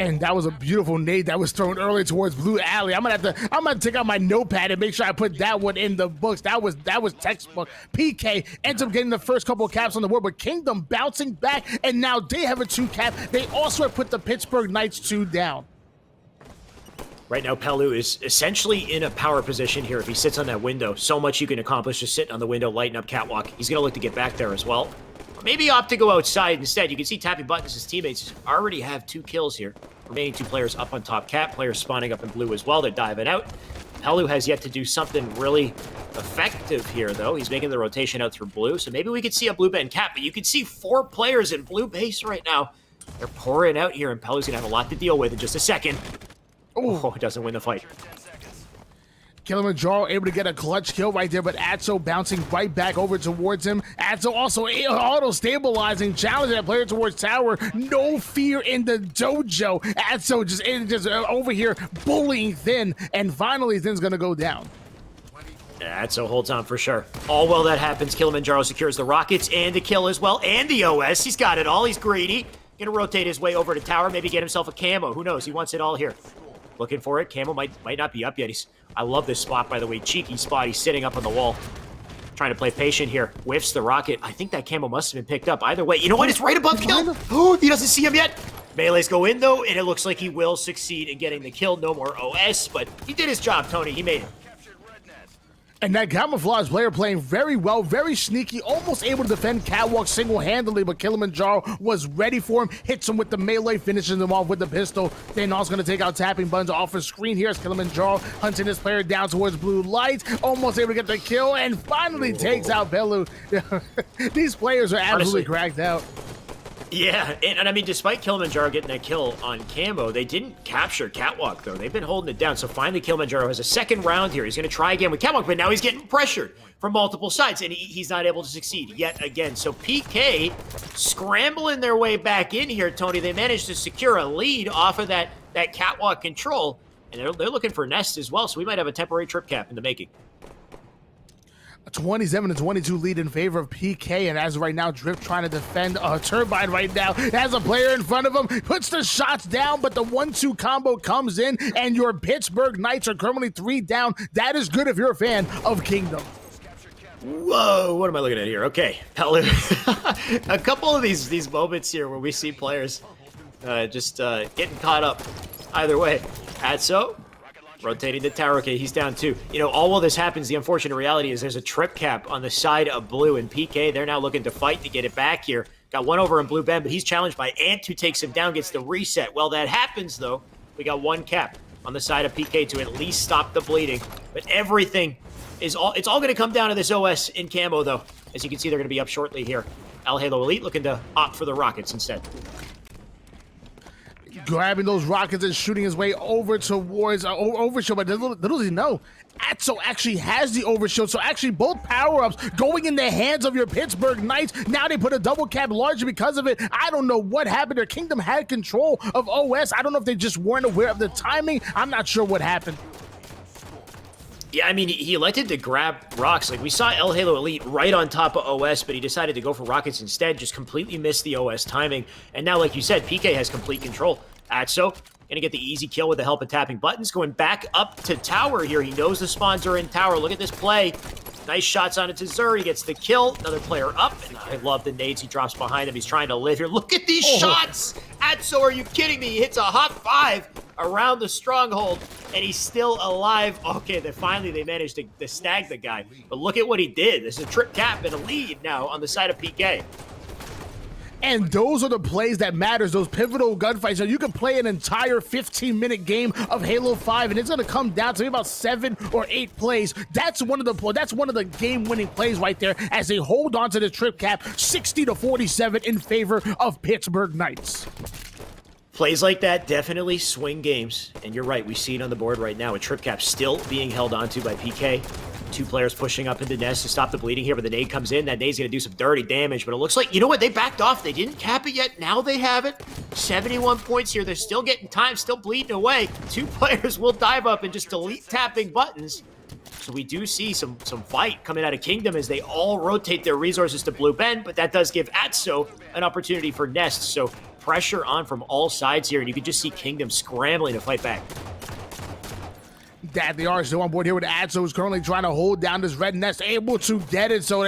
Speaker 2: And that was a beautiful nade that was thrown early towards Blue Alley. I'm gonna take out my notepad and make sure I put that one in the books. That was textbook. PK ends up getting the first couple of caps on the board, but Kingdom bouncing back, and now they have a 2 cap. They also have put the Pittsburgh Knights 2 down.
Speaker 1: Right now, Pelu is essentially in a power position here. If he sits on that window, so much you can accomplish just sitting on the window, lighting up catwalk. He's gonna look to get back there as well. Maybe opt to go outside instead. You can see tapping buttons. His teammates already have 2 kills here. Remaining 2 players up on top cap. Players spawning up in blue as well. They're diving out. Pelu has yet to do something really effective here, though. He's making the rotation out through blue. So maybe we could see a blue band cap. But you can see 4 players in blue base right now. They're pouring out here, and Pelu's going to have a lot to deal with in just a second. Oh, doesn't win the fight.
Speaker 2: Kilimanjaro able to get a clutch kill right there, but Atso bouncing right back over towards him. Atso also auto-stabilizing, challenging that player towards tower. No fear in the dojo. Atso just over here bullying Thin, and finally Thin's gonna go down.
Speaker 1: Atso holds on for sure. All while that happens, Kilimanjaro secures the rockets and the kill as well, and the OS. He's got it all. He's greedy. Gonna rotate his way over to tower, maybe get himself a camo. Who knows? He wants it all here. Looking for it. Camo might not be up yet. I love this spot, by the way. Cheeky spot. He's sitting up on the wall. Trying to play patient here. Whiffs the rocket. I think that camo must have been picked up. Either way, you know what? It's right above kill. Oh, he doesn't see him yet. Melees go in, though, and it looks like he will succeed in getting the kill. No more OS, but he did his job, Tony. He made it.
Speaker 2: And that camouflage player playing very well, very sneaky, almost able to defend Catwalk single-handedly, but Kilimanjaro was ready for him, hits him with the melee, finishes him off with the pistol. Then also going to take out tapping buttons off his screen here as Kilimanjaro hunting this player down towards blue light, almost able to get the kill, and finally takes out Belu. These players are absolutely cracked out.
Speaker 1: Yeah, and I mean, despite Kilimanjaro getting that kill on Camo, they didn't capture Catwalk, though. They've been holding it down, so finally Kilimanjaro has a second round here. He's going to try again with Catwalk, but now he's getting pressured from multiple sides, and he's not able to succeed yet again. So PK scrambling their way back in here, Tony. They managed to secure a lead off of that Catwalk control, and they're looking for Nest as well, so we might have a temporary trip cap in the making.
Speaker 2: A 27-22 lead in favor of PK, and as of right now, Drift trying to defend Turbine right now. Has a player in front of him, puts the shots down, but the 1-2 combo comes in, and your Pittsburgh Knights are currently 3 down. That is good if you're a fan of Kingdom.
Speaker 1: Whoa, what am I looking at here? Okay, Pelu. A couple of these moments here where we see players just getting caught up. Either way, Atso rotating the tower. Okay, he's down 2. You know, all while this happens, the unfortunate reality is there's a trip cap on the side of blue, and PK, they're now looking to fight to get it back here. Got one over in blue Ben, but he's challenged by Ant, who takes him down, gets the reset. Well, that happens, though. We got one cap on the side of PK to at least stop the bleeding. But everything is it's all going to come down to this OS in Camo, though. As you can see, they're going to be up shortly here. El Halo Elite looking to opt for the rockets instead.
Speaker 2: Grabbing those rockets and shooting his way over towards Overshield, but little does he know, Atso actually has the Overshield, so actually both power-ups going in the hands of your Pittsburgh Knights. Now they put a double cap largely because of it. I don't know what happened. Their Kingdom had control of OS. I don't know if they just weren't aware of the timing. I'm not sure what happened.
Speaker 1: Yeah, I mean, he elected to grab rocks. Like, we saw El Halo Elite right on top of OS, but he decided to go for rockets instead, just completely missed the OS timing. And now, like you said, PK has complete control. Atso gonna get the easy kill with the help of tapping buttons, going back up to tower here. He knows the spawns are in tower. Look at this play. Nice shots on it to Zur. He gets the kill. Another player up. And I love the nades he drops behind him. He's trying to live here. Look at these shots. Atso, are you kidding me? He hits a hot 5 around the stronghold, and he's still alive. Okay, then finally they managed to snag the guy. But look at what he did. This is a trip cap and a lead now on the side of PK.
Speaker 2: And those are the plays that matters, those pivotal gunfights. So you can play an entire 15-minute game of Halo 5, and it's going to come down to about 7 or 8 plays. That's one of the game-winning plays right there as they hold on to the trip cap, 60-47 in favor of Pittsburgh Knights.
Speaker 1: Plays like that definitely swing games, and you're right, we see it on the board right now. A trip cap still being held onto by PK. 2 players pushing up into Nest to stop the bleeding here, but the nade comes in. That nade's going to do some dirty damage, but it looks like, you know what, they backed off. They didn't cap it yet. Now they have it. 71 points here. They're still getting time, still bleeding away. 2 players will dive up and just delete tapping buttons. So we do see some fight coming out of Kingdom as they all rotate their resources to Blue Ben, but that does give Atso an opportunity for Nest. So pressure on from all sides here, and you can just see Kingdom scrambling to fight back.
Speaker 2: That they are still on board here with Atso, who's currently trying to hold down this red nest, able to get it. So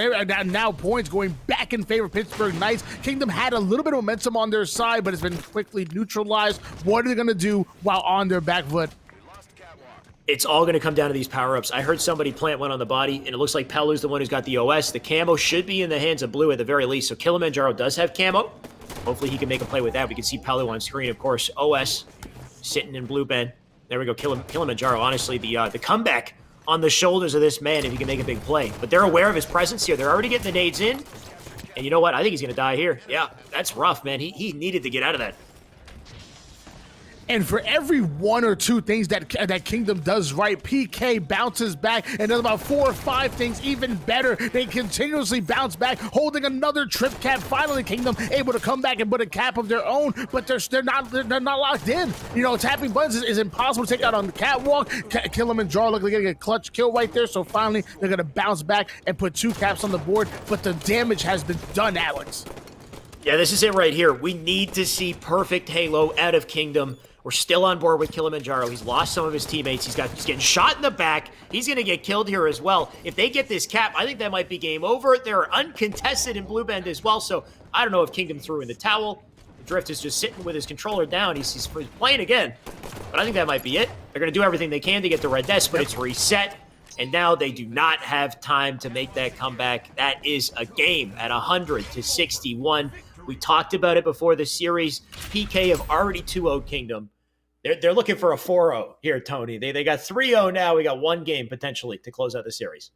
Speaker 2: now points going back in favor of Pittsburgh Knights. Kingdom had a little bit of momentum on their side, but it's been quickly neutralized. What are they going to do while on their back foot?
Speaker 1: It's all going to come down to these power-ups. I heard somebody plant one on the body, and it looks like Pelu's the one who's got the OS. The camo should be in the hands of Blue at the very least, so Kilimanjaro does have camo. Hopefully he can make a play with that. We can see Pelu on screen, of course. OS sitting in Blue Ben. There we go, Kilimanjaro. Honestly, the comeback on the shoulders of this man if he can make a big play. But they're aware of his presence here. They're already getting the nades in. And you know what? I think he's going to die here. Yeah, that's rough, man. He needed to get out of that.
Speaker 2: And for every one or two things that Kingdom does right, PK bounces back and does about 4 or 5 things even better. They continuously bounce back, holding another trip cap. Finally, Kingdom able to come back and put a cap of their own, but they're not locked in. You know, tapping buttons is impossible to take out on the catwalk. Kilimanjaro look like getting a clutch kill right there. So finally, they're gonna bounce back and put 2 caps on the board. But the damage has been done, Alex.
Speaker 1: Yeah, this is it right here. We need to see perfect Halo out of Kingdom. We're still on board with Kilimanjaro. He's lost some of his teammates. He's getting shot in the back. He's going to get killed here as well. If they get this cap, I think that might be game over. They're uncontested in Blue Bend as well, so I don't know if Kingdom threw in the towel. The Drift is just sitting with his controller down. He's playing again, but I think that might be it. They're going to do everything they can to get the red desk, but it's reset, and now they do not have time to make that comeback. That is a game at 100-61. We talked about it before the series. PK have already 2-0'd Kingdom. They're looking for a 4-0 here, Tony. They got 3-0 now. We got 1 game potentially to close out the series.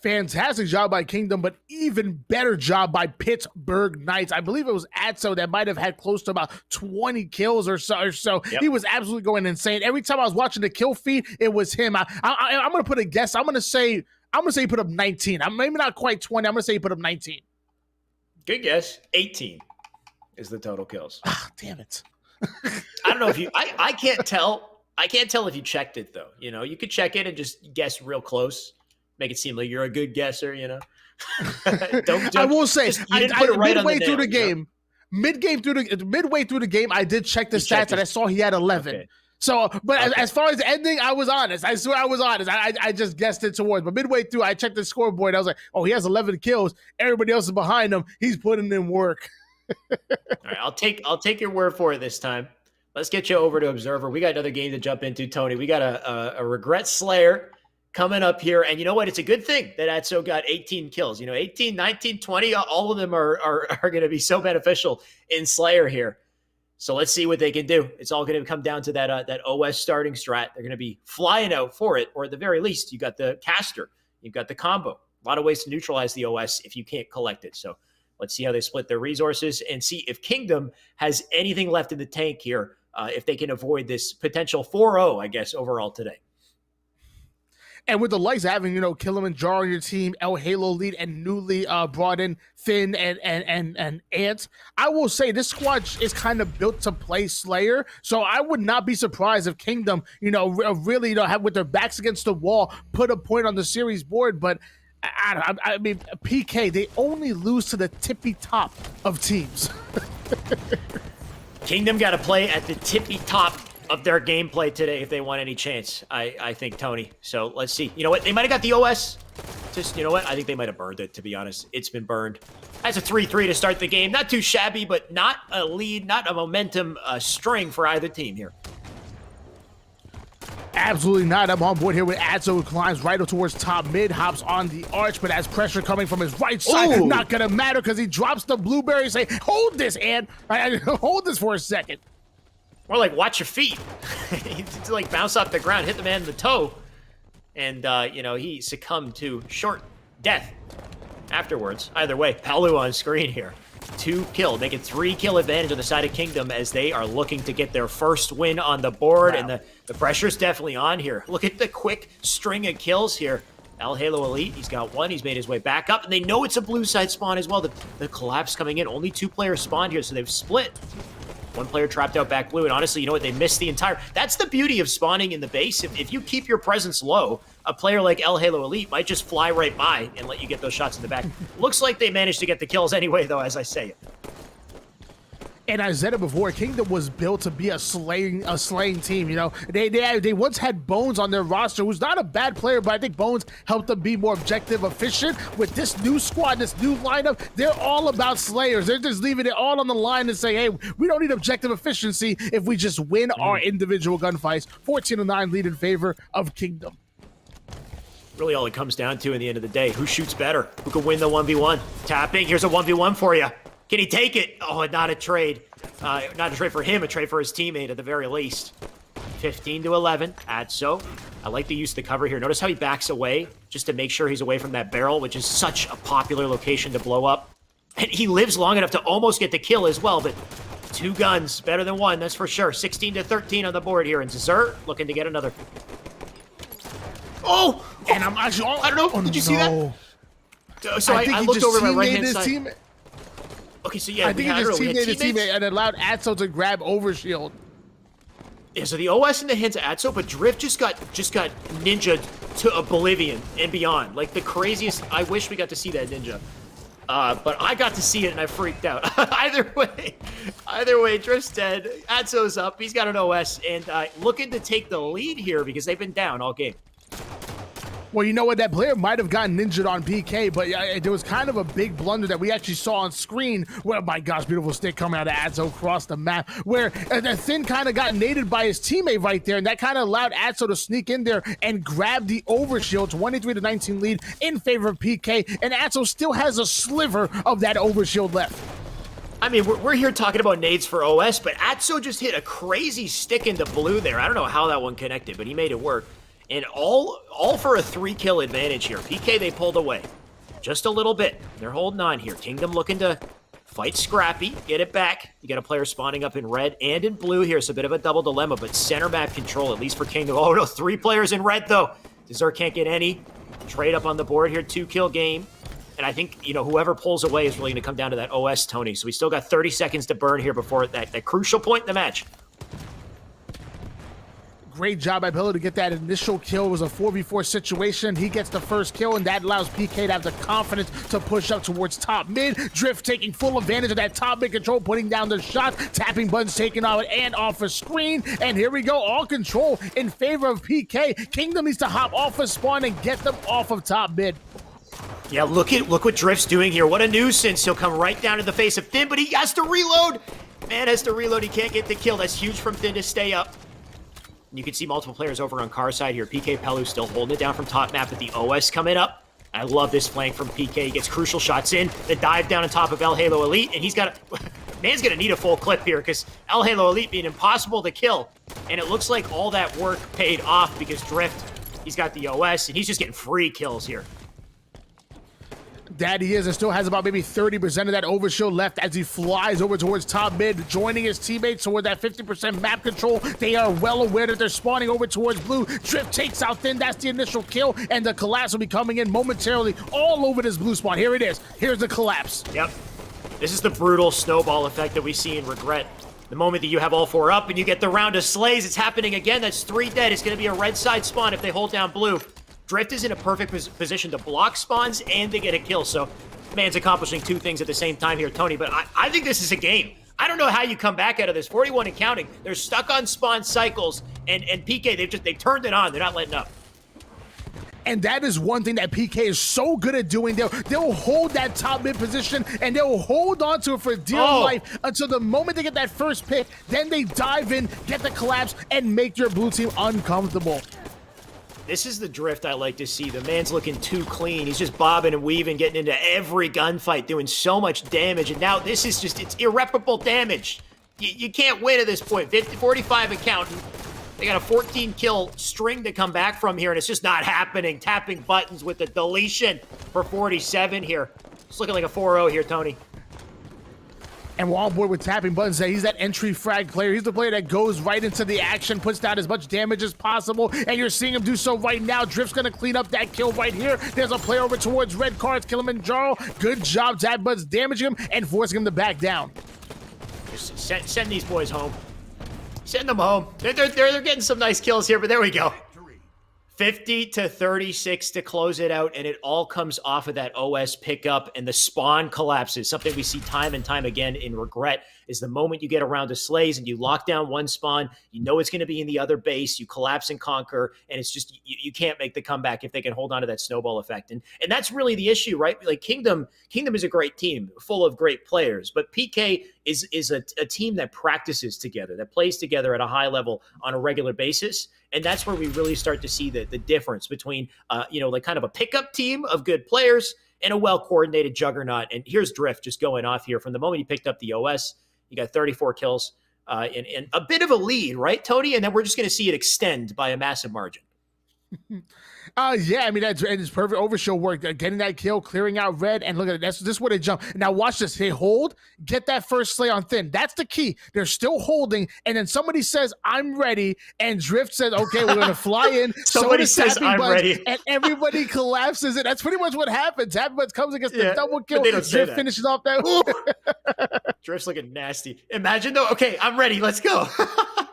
Speaker 2: Fantastic job by Kingdom, but even better job by Pittsburgh Knights. I believe it was Atso that might have had close to about 20 kills or so. Yep. He was absolutely going insane. Every time I was watching the kill feed, it was him. I'm going to put a guess. I'm going to say he put up 19. Maybe not quite 20. I'm going to say he put up 19.
Speaker 1: Good guess. 18 is the total kills.
Speaker 2: Ah, damn it.
Speaker 1: I don't know if you. I can't tell. I can't tell if you checked it though. You know, you could check it and just guess real close, make it seem like you're a good guesser. You know. don't,
Speaker 2: I will say, midway through the game, midway through the game, I did check the stats and I saw he had 11. Okay. So, but as far as the ending, I was honest. I swear I was honest. I just guessed it towards. But midway through, I checked the scoreboard. I was like, oh, he has 11 kills. Everybody else is behind him. He's putting in work.
Speaker 1: All right, I'll take your word for it this time. Let's get you over to Observer. We got another game to jump into, Tony. We got a Regret Slayer coming up here. And you know what? It's a good thing that Atso got 18 kills. You know, 18, 19, 20, all of them are going to be so beneficial in Slayer here. So let's see what they can do. It's all going to come down to that OS starting strat. They're going to be flying out for it, or at the very least, you got the caster, you've got the combo. A lot of ways to neutralize the OS if you can't collect it. So let's see how they split their resources and see if Kingdom has anything left in the tank here, if they can avoid this potential 4-0, I guess, overall today.
Speaker 2: And with the likes of having, you know, Kilimanjaro on your team, El Halo lead, and newly brought in Finn and Ant, I will say this squad is kind of built to play Slayer. So I would not be surprised if Kingdom, you know, really, you know, have with their backs against the wall, put a point on the series board. But I mean, PK, they only lose to the tippy top of teams.
Speaker 1: Kingdom got to play at the tippy top of their gameplay today if they want any chance, I think, Tony. So let's see. You know what? They might have got the OS. Just, you know what? I think they might have burned it, to be honest. It's been burned. That's a 3-3 to start the game. Not too shabby, but not a lead, not a momentum string for either team here.
Speaker 2: Absolutely not. I'm on board here with Atso, who climbs right up towards top mid, hops on the arch, but has pressure coming from his right side. Ooh. Not going to matter because he drops the blueberry, say, hold this, Ant. Hold this for a second.
Speaker 1: More like, watch your feet. To like bounce off the ground, hit the man in the toe. And, you know, he succumbed to short death afterwards. Either way, Palu on screen here. 2 kill, making 3 kill advantage on the side of Kingdom as they are looking to get their first win on the board. Wow. And the pressure's definitely on here. Look at the quick string of kills here. El Halo Elite, he's got 1. He's made his way back up. And they know it's a blue side spawn as well. The collapse coming in. Only 2 players spawned here, so they've split. 1 player trapped out back blue, and honestly, you know what? They missed the entire... That's the beauty of spawning in the base. If you keep your presence low, a player like El Halo Elite might just fly right by and let you get those shots in the back. Looks like they managed to get the kills anyway, though, as I say it.
Speaker 2: And I said it before, Kingdom was built to be a slaying team. You know, they once had Bones on their roster, who's not a bad player, but I think Bones helped them be more objective, efficient. With this new squad, this new lineup, they're all about slayers. They're just leaving it all on the line and saying, hey, we don't need objective efficiency if we just win our individual gunfights. 14-9 lead in favor of Kingdom.
Speaker 1: Really all it comes down to in the end of the day, who shoots better? Who can win the 1v1? Tapping, here's a 1v1 for you. Can he take it? Oh, not a trade. Not a trade for him, a trade for his teammate at the very least. 15-11, Atso. I like the use of the cover here. Notice how he backs away just to make sure he's away from that barrel, which is such a popular location to blow up. And he lives long enough to almost get the kill as well, but 2 guns, better than 1, that's for sure. 16-13 on the board here, and Zer looking to get another. Oh!
Speaker 2: And I'm actually,
Speaker 1: I don't know. Did you see that? So I looked over my right-hand side. Okay, so yeah,
Speaker 2: I think he just teammated his teammate and allowed Atso to grab overshield.
Speaker 1: Yeah, so the OS in the hands of Atso, but Drift just got ninja to oblivion and beyond. Like the craziest. I wish we got to see that ninja. But I got to see it and I freaked out. Either way, Drift's dead. Atso's up. He's got an OS and looking to take the lead here because they've been down all game.
Speaker 2: Well, you know what? That player might have gotten ninjaed on PK, but there was kind of a big blunder that we actually saw on screen where, my gosh, beautiful stick coming out of Atso across the map, where the Thin kind of got naded by his teammate right there, and that kind of allowed Atso to sneak in there and grab the overshield. 23-19 lead in favor of PK, and Atso still has a sliver of that overshield left.
Speaker 1: I mean, we're here talking about nades for OS, but Atso just hit a crazy stick into blue there. I don't know how that one connected, but he made it work. And all for a 3-kill advantage here. PK, they pulled away just a little bit. They're holding on here. Kingdom looking to fight Scrappy, get it back. You got a player spawning up in red and in blue here. It's a bit of a double dilemma, but center map control, at least for Kingdom. Oh, no, 3 players in red, though. Dessert can't get any. Trade up on the board here, 2-kill game. And I think, whoever pulls away is really going to come down to that OS, Tony. So we still got 30 seconds to burn here before that crucial point in the match.
Speaker 2: Great job by Billy to get that initial kill. It was a 4v4 situation. He gets the first kill, and that allows PK to have the confidence to push up towards top mid. Drift taking full advantage of that top mid control, putting down the shots, tapping buttons taken out and off a screen. And here we go, all control in favor of PK. Kingdom needs to hop off a spawn and get them off of top mid.
Speaker 1: Yeah, look what Drift's doing here. What a nuisance. He'll come right down to the face of Thin, but he has to reload. Man has to reload. He can't get the kill. That's huge from Thin to stay up. You can see multiple players over on Car side here. PK Pelu still holding it down from top map with the OS coming up. I love this flank from PK. He gets crucial shots in. The dive down on top of El Halo Elite, and he's got man's gonna need a full clip here because El Halo Elite being impossible to kill. And it looks like all that work paid off because Drift, he's got the OS, and he's just getting free kills here.
Speaker 2: That he is, and still has about maybe 30% of that overshield left as he flies over towards top mid, joining his teammates toward that 50% map control. They are well aware that they're spawning over towards blue. Drift takes out Thin. That's the initial kill, and the collapse will be coming in momentarily all over this blue spawn. Here it is. Here's the collapse.
Speaker 1: Yep. This is the brutal snowball effect that we see in Regret. The moment that you have all 4 up and you get the round of slays, it's happening again. That's 3 dead. It's going to be a red side spawn if they hold down blue. Drift is in a perfect position to block spawns and to get a kill. So, man's accomplishing 2 things at the same time here, Tony. But I think this is a game. I don't know how you come back out of this. 41 and counting. They're stuck on spawn cycles. And PK, they've turned it on. They're not letting up.
Speaker 2: And that is one thing that PK is so good at doing. They'll hold that top mid position, and they'll hold on to it for dear life until the moment they get that first pick. Then they dive in, get the collapse, and make your blue team uncomfortable.
Speaker 1: This is the Drift I like to see. The man's looking too clean. He's just bobbing and weaving, getting into every gunfight, doing so much damage. And now this is just, it's irreparable damage. You can't win at this point. 45 and counting. They got a 14-kill string to come back from here, and it's just not happening. Tapping buttons with the deletion for 47 here. It's looking like a 4-0 here, Tony.
Speaker 2: And we're on board with tapping buttons. He's that entry frag player. He's the player that goes right into the action, puts down as much damage as possible, and you're seeing him do so right now. Drift's gonna clean up that kill right here. There's a player over towards red cards, Kilimanjaro. Good job, Tap Buttons damaging him and forcing him to back down.
Speaker 1: Just send these boys home. Send them home. They're getting some nice kills here, but there we go. 50-36 to close it out, and it all comes off of that OS pickup and the spawn collapses. Something we see time and time again in Regret is the moment you get around to slays and you lock down one spawn, you know it's going to be in the other base, you collapse and conquer, and it's just, you can't make the comeback if they can hold on to that snowball effect. And that's really the issue, right? Like Kingdom is a great team, full of great players, but PK is a team that practices together, that plays together at a high level on a regular basis. And that's where we really start to see the difference between, like kind of a pickup team of good players and a well-coordinated juggernaut. And here's Drift just going off here. From the moment he picked up the OS, he got 34 kills and a bit of a lead, right, Tony? And then we're just going to see it extend by a massive margin.
Speaker 2: Yeah, I mean it's perfect overshow work. Getting that kill, clearing out red, and look at it. This is where they jump. Now watch this. They hold, get that first slay on thin. That's the key. They're still holding, and then somebody says, "I'm ready," and Drift says, "Okay, we're gonna fly in."
Speaker 1: Somebody says, "I'm ready,"
Speaker 2: and everybody collapses. And that's pretty much what happens. Happens comes against the double kill.
Speaker 1: But they don't say
Speaker 2: Drift
Speaker 1: that.
Speaker 2: finishes off that.
Speaker 1: Drift's looking nasty. Imagine though. Okay, I'm ready. Let's go.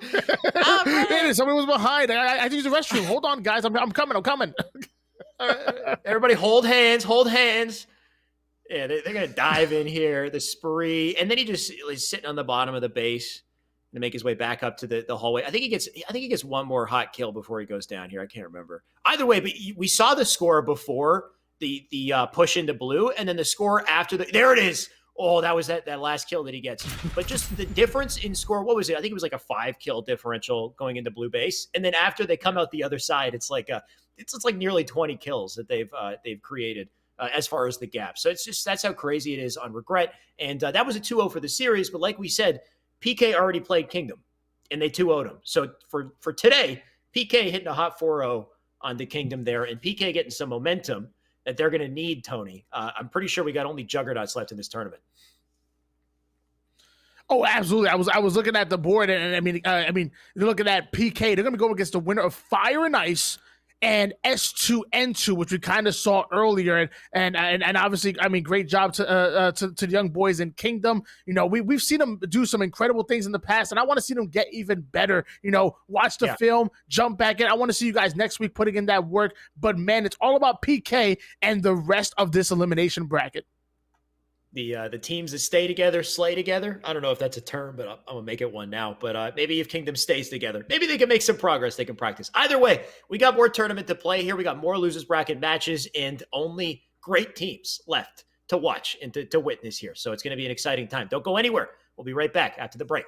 Speaker 2: Hey, somebody was behind. I had to use the restroom. Hold on, guys. I'm coming.
Speaker 1: Everybody hold hands. Hold hands. Yeah, they're going to dive in here. The spree. And then he's sitting on the bottom of the base to make his way back up to the hallway. I think he gets one more hot kill before he goes down here. I can't remember. Either way, but we saw the score before the push into blue, and then the score after there it is. Oh, that was that last kill that he gets. But just the difference in score, what was it? I think it was like a 5-kill differential going into blue base. And then after they come out the other side, it's like nearly 20 kills that they've created as far as the gap. So that's how crazy it is on Regret. And that was a 2-0 for the series. But like we said, PK already played Kingdom, and they 2-0'd him. So for today, PK hitting a hot 4-0 on the Kingdom there, and PK getting some momentum that they're going to need, Tony. I'm pretty sure we got only Juggernauts left in this tournament.
Speaker 2: Oh, absolutely. I was looking at the board, and I mean, you're looking at PK. They're going to go against the winner of Fire and Ice and S2N2, which we kind of saw earlier, and obviously, I mean, great job to the young boys in Kingdom. You know, we've seen them do some incredible things in the past, and I want to see them get even better. You know, watch the film, jump back in. I want to see you guys next week putting in that work. But man, it's all about PK and the rest of this elimination bracket.
Speaker 1: The teams that stay together, slay together. I don't know if that's a term, but I'm going to make it one now. But maybe if Kingdom stays together, maybe they can make some progress. They can practice. Either way, we got more tournament to play here. We got more losers bracket matches and only great teams left to watch and to witness here. So it's going to be an exciting time. Don't go anywhere. We'll be right back after the break.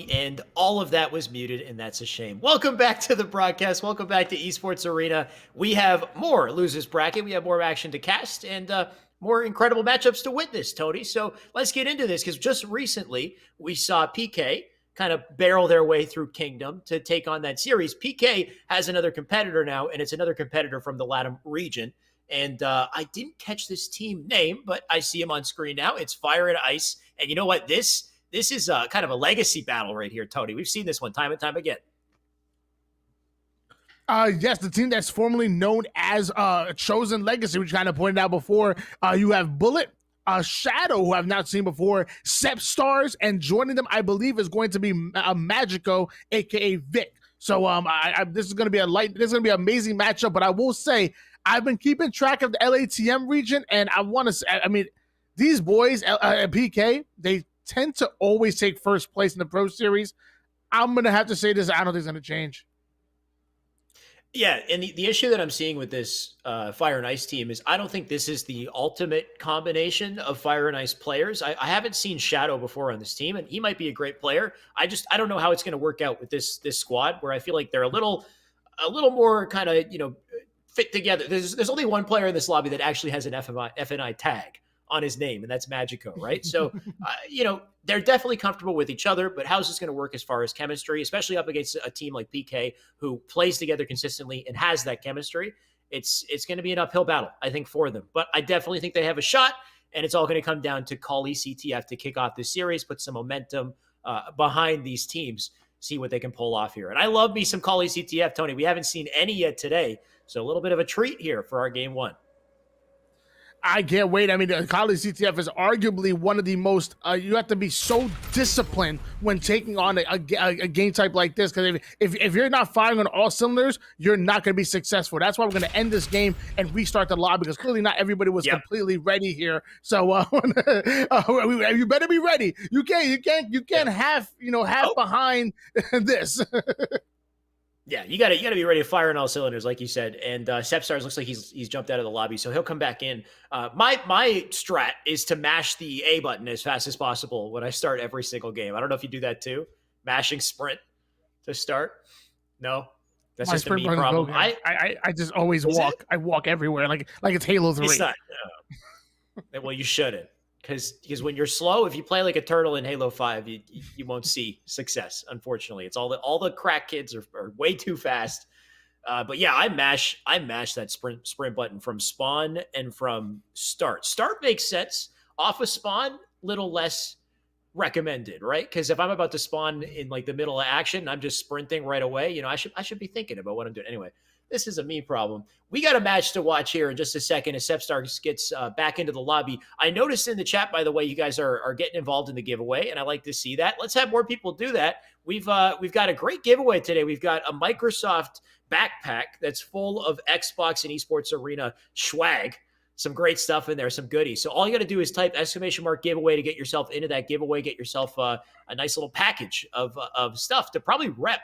Speaker 1: And all of that was muted, and that's a shame. Welcome back to the broadcast. Welcome back to Esports Arena. We have more Losers Bracket. We have more action to cast and more incredible matchups to witness, Tony. So let's get into this, because just recently we saw PK kind of barrel their way through Kingdom to take on that series. PK has another competitor now, and it's another competitor from the LATAM region. And I didn't catch this team name, but I see him on screen now. It's Fire and Ice. And you know what? This is kind of a legacy battle right here, Tony. We've seen this one time and time again.
Speaker 2: Yes, the team that's formerly known as Chosen Legacy, which kind of pointed out before. You have Bullet, Shadow, who I've not seen before, Sep Stars, and joining them, I believe, is going to be Magico, aka Vic. So this is going to be this is going to be an amazing matchup. But I will say, I've been keeping track of the LATM region, and I want to say, I mean, these boys at PK, they tend to always take first place in the Pro Series. I'm going to have to say this. I don't think it's going to change.
Speaker 1: Yeah, and the issue that I'm seeing with this Fire and Ice team is I don't think this is the ultimate combination of Fire and Ice players. I haven't seen Shadow before on this team, and he might be a great player. I don't know how it's going to work out with this squad, where I feel like they're a little more kind of, fit together. There's only one player in this lobby that actually has an FNI tag on his name, and that's Magico, right? So, they're definitely comfortable with each other, but how's this going to work as far as chemistry, especially up against a team like PK who plays together consistently and has that chemistry? It's going to be an uphill battle, I think, for them. But I definitely think they have a shot, and it's all going to come down to Kali CTF to kick off this series, put some momentum behind these teams, see what they can pull off here. And I love me some Kali CTF, Tony. We haven't seen any yet today, so a little bit of a treat here for our game one.
Speaker 2: I can't wait. I mean, College CTF is arguably one of the most, you have to be so disciplined when taking on a game type like this, because if you're not firing on all cylinders, you're not going to be successful. That's why we're going to end this game and restart the lobby, because clearly not everybody was completely ready here. So you better be ready. You can't half behind this.
Speaker 1: Yeah, you gotta be ready to fire on all cylinders, like you said. And Sepstars looks like he's jumped out of the lobby, so he'll come back in. My strat is to mash the A button as fast as possible when I start every single game. I don't know if you do that too, mashing sprint to start. No, that's just a me problem.
Speaker 2: I just always walk. I walk everywhere like it's Halo 3.
Speaker 1: It's not. No. Well, you shouldn't. Because when you're slow, if you play like a turtle in Halo 5, you won't see success, unfortunately. It's all the crack kids are way too fast. But yeah, I mash that sprint button from spawn and from start. Start makes sense. Off of spawn, little less recommended, right? Because if I'm about to spawn in like the middle of action, I'm just sprinting right away. I should be thinking about what I'm doing. Anyway, this is a me problem. We got a match to watch here in just a second as Sepstar gets back into the lobby. I noticed in the chat, by the way, you guys are getting involved in the giveaway, and I like to see that. Let's have more people do that. We've got a great giveaway today. We've got a Microsoft backpack that's full of Xbox and Esports Arena swag. Some great stuff in there, some goodies. So all you got to do is type !giveaway to get yourself into that giveaway, get yourself a nice little package of stuff to probably rep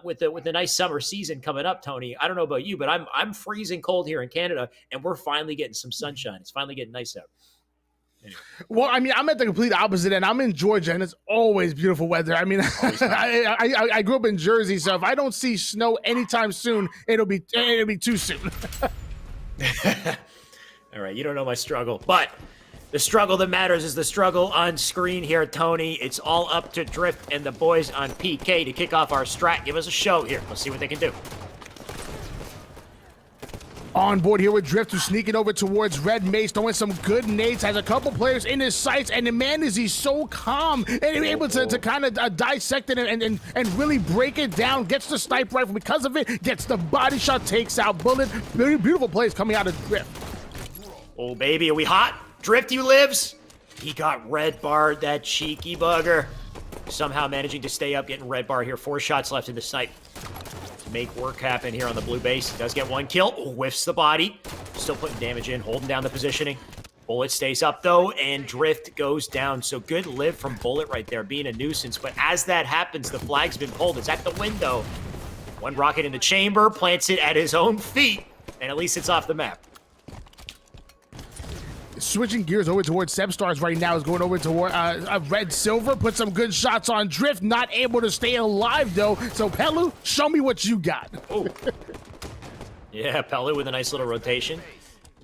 Speaker 1: with the nice summer season coming up, Tony. I don't know about you, but I'm freezing cold here in Canada, and we're finally getting some sunshine. It's finally getting nice out. Anyway.
Speaker 2: Well, I mean, I'm at the complete opposite end. I'm in Georgia, and it's always beautiful weather. I mean, I grew up in Jersey, so if I don't see snow anytime soon, it'll be too soon.
Speaker 1: All right, you don't know my struggle, but the struggle that matters is the struggle on screen here, Tony. It's all up to Drift and the boys on PK to kick off our strat. Give us a show here. Let's see what they can do.
Speaker 2: On board here with Drift, who's sneaking over towards Red Mace, throwing some good nades, has a couple players in his sights, and man, is he so calm and able to kind of dissect it and really break it down, gets the sniper rifle because of it, gets the body shot, takes out Bullet. Very beautiful plays coming out of Drift.
Speaker 1: Oh, baby, are we hot? Drift, you lives? He got red barred, that cheeky bugger. Somehow managing to stay up, getting red bar here. 4 shots left in the snipe. make work happen here on the blue base. He does get one kill, whiffs the body, still putting damage in, holding down the positioning. Bullet stays up though, and Drift goes down. So good live from Bullet right there, being a nuisance. But as that happens, the flag's been pulled. It's at the window. One rocket in the chamber, plants it at his own feet, and at least it's off the map.
Speaker 2: Switching gears over towards Sebstars right now is going over toward Red Silver. Put some good shots on Drift. Not able to stay alive though. So Pelu, show me what you got.
Speaker 1: Oh, yeah, Pelu with a nice little rotation.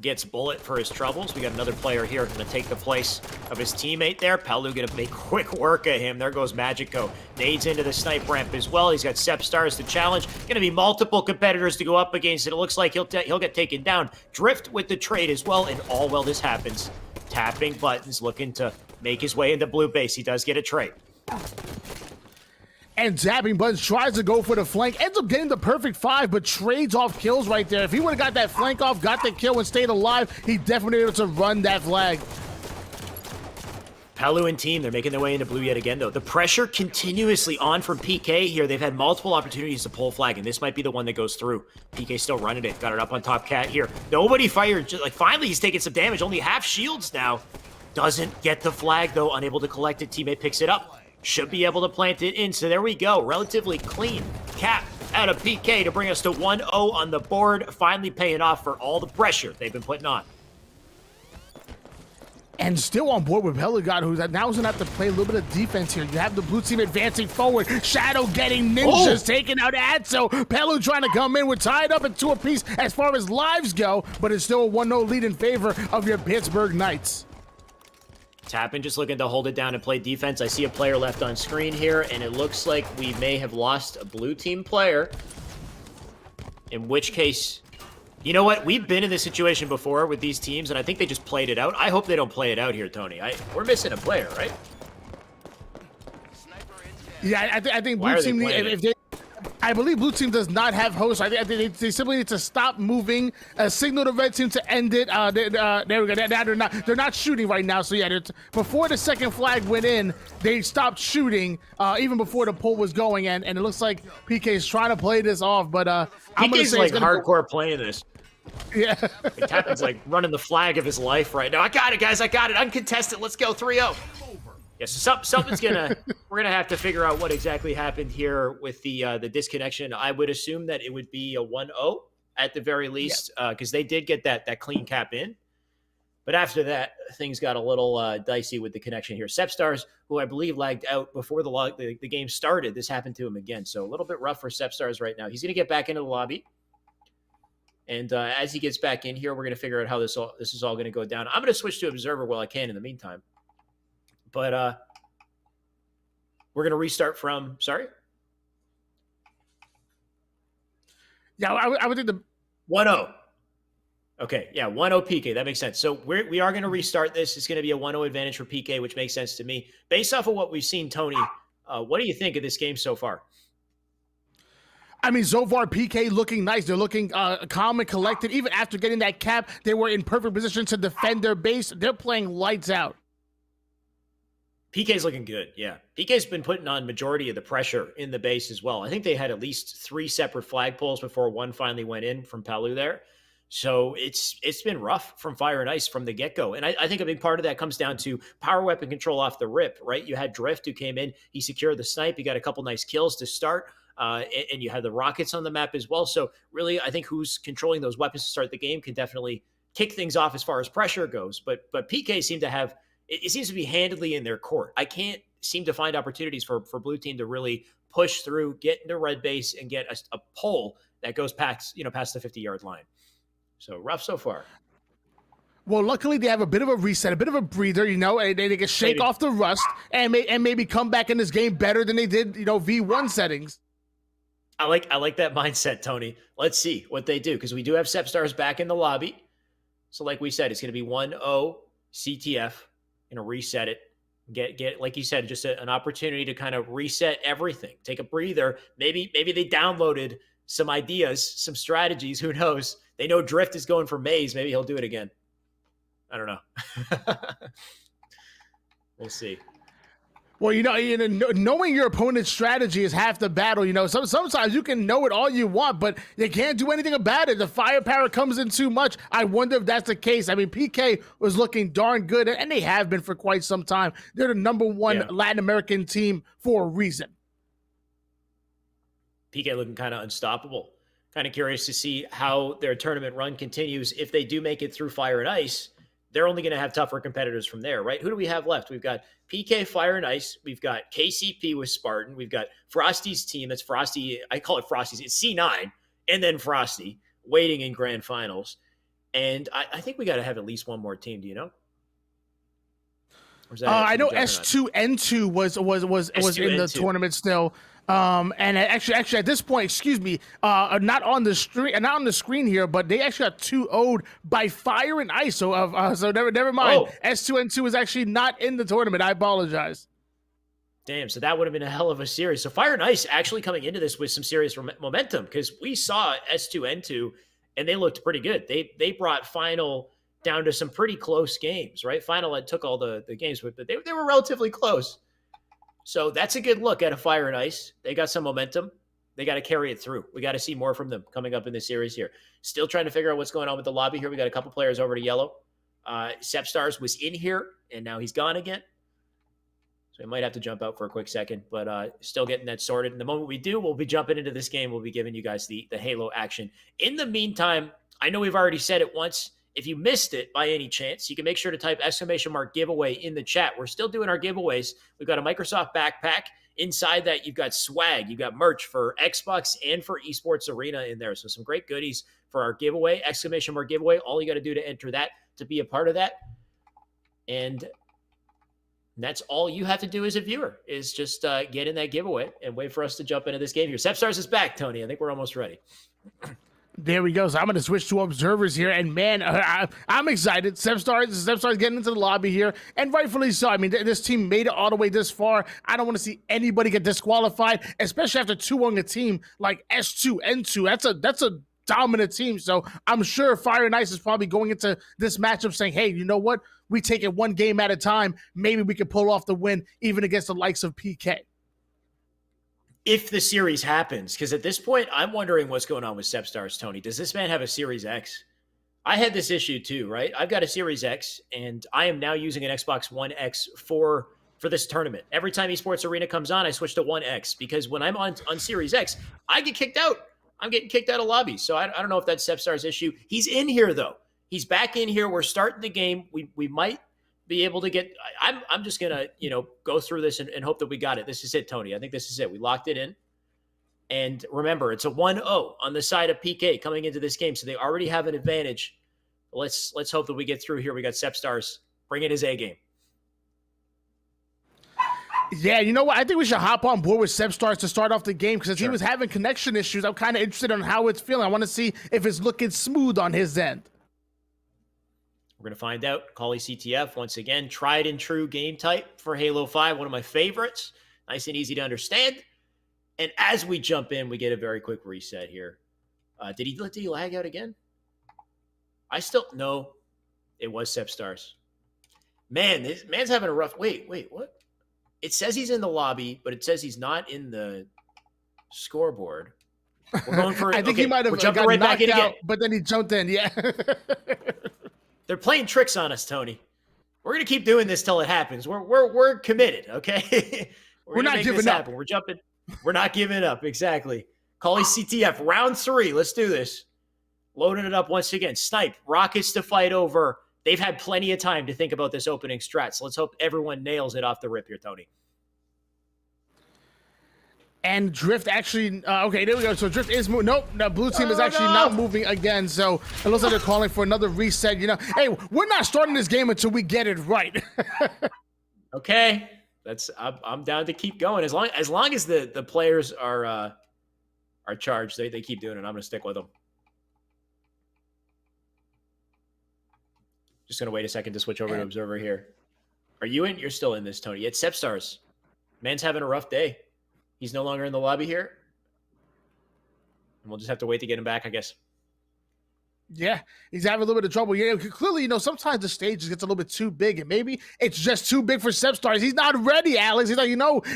Speaker 1: Gets Bullet for his troubles. We got another player here going to take the place of his teammate there. Pelu going to make quick work of him. There goes Magico. Nades into the snipe ramp as well. He's got Sebstars to challenge. Going to be multiple competitors to go up against it. It looks like he'll get taken down. Drift with the trade as well, and all while this happens, tapping buttons, looking to make his way into blue base. He does get a trade.
Speaker 2: And tapping buttons, tries to go for the flank, ends up getting the perfect 5, but trades off kills right there. If he would have got that flank off, got the kill, and stayed alive, he definitely able to run that flag.
Speaker 1: Pelu and team, they're making their way into blue yet again, though. The pressure continuously on from PK here. They've had multiple opportunities to pull flag, and this might be the one that goes through. PK still running it. Got it up on top cat here. Nobody fired. Just, like, finally, he's taking some damage. Only half shields now. Doesn't get the flag, though. Unable to collect it. Teammate picks it up. Should be able to plant it in. So there we go. Relatively clean cap out of PK to bring us to 1-0 on the board. Finally paying off for all the pressure they've been putting on.
Speaker 2: And still on board with Peligon, who's now going to have to play a little bit of defense here. You have the blue team advancing forward. Shadow getting ninjas, taking out Adso. Pelu trying to come in. We're tied up at 2 apiece as far as lives go, but it's still a 1-0 lead in favor of your Pittsburgh Knights.
Speaker 1: Tappin just looking to hold it down and play defense. I see a player left on screen here, and it looks like we may have lost a blue team player. In which case, you know what? We've been in this situation before with these teams, and I think they just played it out. I hope they don't play it out here, Tony. We're missing a player, right?
Speaker 2: Yeah, I think blue team, I believe blue team does not have hosts. I think they simply need to stop moving, signal the red team to end it. There we go. They're not shooting right now. So yeah, before the second flag went in, they stopped shooting even before the pull was going, and it looks like PK is trying to play this off. But I'm gonna
Speaker 1: PK's
Speaker 2: say
Speaker 1: like hardcore playing this.
Speaker 2: Yeah,
Speaker 1: Tappin's like running the flag of his life right now. I got it, guys. I got it. Uncontested. Let's go 3-0. Yeah, so something's we're gonna have to figure out what exactly happened here with the disconnection. I would assume that it would be a 1-0 at the very least, because they did get that clean cap in. But after that, things got a little dicey with the connection here. Sebstars, who I believe lagged out before the game started, this happened to him again. So a little bit rough for Sebstars right now. He's gonna get back into the lobby. And as he gets back in here, we're gonna figure out how this is all gonna go down. I'm gonna switch to Observer while I can in the meantime. But we're going to restart from, sorry?
Speaker 2: Yeah, I would think the
Speaker 1: 1-0. Okay, yeah, 1-0 PK. That makes sense. So we are going to restart this. It's going to be a 1-0 advantage for PK, which makes sense to me. Based off of what we've seen, Tony, what do you think of this game so far?
Speaker 2: I mean, so far, PK looking nice. They're looking calm and collected. Even after getting that cap, they were in perfect position to defend their base. They're playing lights out.
Speaker 1: PK's looking good, yeah. PK's been putting on majority of the pressure in the base as well. I think they had at least 3 separate flag pulls before one finally went in from Pelu there. So it's been rough from Fire and Ice from the get-go. And I think a big part of that comes down to power weapon control off the rip, right? You had Drift who came in. He secured the snipe. He got a couple nice kills to start. And you had the rockets on the map as well. So really, I think who's controlling those weapons to start the game can definitely kick things off as far as pressure goes. But PK seemed to have... It seems to be handedly in their court. I can't seem to find opportunities for blue team to really push through, get into red base, and get a pull that goes past the 50-yard line. So rough so far.
Speaker 2: Well, luckily they have a bit of a reset, a bit of a breather, and they can shake off the rust and maybe come back in this game better than they did, V1 settings.
Speaker 1: I like that mindset, Tony. Let's see what they do, because we do have Sebstars back in the lobby. So like we said, it's going to be 1-0 CTF. Going to reset it, get like you said, just an opportunity to kind of reset everything, take a breather. Maybe they downloaded some ideas, some strategies. Who knows? They know Drift is going for Maze. Maybe he'll do it again. I don't know. We'll see.
Speaker 2: Well, knowing your opponent's strategy is half the battle. Sometimes you can know it all you want, but you can't do anything about it. The firepower comes in too much. I wonder if that's the case. I mean, PK was looking darn good, and they have been for quite some time. They're the number one Latin American team for a reason.
Speaker 1: PK looking kind of unstoppable. Kind of curious to see how their tournament run continues. If they do make it through Fire and Ice, they're only going to have tougher competitors from there, right? Who do we have left? We've got PK, Fire and Ice. We've got KCP with Spartan. We've got Frosty's team. That's Frosty. I call it Frosty's. It's C9 and then Frosty waiting in grand finals. And I think we got to have at least one more team. Do you know?
Speaker 2: I know S2N2 was in the tournament still. And actually, at this point, excuse me, not on the screen here, but they actually got 2-0'd by Fire and Ice. So never mind. Oh. S2N2 is actually not in the tournament. I apologize.
Speaker 1: Damn, so that would have been a hell of a series. So Fire and Ice actually coming into this with some serious momentum, because we saw S2N2 and they looked pretty good. They brought Final down to some pretty close games, right? Final had took all the games, but they were relatively close. So that's a good look at a Fire and Ice. They got some momentum. They got to carry it through. We got to see more from them coming up in this series here. Still trying to figure out what's going on with the lobby here. We got a couple players over to yellow. Sepstars was in here, and now he's gone again. So we might have to jump out for a quick second, but still getting that sorted. And the moment we do, we'll be jumping into this game. We'll be giving you guys the Halo action. In the meantime, I know we've already said it once. If you missed it by any chance, you can make sure to type !giveaway in the chat. We're still doing our giveaways. We've got a Microsoft backpack. Inside that, you've got swag. You've got merch for Xbox and for Esports Arena in there. So some great goodies for our giveaway, !giveaway. All you got to do to enter that, to be a part of that. And that's all you have to do as a viewer, is just get in that giveaway and wait for us to jump into this game here. Sepstars is back, Tony. I think we're almost ready.
Speaker 2: There we go. So I'm going to switch to observers here, and man, I'm excited. Sepstars getting into the lobby here, and rightfully so. I mean, this team made it all the way this far. I don't want to see anybody get disqualified, especially after 2-1 a team like S2N2. That's a dominant team. So I'm sure Fire and Ice is probably going into this matchup saying, hey, you know what? We take it one game at a time. Maybe we can pull off the win even against the likes of PK.
Speaker 1: If the series happens, because at this point, I'm wondering what's going on with Sepstars, Tony. Does this man have a Series X? I had this issue too, right? I've got a Series X, and I am now using an Xbox One X for this tournament. Every time Esports Arena comes on, I switch to One X, because when I'm on Series X, I get kicked out. I'm getting kicked out of lobbies. So I don't know if that's Sepstars' issue. He's in here, though. He's back in here. We're starting the game. We might be able to get. I'm just gonna go through this and hope that we got it. This is it, Tony. I think this is it. We locked it in. And remember, it's a 1-0 on the side of PK coming into this game, so they already have an advantage. Let's hope that we get through here. We got Sepstars bringing his A game.
Speaker 2: Yeah, you know what? I think we should hop on board with Sepstars to start off the game, because he was having connection issues. I'm kind of interested on how it's feeling. I want to see if it's looking smooth on his end.
Speaker 1: We're going to find out. Callie CTF, once again, tried and true game type for Halo 5, one of my favorites. Nice and easy to understand. And as we jump in, we get a very quick reset here. Did he lag out again? No. It was Sepstars. Man, this man's having a rough... Wait, what? It says he's in the lobby, but it says he's not in the scoreboard. We're going for...
Speaker 2: I think he might have
Speaker 1: got right back in
Speaker 2: out,
Speaker 1: again.
Speaker 2: But then he jumped in, yeah.
Speaker 1: They're playing tricks on us, Tony. We're going to keep doing this till it happens. We're committed, okay?
Speaker 2: We're not giving up.
Speaker 1: We're jumping. We're not giving up, exactly. Callie CTF, round 3. Let's do this. Loading it up once again. Snipe, rockets to fight over. They've had plenty of time to think about this opening strat, so let's hope everyone nails it off the rip here, Tony.
Speaker 2: And Drift actually, okay, there we go. So Drift is moving. Nope, the blue team is actually not moving again. So it looks like they're calling for another reset. Hey, we're not starting this game until we get it right.
Speaker 1: Okay, I'm down to keep going as long as the players are charged. They keep doing it. I'm gonna stick with them. Just gonna wait a second to switch over to Observer here. Are you in? You're still in this, Tony. It's Sepstars. Man's having a rough day. He's no longer in the lobby here. And we'll just have to wait to get him back, I guess.
Speaker 2: Yeah, he's having a little bit of trouble. Yeah, clearly, sometimes the stage just gets a little bit too big, and maybe it's just too big for Stars. He's not ready, Alex. He's like,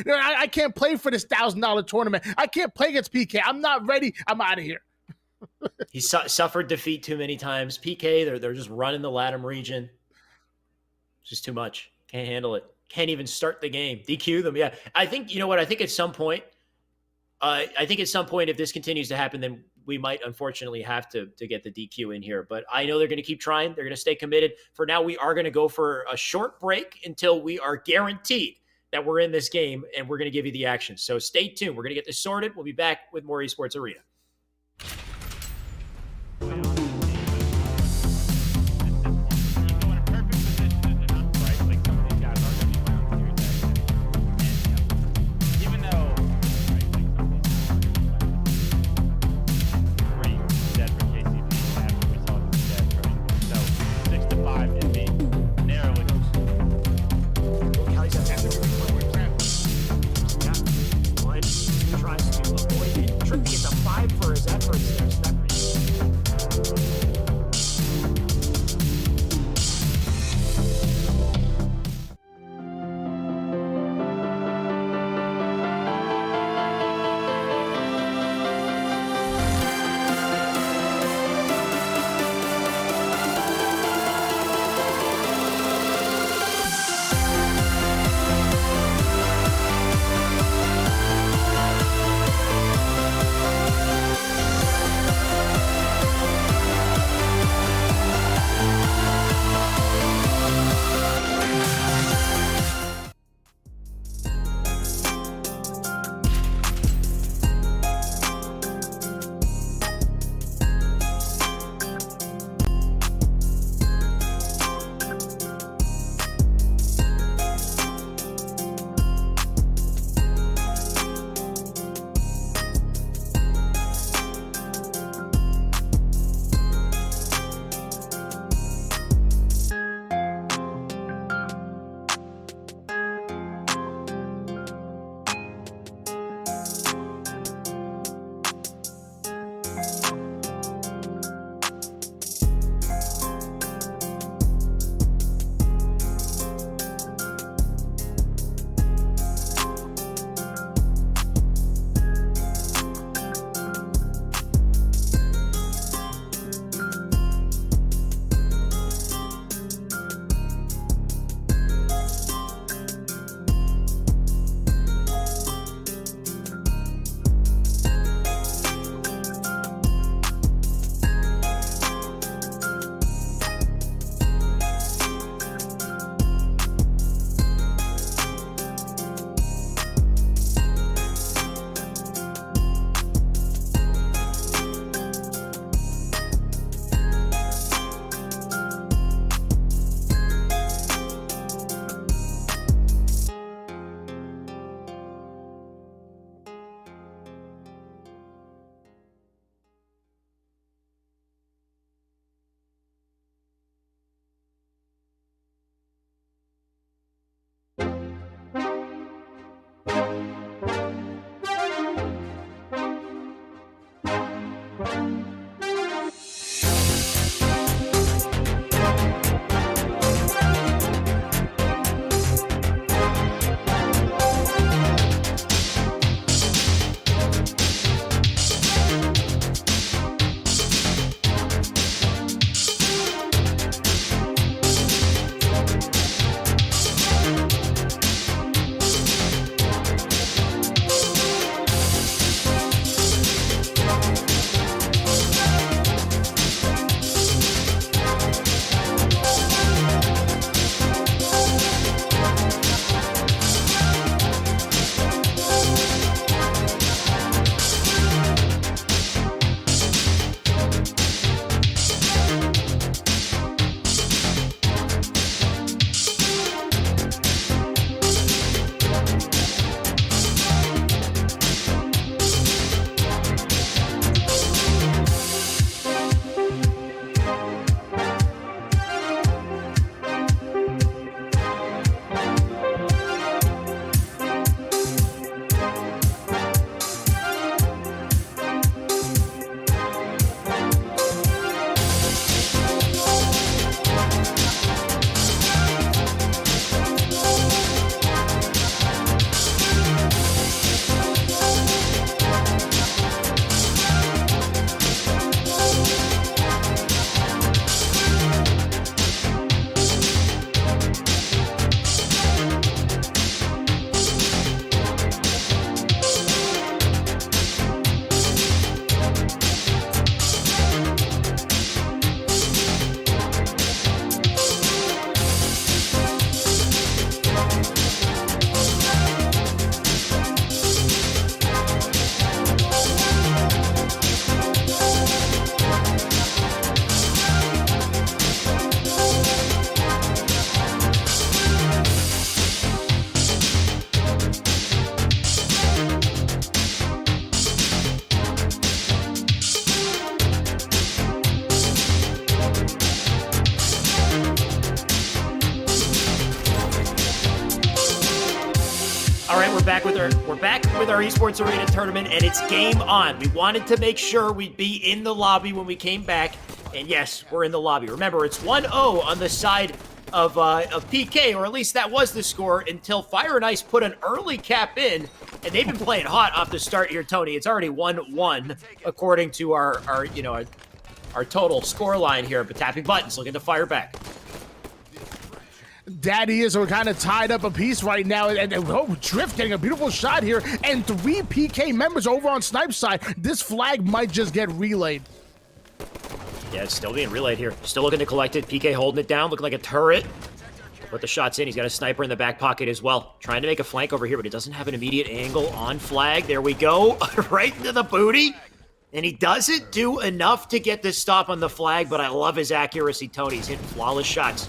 Speaker 2: I can't play for this $1,000 tournament. I can't play against PK. I'm not ready. I'm out of here.
Speaker 1: He's suffered defeat too many times. PK, they're just running the LATAM region. It's just too much. Can't handle it. Can't even start the game. DQ them. Yeah, I think, you know what? I think at some point, if this continues to happen, then we might unfortunately have to get the DQ in here. But I know they're going to keep trying. They're going to stay committed. For now, we are going to go for a short break until we are guaranteed that we're in this game, and we're going to give you the action. So stay tuned. We're going to get this sorted. We'll be back with more Esports Arena. For his efforts. back with our esports arena tournament, and it's game on. We wanted to make sure we'd be in the lobby when we came back, and yes, we're in the lobby. Remember, it's 1-0 on the side of PK, or at least that was the score until Fire and Ice put an early cap in, and they've been playing hot off the start here, Tony. It's already 1-1 according to our total score line here. But tapping buttons, looking to fire back.
Speaker 2: Daddy is, we're kind of tied up a piece right now, and Drift getting a beautiful shot here, and 3 PK members over on Snipe's side. This flag might just get relayed.
Speaker 1: Yeah, it's still being relayed here. Still looking to collect it. PK holding it down, looking like a turret. Put the shots in. He's got a sniper in the back pocket as well. Trying to make a flank over here, but he doesn't have an immediate angle on flag. There we go. Right into the booty. And he doesn't do enough to get this stop on the flag, but I love his accuracy, Tony. He's hitting flawless shots.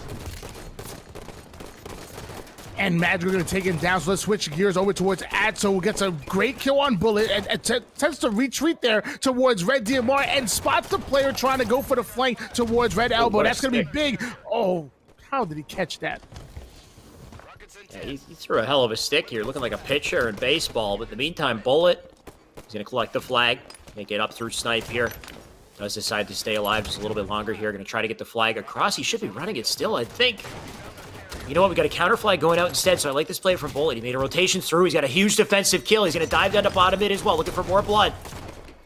Speaker 2: And Magic are going to take him down, so let's switch gears over towards Atso, who gets a great kill on Bullet and tends to retreat there towards Red DMR and spots the player trying to go for the flank towards Red Elbow. That's going to be big. Oh, how did he catch that?
Speaker 1: Yeah, he threw a hell of a stick here, looking like a pitcher in baseball. But in the meantime, Bullet, he's going to collect the flag, make it up through Snipe here. Does decide to stay alive just a little bit longer here. Going to try to get the flag across. He should be running it still, I think. You know what? We got a counter flag going out instead, so I like this play from Bullet. He made a rotation through. He's got a huge defensive kill. He's going to dive down to bottom mid as well, looking for more blood.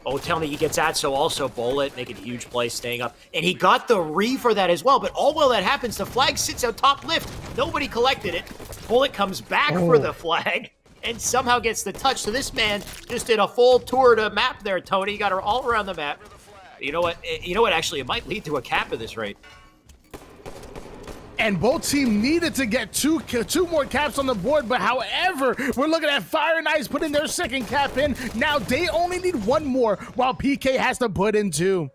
Speaker 1: Oh, tell me he gets that. So also Bullet making a huge play, staying up. And he got the re for that as well. But all while that happens, the flag sits out top lift. Nobody collected it. Bullet comes back for the flag and somehow gets the touch. So this man just did a full tour to map there, Tony. He got her all around the map. You know what? Actually, it might lead to a cap at this rate.
Speaker 2: And both teams needed to get two more caps on the board, but however, we're looking at Fire and Ice putting their second cap in. Now they only need one more, while PK has to put in 2.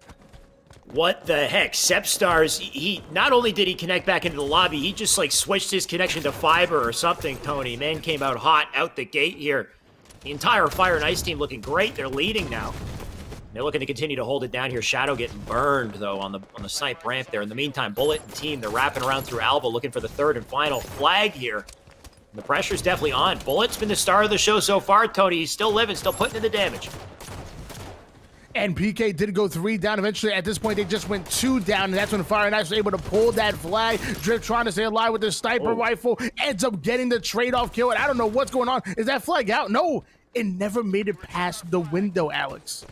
Speaker 1: What the heck? Sepstars, he not only did he connect back into the lobby, he just like switched his connection to fiber or something, Tony. Man came out hot out the gate here. The entire Fire and Ice team looking great. They're leading now. They're looking to continue to hold it down here. Shadow getting burned, though, on the snipe ramp there. In the meantime, Bullet and team, they're wrapping around through Alba, looking for the third and final flag here. And the pressure's definitely on. Bullet's been the star of the show so far, Tony. He's still living, still putting in the damage.
Speaker 2: And PK did go 3 down. Eventually, at this point, they just went 2 down, and that's when Fire and Ice was able to pull that flag. Drift trying to stay alive with the sniper rifle, ends up getting the trade-off kill, and I don't know what's going on. Is that flag out? No, it never made it past the window, Alex.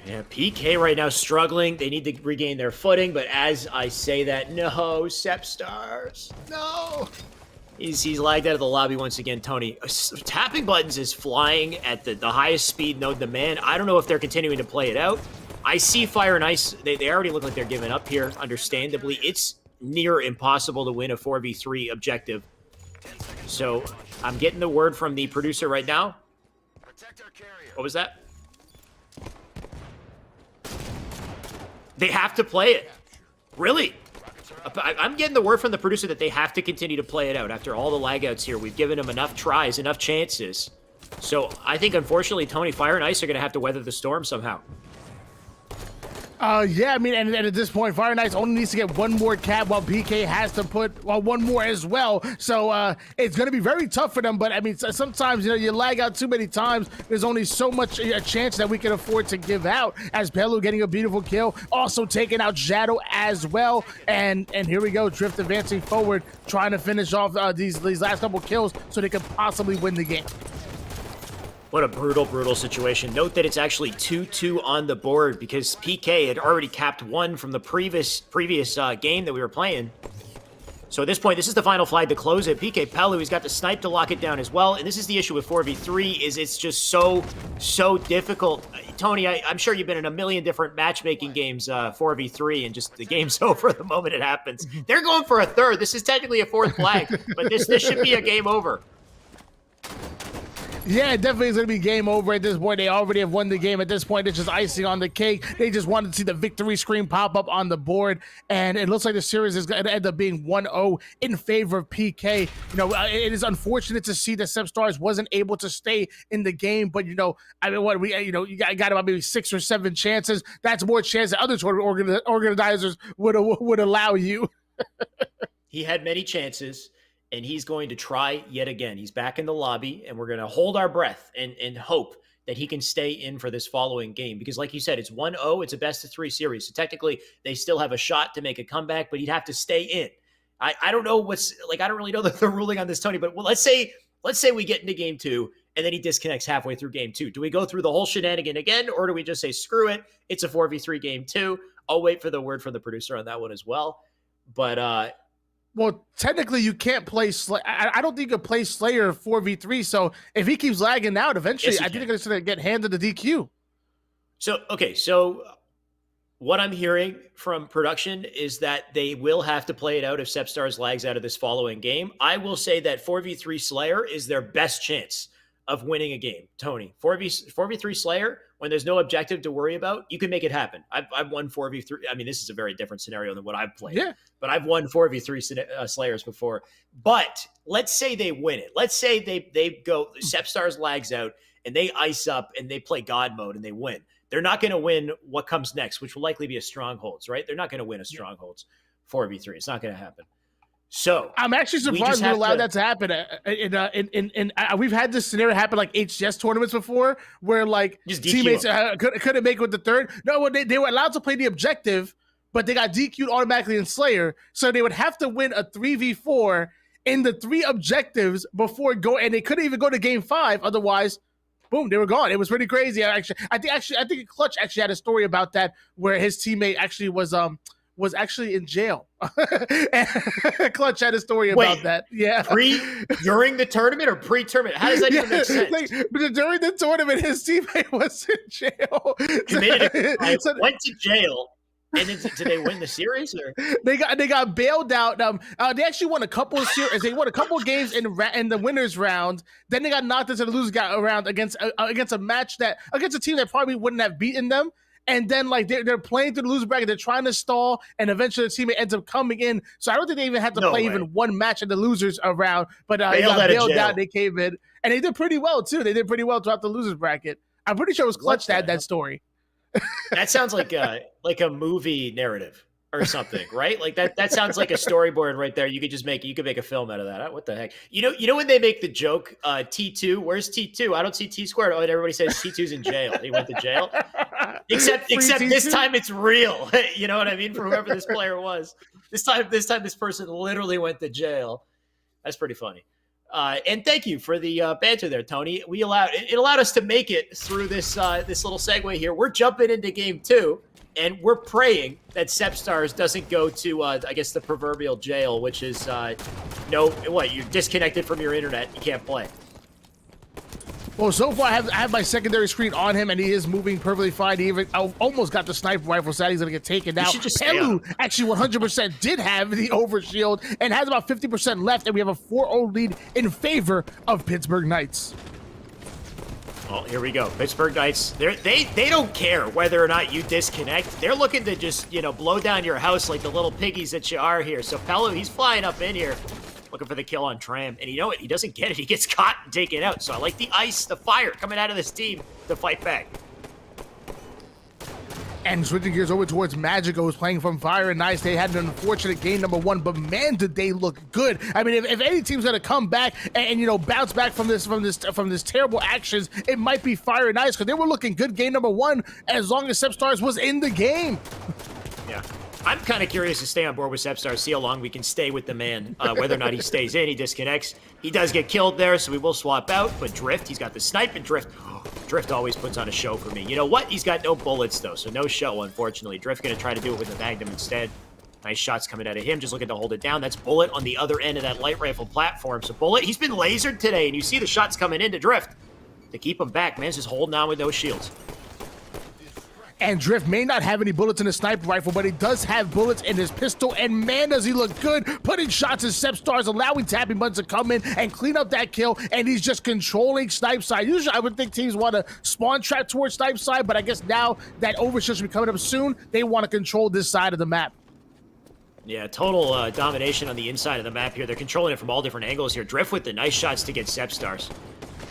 Speaker 1: Yeah, PK right now struggling. They need to regain their footing, but as I say that, no, Sepstars, no. He's lagged out of the lobby once again, Tony. Tapping buttons is flying at the highest speed known to man. I don't know if they're continuing to play it out. I see Fire and Ice. They already look like they're giving up here, understandably. It's near impossible to win a 4v3 objective. So I'm getting the word from the producer right now. What was that? They have to play it. Really? I'm getting the word from the producer that they have to continue to play it out. After all the lagouts here, we've given them enough tries, enough chances. So I think, unfortunately, Tony, Fire and Ice are going to have to weather the storm somehow.
Speaker 2: Yeah, I mean, and at this point, Fire and Ice only needs to get one more cap, while PK has to put one more as well. So it's going to be very tough for them. But I mean, sometimes you lag out too many times. There's only so much a chance that we can afford to give out. As Pelu getting a beautiful kill, also taking out Shadow as well. And here we go, Drift advancing forward, trying to finish off these last couple kills so they could possibly win the game.
Speaker 1: What a brutal situation. Note that it's actually 2-2 on the board because PK had already capped 1 from the previous game that we were playing. So at this point, this is the final flag to close it. PK Pelu, he's got the snipe to lock it down as well. And this is the issue with 4v3, is it's just so difficult. Tony, I'm sure you've been in a million different matchmaking games, 4v3, and just the game's over the moment it happens. They're going for a third. This is technically a 4th flag, but this should be a game over.
Speaker 2: Yeah, it definitely is going to be game over at this point. They already have won the game. At this point, it's just icing on the cake. They just wanted to see the victory screen pop up on the board, and it looks like the series is going to end up being 1-0 in favor of PK. You know, it is unfortunate to see that Sepstars wasn't able to stay in the game, but you know, I mean, you got about maybe 6 or 7 chances. That's more chance that other organizers would allow you.
Speaker 1: He had many chances. and he's going to try yet again. He's back in the lobby, and we're going to hold our breath and hope that he can stay in for this following game. Because like you said, it's 1-0. It's a best-of-3 series. So technically, they still have a shot to make a comeback, but he'd have to stay in. I don't know I don't really know the ruling on this, Tony, but let's say we get into game 2, and then he disconnects halfway through game 2. Do we go through the whole shenanigan again, or do we just say, screw it, it's a 4v3 game 2? I'll wait for the word from the producer on that one as well. But
Speaker 2: well, technically, you can't play I don't think you can play Slayer 4v3. So if he keeps lagging out, eventually,
Speaker 1: yes,
Speaker 2: I think they're going to get handed the DQ.
Speaker 1: So what I'm hearing from production is that they will have to play it out if Sepstars lags out of this following game. I will say that 4v3 Slayer is their best chance of winning a game. Tony, 4v3 Slayer, when there's no objective to worry about, you can make it happen. I've won 4v3. I mean, this is a very different scenario than what I've played.
Speaker 2: Yeah.
Speaker 1: But I've won 4v3 Slayers before. But let's say they win it. Let's say they go, Sepstars lags out, and they ice up, and they play God mode, and they win. They're not going to win what comes next, which will likely be a Strongholds, right? They're not going to win a Strongholds 4v3. It's not going to happen. So
Speaker 2: I'm actually surprised we allowed that to happen. We've had this scenario happen like HCS tournaments before, where like teammates couldn't make it with the third. No, they were allowed to play the objective, but they got DQ'd automatically in Slayer, so they would have to win a 3v4 in the 3 objectives before and they couldn't even go to game 5. Otherwise, boom, they were gone. It was pretty crazy. I think Clutch actually had a story about that where his teammate actually was actually in jail. Clutch had a story about that. Yeah.
Speaker 1: During the tournament or pre-tournament? How does that even make sense?
Speaker 2: During the tournament, his teammate was in jail.
Speaker 1: Went to jail. And then did they win the series? Or?
Speaker 2: They got bailed out. They actually won a couple of series. They won a couple of games in the winners round. Then they got knocked into the losers round against a match against a team that probably wouldn't have beaten them. And then like they're playing through the loser bracket, they're trying to stall, and eventually the teammate ends up coming in. So I don't think they even had to play even one match in the losers round. But they got bailed out. They came in, and they did pretty well too. They did pretty well throughout the losers bracket. I'm pretty sure it was Clutch that had that story.
Speaker 1: That sounds like a movie narrative or something, right? Like that sounds like a storyboard right there. You could make a film out of that. What the heck? You know when they make the joke, T2, where's T2? I don't see T squared. Oh, and everybody says T2's in jail. He went to jail. Except T2? This time it's real. You know what I mean? For whoever this player was. This time this person literally went to jail. That's pretty funny. And thank you for the banter there, Tony. It allowed us to make it through this little segue here. We're jumping into game 2, and we're praying that Sepstars doesn't go to I guess the proverbial jail, which is you're disconnected from your internet, you can't play.
Speaker 2: Well, so far I have my secondary screen on him, and he is moving perfectly fine. He even almost got the sniper rifle, so he's going to get taken out. Pelu actually 100% did have the overshield and has about 50% left, and we have a 4-0 lead in favor of Pittsburgh Knights.
Speaker 1: Oh, here we go. Pittsburgh Knights, they don't care whether or not you disconnect. They're looking to just, blow down your house like the little piggies that you are here. So Pelu, he's flying up in here, looking for the kill on Tram. And you know what? He doesn't get it. He gets caught and taken out. So I like the ice, the fire coming out of this team to fight back.
Speaker 2: And switching gears over towards Magico, who's playing from Fire and Ice. They had an unfortunate game number 1, but man, did they look good. I mean, if any team's gonna come back and bounce back from this terrible actions, it might be Fire and Ice, because they were looking good game number 1 as long as Sepstars was in the game.
Speaker 1: Yeah. I'm kind of curious to stay on board with Sepstars, see how long we can stay with the man, whether or not he stays in, he disconnects. He does get killed there, so we will swap out, but Drift, he's got the snipe, and Drift always puts on a show for me. You know what? He's got no bullets, though, so no show, unfortunately. Drift going to try to do it with the Magnum instead. Nice shots coming out of him, just looking to hold it down. That's Bullet on the other end of that light rifle platform. So Bullet, he's been lasered today, and you see the shots coming into Drift to keep him back. Man's just holding on with no shields.
Speaker 2: And Drift may not have any bullets in his sniper rifle, but he does have bullets in his pistol, and man, does he look good, putting shots at Sepstars, allowing tapping buttons to come in and clean up that kill, and he's just controlling snipe side. Usually, I would think teams want to spawn trap towards snipe side, but I guess now that overshield should be coming up soon, they want to control this side of the map.
Speaker 1: Yeah, total domination on the inside of the map here. They're controlling it from all different angles here. Drift with the nice shots to get Sepstars.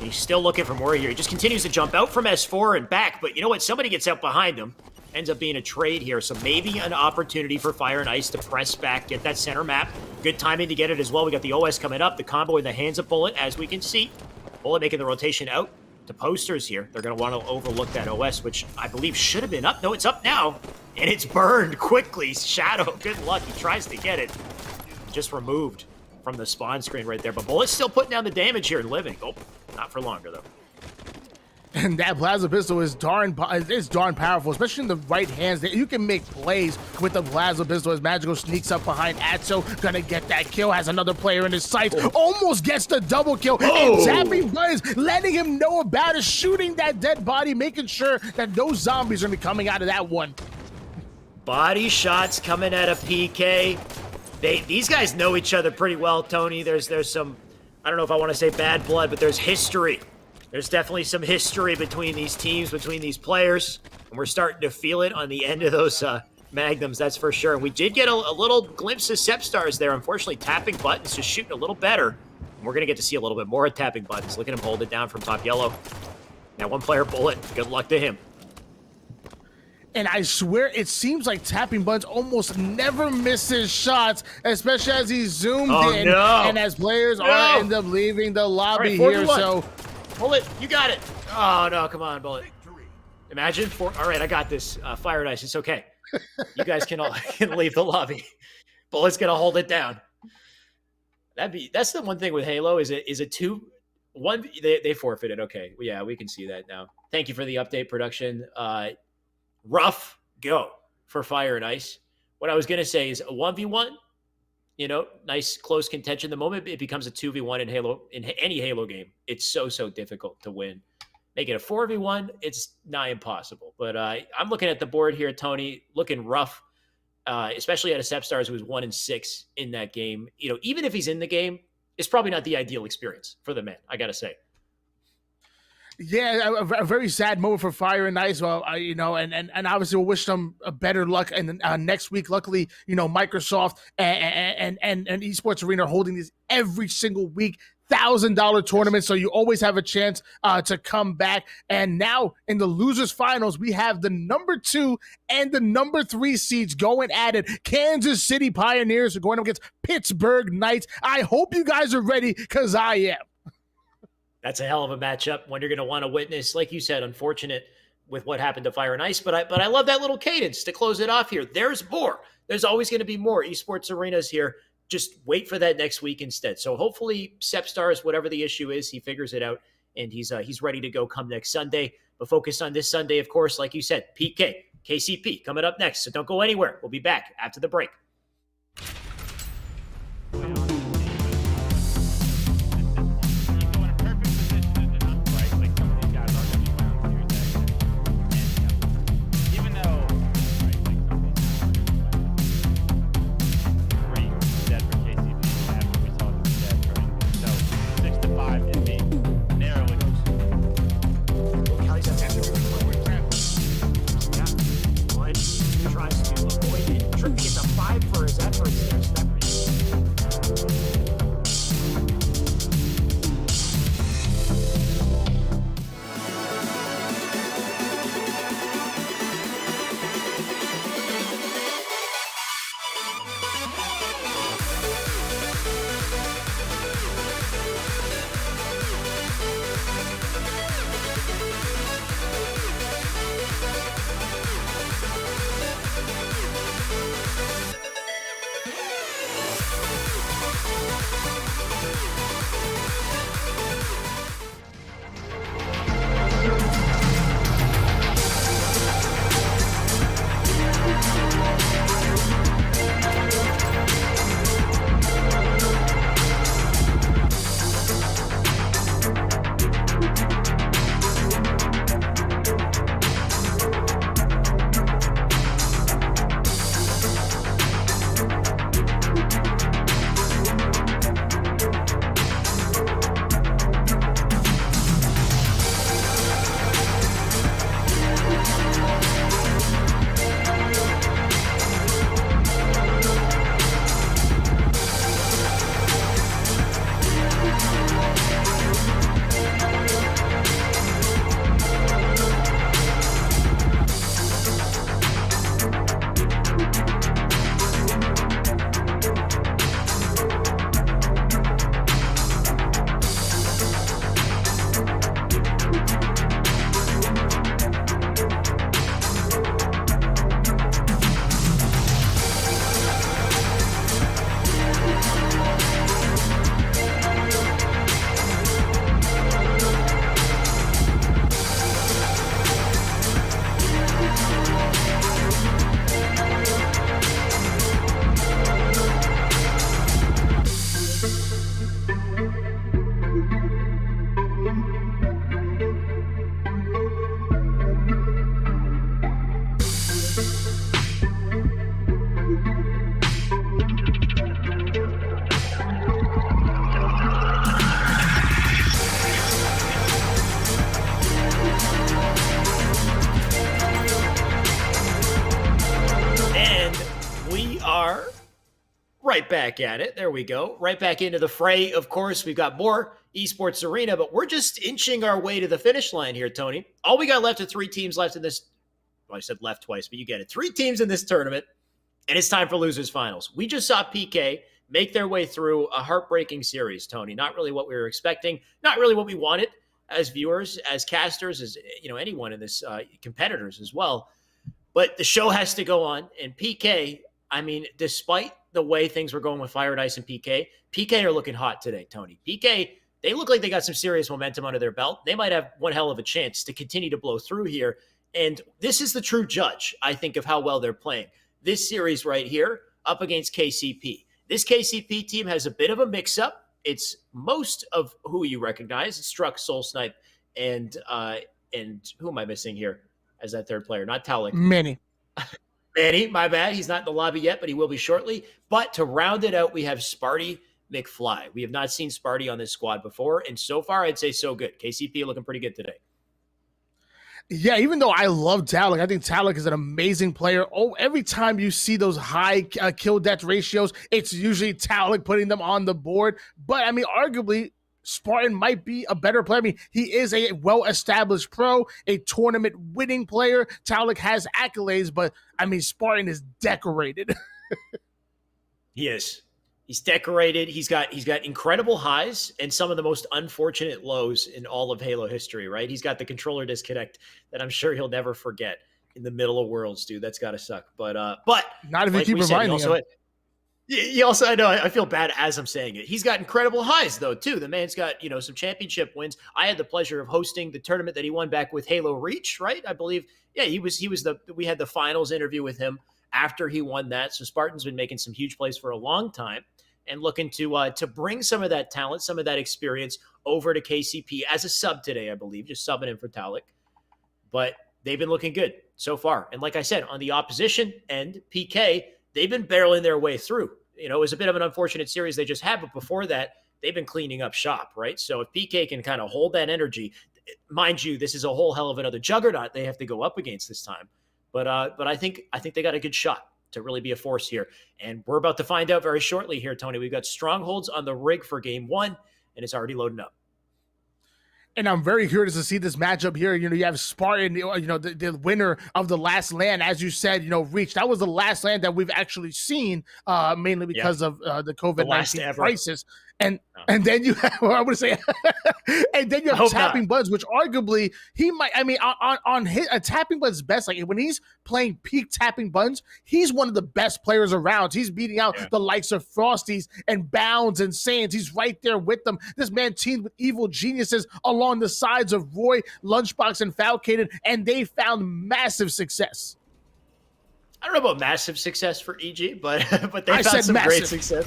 Speaker 1: He's still looking for more here. He just continues to jump out from S4 and back, but you know what? Somebody gets out behind him. ends up being a trade here. So maybe an opportunity for Fire and Ice to press back, get that center map. Good timing to get it as well. We got the OS coming up. The combo in the hands of Bullet, as we can see. Bullet making the rotation out to posters here. They're going to want to overlook that OS, which I believe should have been up. No, it's up now. And it's burned quickly. Shadow, good luck. He tries to get it. Just removed from the spawn screen right there. But Bullet's still putting down the damage here and living. Oh, not for longer, though.
Speaker 2: And that plasma pistol is darn powerful, especially in the right hands. You can make plays with the plasma pistol as Magical sneaks up behind Atso, gonna get that kill, has another player in his sights, almost gets the double kill, and tapping buttons, letting him know about it, shooting that dead body, making sure that those zombies are gonna be coming out of that one.
Speaker 1: Body shots coming at a PK. These guys know each other pretty well, Tony. There's some, I don't know if I want to say bad blood, but there's history. There's definitely some history between these teams, between these players, and we're starting to feel it on the end of those magnums, that's for sure. And we did get a little glimpse of Sepstars there. Unfortunately, tapping buttons just shooting a little better. And we're going to get to see a little bit more of tapping buttons. Look at him hold it down from top yellow. Now one player Bullet. Good luck to him.
Speaker 2: And I swear, it seems like tapping buttons almost never misses shots, especially as he zoomed in, and as players are end up leaving the lobby here. So.
Speaker 1: Bullet, you got it. Oh, no, come on, Bullet. Imagine all right, I got this. Fire and Ice, it's okay. You guys can leave the lobby. Bullet's going to hold it down. That's the one thing with Halo, is it 2-1? They forfeited. Okay, yeah, we can see that now. Thank you for the update, production. Rough go for Fire and Ice. What I was going to say is a 1v1, nice close contention. The moment it becomes a 2v1 in Halo, in any Halo game, it's so difficult to win. Make it a 4v1, it's nigh impossible. But I'm looking at the board here, Tony, looking rough, especially at a Sepstars who was 1-6 in that game. Even if he's in the game, it's probably not the ideal experience for the man, I got to say.
Speaker 2: Yeah, a very sad moment for Fire and Ice. Well, and obviously we'll wish them a better luck. And next week, luckily, Microsoft and Esports Arena are holding these every single week, $1,000 tournaments. So you always have a chance to come back. And now in the losers finals, we have the number 2 and the number 3 seeds going at it. Kansas City Pioneers are going up against Pittsburgh Knights. I hope you guys are ready, because I am.
Speaker 1: That's a hell of a matchup, one you're going to want to witness. Like you said, unfortunate with what happened to Fire and Ice, but I love that little cadence to close it off here. There's more. There's always going to be more. Esports Arena's here. Just wait for that next week instead. So hopefully Sepstars, whatever the issue is, he figures it out, and he's ready to go come next Sunday. But focus on this Sunday, of course, like you said, PK, KCP coming up next. So don't go anywhere. We'll be back after the break. Tries to avoid it. Tripping gets a 5 we are right back at it. There we go. Right back into the fray. Of course, we've got more esports arena, but we're just inching our way to the finish line here, Tony. All we got left are 3 teams left in this. Well, I said left twice, but you get it. 3 teams in this tournament, and it's time for losers finals. We just saw PK make their way through a heartbreaking series, Tony. Not really what we were expecting. Not really what we wanted as viewers, as casters, as anyone in this, competitors as well. But the show has to go on, and PK, I mean, despite the way things were going with Fire and Ice and PK are looking hot today, Tony. PK, they look like they got some serious momentum under their belt. They might have one hell of a chance to continue to blow through here. And this is the true judge, I think, of how well they're playing. This series right here up against KCP. This KCP team has a bit of a mix-up. It's most of who you recognize. It's Struck, Soul Snipe, and who am I missing here as that third player? Not Talik.
Speaker 2: Manny,
Speaker 1: my bad. He's not in the lobby yet, but he will be shortly. But to round it out, we have Sparty McFly. We have not seen Sparty on this squad before, and so far, I'd say so good. KCP looking pretty good today.
Speaker 2: Yeah, even though I love Talik, I think Talik is an amazing player. Oh, every time you see those high kill death ratios, it's usually Talik putting them on the board. But I mean, arguably, Spartan might be a better player. I mean, he is a well-established pro, a tournament-winning player. Talik has accolades, but I mean, Spartan is decorated.
Speaker 1: He is. He's decorated. He's got incredible highs and some of the most unfortunate lows in all of Halo history, right? He's got the controller disconnect that I'm sure he'll never forget in the middle of Worlds, dude. That's got to suck. But
Speaker 2: not if you keep reminding him.
Speaker 1: He also, I know, I feel bad as I'm saying it. He's got incredible highs, though, too. The man's got, some championship wins. I had the pleasure of hosting the tournament that he won back with Halo Reach, right? I believe, yeah, we had the finals interview with him after he won that. So Spartan's been making some huge plays for a long time and looking to bring some of that talent, some of that experience over to KCP as a sub today, I believe, just subbing in for Talik. But they've been looking good so far. And like I said, on the opposition end, PK, they've been barreling their way through. It was a bit of an unfortunate series they just had, but before that, they've been cleaning up shop, right? So if PK can kind of hold that energy, mind you, this is a whole hell of another juggernaut they have to go up against this time. But I think they got a good shot to really be a force here. And we're about to find out very shortly here, Tony. We've got strongholds on the rig for game 1, and it's already loading up.
Speaker 2: And I'm very curious to see this matchup here. You have Spartan, the winner of the last land, as you said, Reach. That was the last land that we've actually seen, mainly because of the COVID-19 crisis. And then you have, I would say, and then you have Tapping Buds, which arguably he might. I mean, on his Tapping Buds' best, like when he's playing peak Tapping Buds, he's one of the best players around. He's beating out the likes of Frosties and Bounds and Saiyans. He's right there with them. This man teamed with Evil Geniuses along the sides of Roy, Lunchbox, and Falcated, and they found massive success.
Speaker 1: I don't know about massive success for EG, but they found some great success.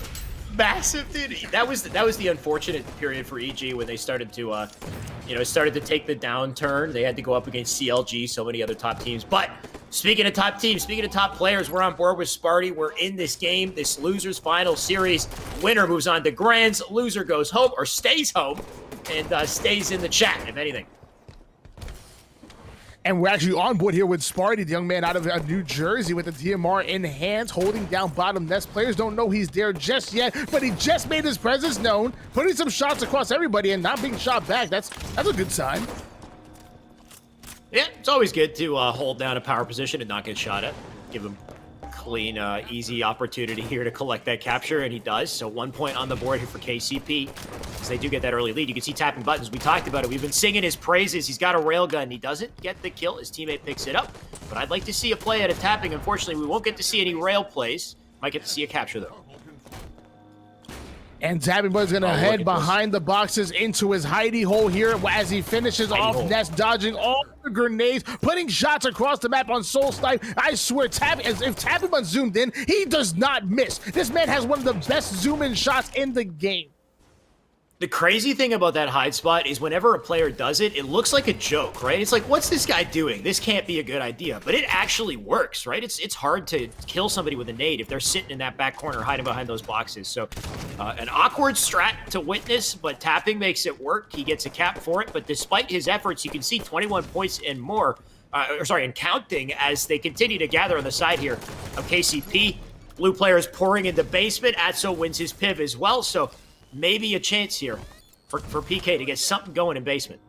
Speaker 1: Massive, dude. That was the unfortunate period for EG when they started to take the downturn. They had to go up against CLG, so many other top teams. But speaking of top teams, speaking of top players, we're on board with Sparty. We're in this game, this losers final series. Winner moves on to grands. Loser goes home or stays home and stays in the chat, if anything.
Speaker 2: And we're actually on board here with Sparty, the young man out of New Jersey with the DMR in hands, holding down bottom nest. Players don't know he's there just yet, but he just made his presence known, putting some shots across everybody and not being shot back. That's a good sign.
Speaker 1: Yeah, it's always good to hold down a power position and not get shot at. Give him clean, easy opportunity here to collect that capture, and he does. So 1 point on the board here for KCP, because they do get that early lead. You can see Tapping Buttons. We talked about it. We've been singing his praises. He's got a railgun. He doesn't get the kill. His teammate picks it up. But I'd like to see a play out of Tapping. Unfortunately, we won't get to see any rail plays. Might get to see a capture, though.
Speaker 2: And Tapping Bud's going to head behind the boxes into his hidey hole here as he finishes off Nest, dodging all the grenades, putting shots across the map on Soul Snipe. I swear, if Tapping Bud zoomed in, he does not miss. This man has one of the best zoom-in shots in the game.
Speaker 1: The crazy thing about that hide spot is whenever a player does it, it looks like a joke, right? It's like, what's this guy doing? This can't be a good idea. But it actually works, right? It's hard to kill somebody with a nade if they're sitting in that back corner hiding behind those boxes. So an awkward strat to witness, but Tapping makes it work. He gets a cap for it. But despite his efforts, you can see 21 points and more, and counting as they continue to gather on the side here of KCP. Blue player is pouring into basement. Atso wins his piv as well, so maybe a chance here for PK to get something going in basement.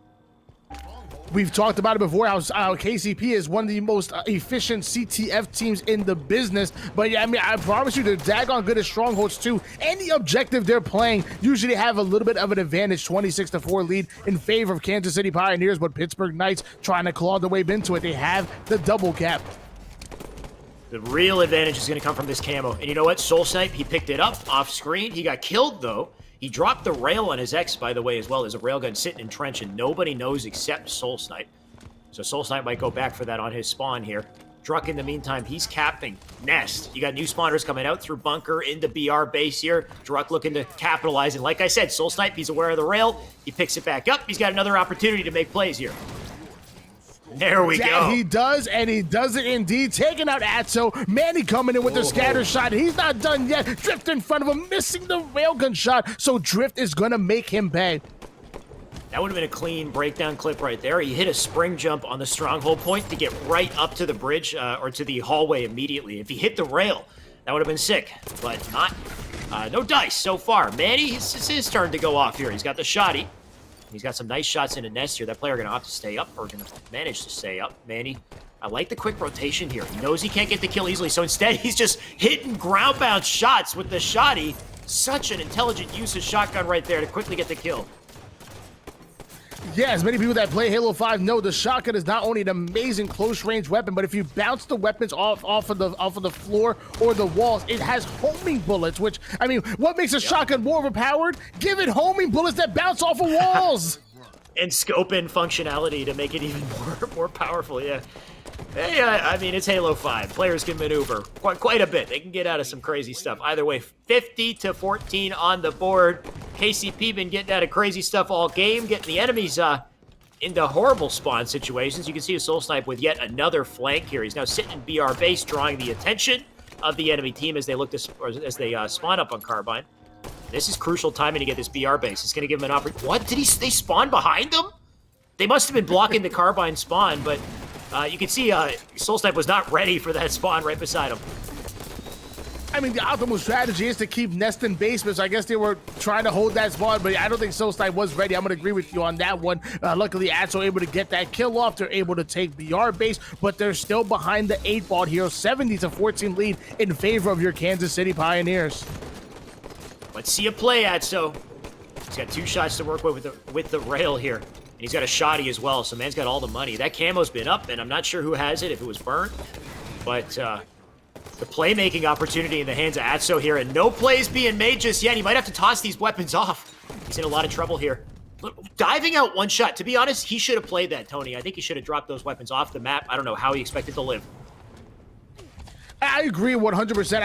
Speaker 2: We've talked about it before, how KCP is one of the most efficient CTF teams in the business. But yeah, I mean, I promise you, they're daggone good at strongholds too. Any objective they're playing, usually have a little bit of an advantage, 26-4 lead in favor of Kansas City Pioneers, but Pittsburgh Knights trying to claw their way into it. They have the double cap.
Speaker 1: The real advantage is going to come from this camo. And you know what? Soul Snipe, he picked it up off screen. He got killed, though. He dropped the rail on his X, by the way, as well. There's a railgun sitting in trench, and nobody knows except Soul Snipe. So Soul Snipe might go back for that on his spawn here. Druck, in the meantime, he's capping Nest. You got new spawners coming out through bunker into BR base here. Druck looking to capitalize. And like I said, Soul Snipe, he's aware of the rail. He picks it back up. He's got another opportunity to make plays here. There we go.
Speaker 2: He does, and he does it indeed. Taking out Atso. Manny coming in with the scatter shot. He's not done yet. Drift in front of him, missing the railgun shot. So Drift is going to make him pay.
Speaker 1: That would have been a clean breakdown clip right there. He hit a spring jump on the stronghold point to get right up to the bridge or to the hallway immediately. If he hit the rail, that would have been sick, but not. No dice so far. Manny, it's his turn to go off here. He's got the shotty. He's got some nice shots in a Nest here. That player going to opt to stay up or going to manage to stay up. Manny, I like the quick rotation here. He knows he can't get the kill easily, so instead he's just hitting ground-bound shots with the shotty. Such an intelligent use of shotgun right there to quickly get the kill.
Speaker 2: Yeah, as many people that play Halo 5 know, the shotgun is not only an amazing close-range weapon, but if you bounce the weapons off of the floor or the walls, it has homing bullets, which, I mean, what makes a shotgun more overpowered? Give it homing bullets that bounce off of walls!
Speaker 1: And scope in functionality to make it even more powerful, yeah. Hey, I mean, it's Halo 5. Players can maneuver quite a bit. They can get out of some crazy stuff. Either way, 50-14 on the board. KCP been getting out of crazy stuff all game, getting the enemies into horrible spawn situations. You can see a Soul Snipe with yet another flank here. He's now sitting in BR base, drawing the attention of the enemy team as they look to spawn up on Carbine. This is crucial timing to get this BR base. It's going to give him an opportunity. What? They spawn behind them? They must have been blocking the Carbine spawn, but you can see Soul Snipe was not ready for that spawn right beside him.
Speaker 2: I mean, the optimal strategy is to keep Nest in basement, so I guess they were trying to hold that spawn, but I don't think Soul Snipe was ready. I'm going to agree with you on that one. Luckily, Atso able to get that kill off. They're able to take BR base, but they're still behind the 8-ball here. 70-14 lead in favor of your Kansas City Pioneers.
Speaker 1: Let's see a play, Atso. He's got 2 shots to work with the rail here. And he's got a shotty as well, so man's got all the money. That camo's been up, and I'm not sure who has it, if it was burnt. But the playmaking opportunity in the hands of Atso here, and no plays being made just yet. He might have to toss these weapons off. He's in a lot of trouble here. Diving out one shot, to be honest, he should have played that, Tony. I think he should have dropped those weapons off the map. I don't know how he expected to live.
Speaker 2: I agree 100%.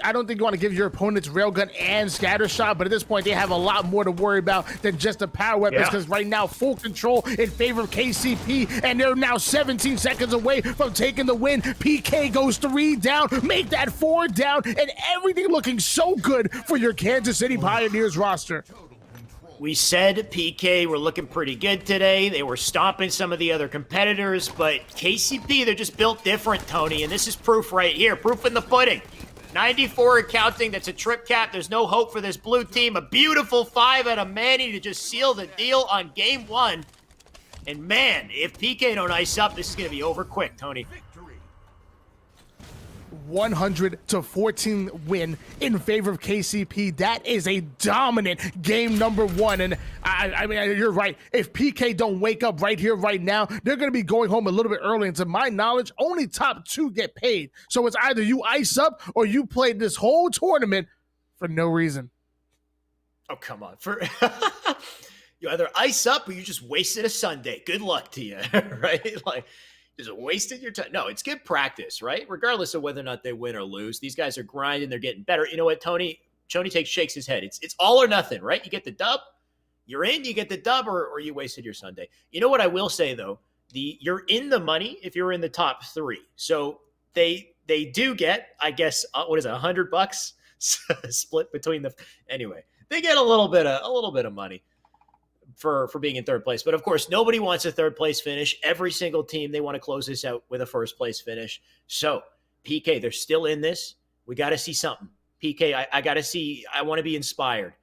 Speaker 2: I don't think you want to give your opponents railgun and scatter shot, but at this point they have a lot more to worry about than just the power weapons, because right now full control in favor of KCP, and they're now 17 seconds away from taking the win. PK goes 3 down, make that 4 down, and everything looking so good for your Kansas City Pioneers roster.
Speaker 1: We said PK were looking pretty good today. They were stomping some of the other competitors, but KCP, they're just built different, Tony, and this is proof right here. Proof in the pudding. 94 and counting. That's a trip cap. There's no hope for this blue team. A beautiful 5 out of Manny to just seal the deal on game 1. And man, if PK don't ice up, this is going to be over quick, Tony.
Speaker 2: 100-14 win in favor of KCP. That is a dominant game number 1. And I mean, you're right. If PK don't wake up right here, right now, they're going to be going home a little bit early. And to my knowledge, only top 2 get paid. So it's either you ice up or you play this whole tournament for no reason.
Speaker 1: Oh, come on. You either ice up or you just wasted a Sunday. Good luck to you, right? Like, is it wasted your time? No, it's good practice, right? Regardless of whether or not they win or lose. These guys are grinding. They're getting better. You know what, Tony? Tony shakes his head. It's all or nothing, right? You get the dub, you're in, you get the dub, or you wasted your Sunday. You know what I will say, though? You're in the money if you're in the top 3. So they do get, I guess, what is it, $100 split between the... Anyway, they get a little bit of money for being in 3rd place. But of course, nobody wants a 3rd place finish. Every single team, they want to close this out with a 1st place finish. So PK, they're still in this. We got to see something. PK, I got to see. I want to be inspired.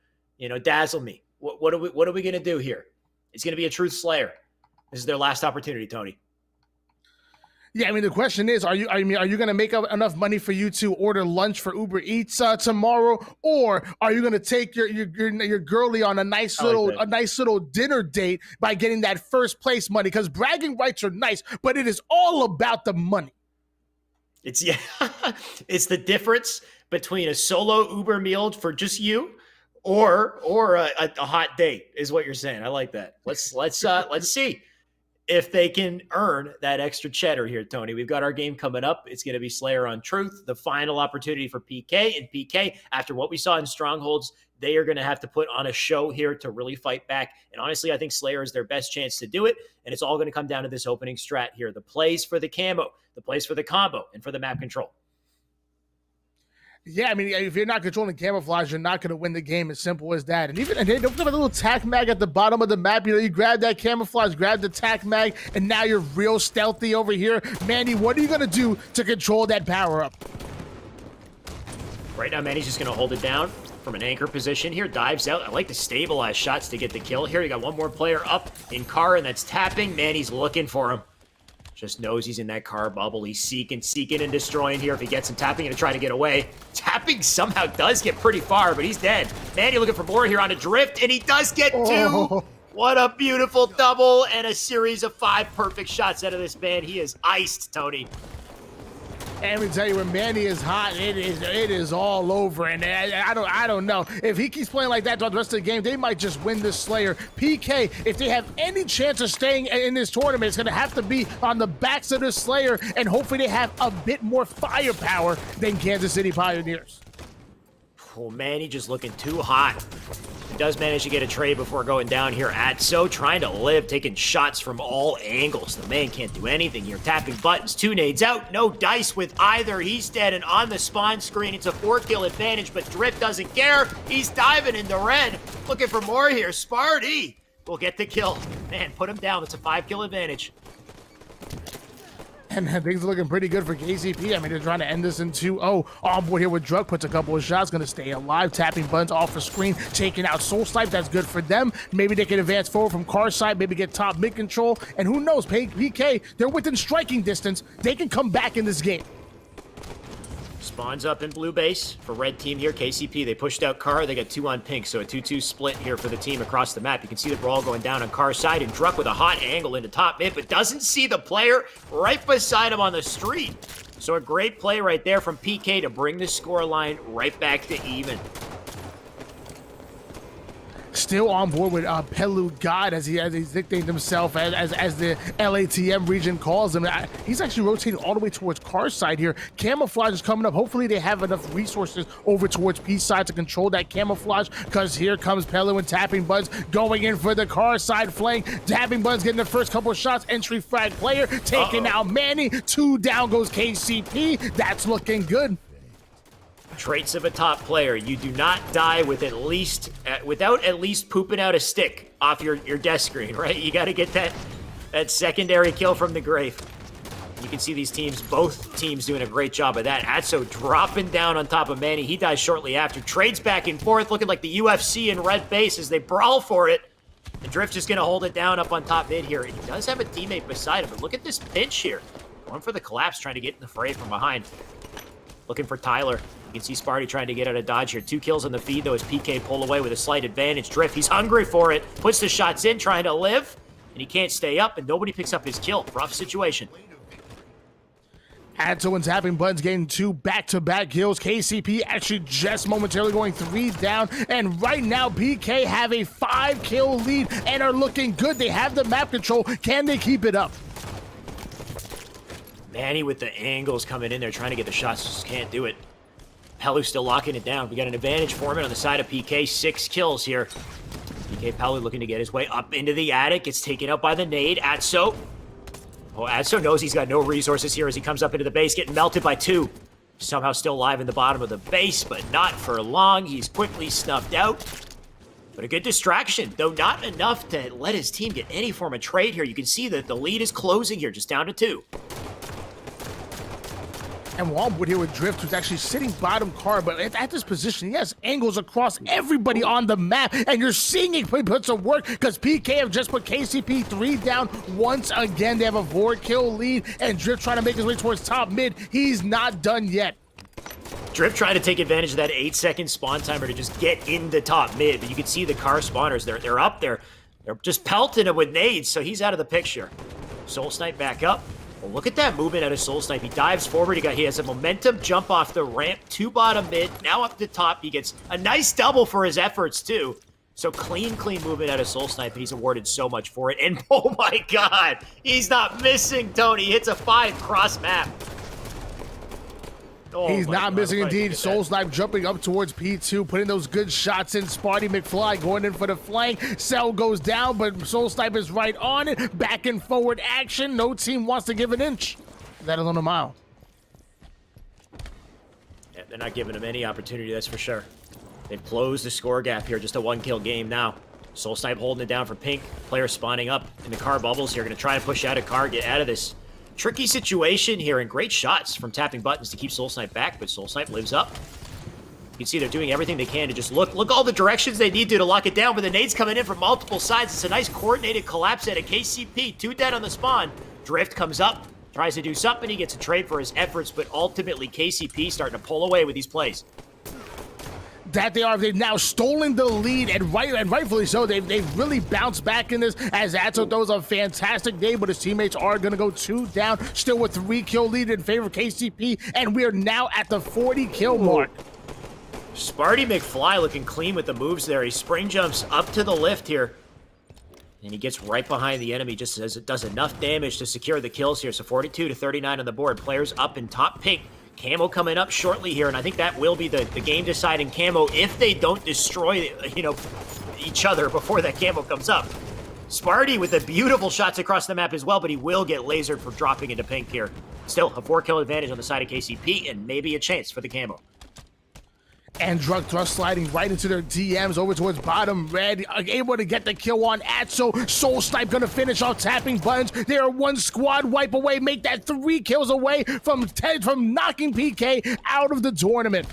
Speaker 1: Dazzle me. What are we going to do here? It's going to be a truth slayer. This is their last opportunity, Tony.
Speaker 2: Yeah, I mean, the question is, are you going to make up enough money for you to order lunch for Uber Eats tomorrow, or are you going to take your girlie on a nice little dinner date by getting that first place money? Because bragging rights are nice, but it is all about the money.
Speaker 1: It's the difference between a solo Uber meal for just you, or a hot date is what you're saying. I like that. Let's see if they can earn that extra cheddar here, Tony. We've got our game coming up. It's going to be Slayer on Truth, the final opportunity for PK. And PK, after what we saw in Strongholds, they are going to have to put on a show here to really fight back. And honestly, I think Slayer is their best chance to do it. And it's all going to come down to this opening strat here. The plays for the camo, the plays for the combo, and for the map control.
Speaker 2: Yeah, I mean, if you're not controlling camouflage, you're not going to win the game. As simple as that. And they don't have a little tac mag at the bottom of the map. You grab that camouflage, grab the tac mag, and now you're real stealthy over here. Manny, what are you going to do to control that power up?
Speaker 1: Right now, Manny's just going to hold it down from an anchor position here. Dives out. I like the stabilized shots to get the kill here. You got one more player up in car, and that's tapping. Manny's looking for him. Just knows he's in that car bubble. He's seeking and destroying here. If he gets him, tapping and try to get away. Tapping somehow does get pretty far, but he's dead. Manny looking for more here on a drift, and he does get two. What a beautiful double and a series of 5 perfect shots out of this man. He is iced, Tony.
Speaker 2: And let me tell you, when Manny is hot, it is all over. And I don't know. If he keeps playing like that throughout the rest of the game, they might just win this Slayer. PK, if they have any chance of staying in this tournament, it's going to have to be on the backs of the Slayer, and hopefully they have a bit more firepower than Kansas City Pioneers.
Speaker 1: Oh, Manny just looking too hot. He does manage to get a trade before going down here. Atso trying to live, taking shots from all angles. The man can't do anything here. Tapping buttons, 2 nades out, no dice with either. He's dead, and on the spawn screen, it's a 4-kill advantage, but Drift doesn't care. He's diving into red, looking for more here. Sparty will get the kill. Man, put him down. It's a 5-kill advantage.
Speaker 2: And things are looking pretty good for KCP. I mean, they're trying to end this in 2-0. On board here with Drug, puts a couple of shots, going to stay alive. Tapping buttons off the screen, taking out Soul Snipe. That's good for them. Maybe they can advance forward from car side, maybe get top mid control. And who knows, PK, they're within striking distance. They can come back in this game.
Speaker 1: Spawns up in blue base for red team here. KCP, they pushed out car. They got 2 on pink, so a 2-2 split here for the team across the map. You can see the brawl going down on car side, and Druck with a hot angle into top mid, but doesn't see the player right beside him on the street. So a great play right there from PK to bring the score line right back to even.
Speaker 2: Still on board with Pelu God, as he's nicknamed himself as the LATM region calls him. He's actually rotating all the way towards car side here. Camouflage is coming up. Hopefully they have enough resources over towards P side to control that camouflage, because here comes Pelu and Tapping Buds going in for the car side flank. Tapping Buds getting the first couple of shots. Entry frag player taking out Manny. 2 down goes KCP. That's looking good.
Speaker 1: Traits of a top player: you do not die with without at least pooping out a stick off your death screen, right? You got to get that secondary kill from the grave. You can see these teams, both teams doing a great job of that. Atso dropping down on top of Manny. He dies shortly after. Trades back and forth, looking like the UFC in red base as they brawl for it. And Drift just going to hold it down up on top mid here. And he does have a teammate beside him, but look at this pinch here. Going for the collapse, trying to get in the fray from behind. Looking for Tyler. You can see Sparty trying to get out of dodge here. 2 kills on the feed, though, as PK pull away with a slight advantage. Drift, he's hungry for it. Puts the shots in, trying to live. And he can't stay up, and nobody picks up his kill. Rough situation.
Speaker 2: Atso and Tapping Buds getting 2 back-to-back kills. KCP actually just momentarily going 3 down. And right now, PK have a 5-kill lead and are looking good. They have the map control. Can they keep it up?
Speaker 1: Manny with the angles coming in there, trying to get the shots, just can't do it. Pelu still locking it down. We got an advantage for him on the side of PK. 6 kills here. PK Pelu looking to get his way up into the attic. Gets taken out by the nade. Atso. Oh, Atso knows he's got no resources here as he comes up into the base, getting melted by 2. Somehow still alive in the bottom of the base, but not for long. He's quickly snuffed out. But a good distraction, though not enough to let his team get any form of trade here. You can see that the lead is closing here, just down to 2.
Speaker 2: And Wildwood here with Drift, who's actually sitting bottom card, but at this position, he has angles across everybody on the map, and you're seeing it put some work because PK have just put KCP 3 down once again. They have a 4-kill lead, and Drift trying to make his way towards top mid. He's not done yet.
Speaker 1: Drift trying to take advantage of that 8-second spawn timer to just get into top mid, but you can see the car spawners, they're up there. They're just pelting him with nades, so he's out of the picture. Soul Snipe back up. Well, look at that movement out of Soul Snipe. He dives forward. He has a momentum jump off the ramp to bottom mid. Now up the top. He gets a nice double for his efforts, too. So clean movement out of Soul Snipe, and he's awarded so much for it. And oh my god, he's not missing, Tony. He hits a 5 cross map.
Speaker 2: Oh, he's not missing indeed. Soul Snipe jumping up towards P2, putting those good shots in. Sparty McFly going in for the flank. Cell goes down, but Soul Snipe is right on it. Back and forward action. No team wants to give an inch, let alone a mile.
Speaker 1: Yeah, they're not giving him any opportunity, that's for sure. They've closed the score gap here, just a 1-kill game now. Soul Snipe holding it down for Pink. Players spawning up in the car bubbles here. Going to try and push out a car, get out of this tricky situation here, and great shots from tapping buttons to keep Soul Snipe back, but Soul Snipe lives up. You can see they're doing everything they can to just look all the directions they need to lock it down, but the nades coming in from multiple sides. It's a nice coordinated collapse at a KCP. 2 dead on the spawn. Drift comes up, tries to do something. He gets a trade for his efforts, but ultimately KCP starting to pull away with these plays.
Speaker 2: That they are. They've now stolen the lead, and rightfully so. They've really bounced back in this, as Atso throws a fantastic day, but his teammates are going to go 2 down, still with 3-kill lead in favor of KCP, and we are now at the 40-kill mark.
Speaker 1: Sparty McFly looking clean with the moves there. He spring jumps up to the lift here, and he gets right behind the enemy just as it does enough damage to secure the kills here. So 42-39 on the board. Players up in top Pink. Camo coming up shortly here, and I think that will be the game-deciding camo if they don't destroy, each other before that camo comes up. Sparty with the beautiful shots across the map as well, but he will get lasered for dropping into Pink here. Still, a 4-kill advantage on the side of KCP, and maybe a chance for the camo.
Speaker 2: And Drug Thrust sliding right into their DMs over towards bottom red, able to get the kill on Atso. Soul Snipe gonna finish off tapping buttons. They are 1 squad wipe away, make that 3 kills away from knocking PK out of the tournament.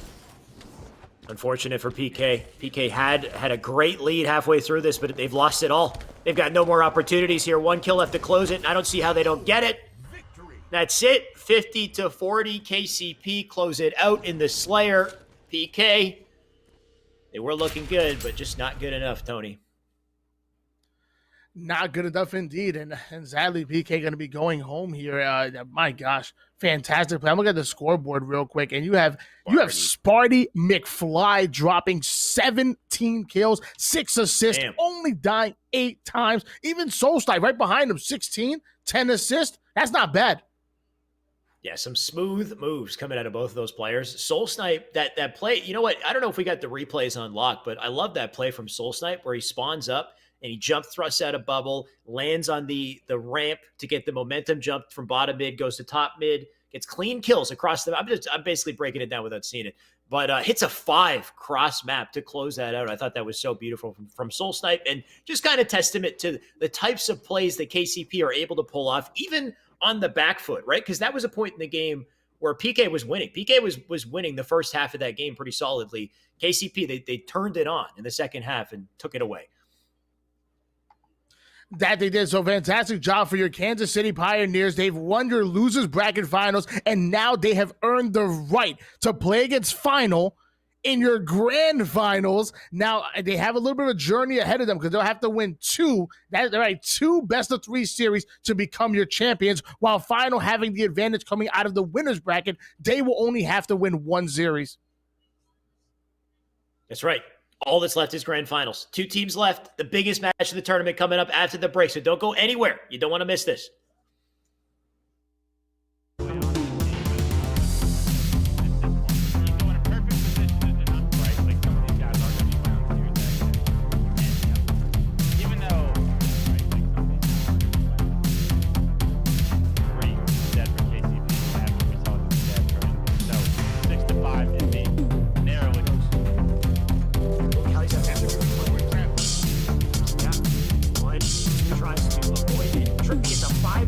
Speaker 1: Unfortunate for PK. PK had a great lead halfway through this, but they've lost it all. They've got no more opportunities here. 1 kill left to close it, and I don't see how they don't get it. That's it. 50-40. KCP close it out in the Slayer. PK, they were looking good, but just not good enough, Tony.
Speaker 2: Not good enough indeed, and sadly, PK going to be going home here. My gosh, fantastic play. I'm looking at the scoreboard real quick, and you have Sparty McFly dropping 17 kills, 6 assists, only dying 8 times. Even Soul Snipe right behind him, 16, 10 assists. That's not bad.
Speaker 1: Yeah, some smooth moves coming out of both of those players. Soul Snipe, that play, you know what? I don't know if we got the replays on lock, but I love that play from Soul Snipe where he spawns up and he jump thrusts out a bubble, lands on the ramp to get the momentum jump from bottom mid, goes to top mid, gets clean kills across the... I'm basically breaking it down without seeing it. But hits a 5 cross map to close that out. I thought that was so beautiful from Soul Snipe, and just kind of testament to the types of plays that KCP are able to pull off, even on the back foot, right? Because that was a point in the game where PK was winning. PK was winning the first half of that game pretty solidly. KCP, they turned it on in the second half and took it away.
Speaker 2: That they did. So fantastic job for your Kansas City Pioneers. They've won your losers bracket finals, and now they have earned the right to play against final in your grand finals. Now they have a little bit of a journey ahead of them because they'll have to win 2 best-of-3 series to become your champions, while final having the advantage coming out of the winners bracket. They will only have to win 1 series.
Speaker 1: That's right. All that's left is grand finals. 2 teams left. The biggest match of the tournament coming up after the break, so don't go anywhere. You don't want to miss this. Tries to avoid it. Trippy gets a 5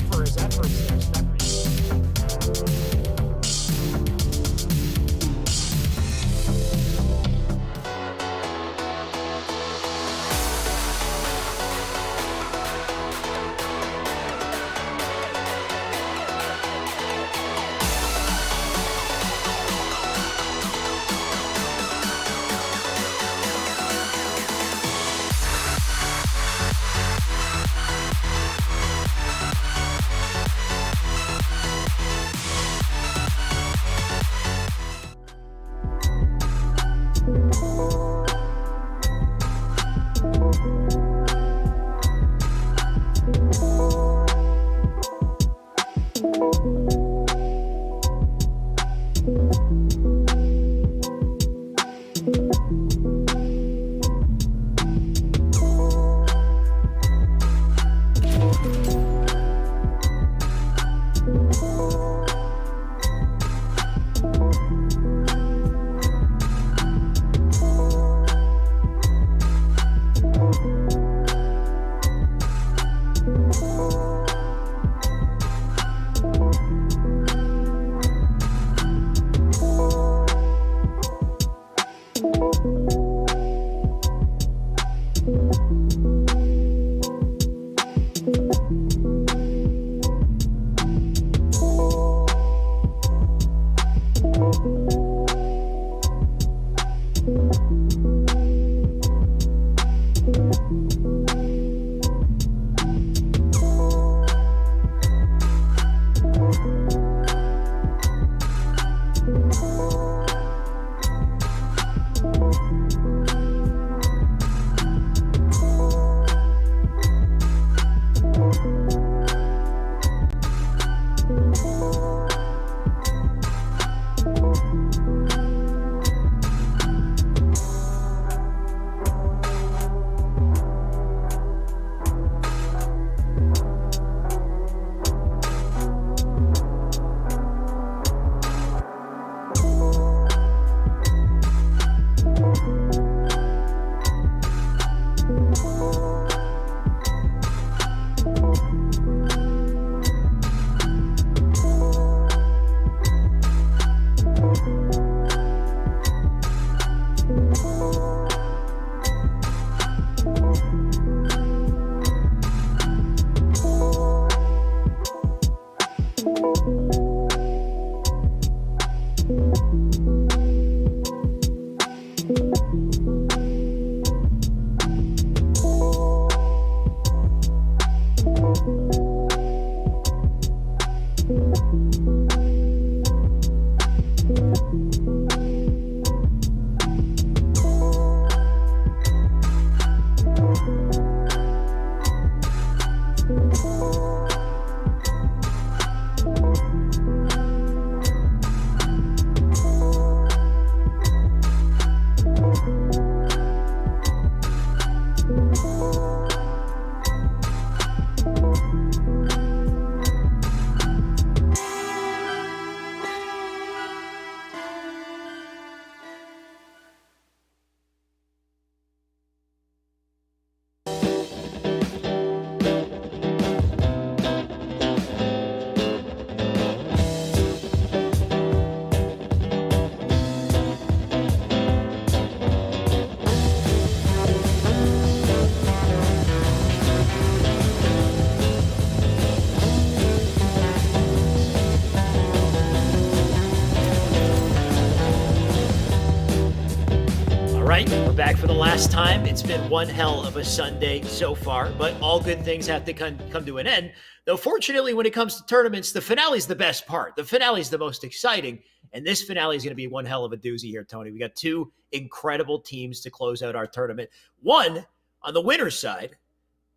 Speaker 1: right, we're back for the last time. It's been one hell of a Sunday so far, but all good things have to come to an end. Though fortunately, when it comes to tournaments, the finale is the best part. The finale is the most exciting, and this finale is going to be one hell of a doozy here, Tony. We got two incredible teams to close out our tournament. One, on the winner's side,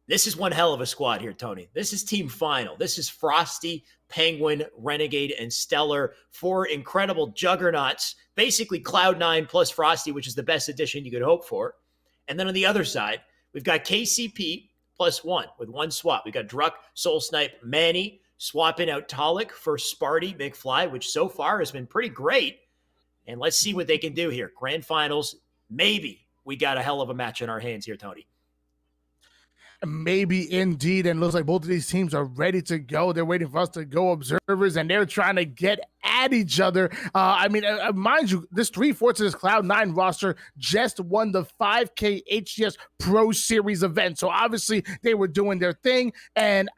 Speaker 1: this is one hell of a squad here, Tony. This is team final. This is Frosty, Penguin, Renegade, and Stellar. Four incredible juggernauts. Basically Cloud9 plus Frosty, which is the best addition you could hope for. And then on the other side, we've got KCP plus one with one swap. We got Druck, Soul Snipe, Manny, swapping out Talik for Sparty, McFly, which so far has been pretty great. And let's see what they can do here. Grand finals, maybe we got a hell of a match in our hands here, Tony.
Speaker 2: Maybe indeed, and it looks like both of these teams are ready to go. They're waiting for us to go observers, and they're trying to get at each other. Mind you, this 3/4 of this Cloud9 roster just won the 5K HCS Pro Series event, so obviously they were doing their thing. And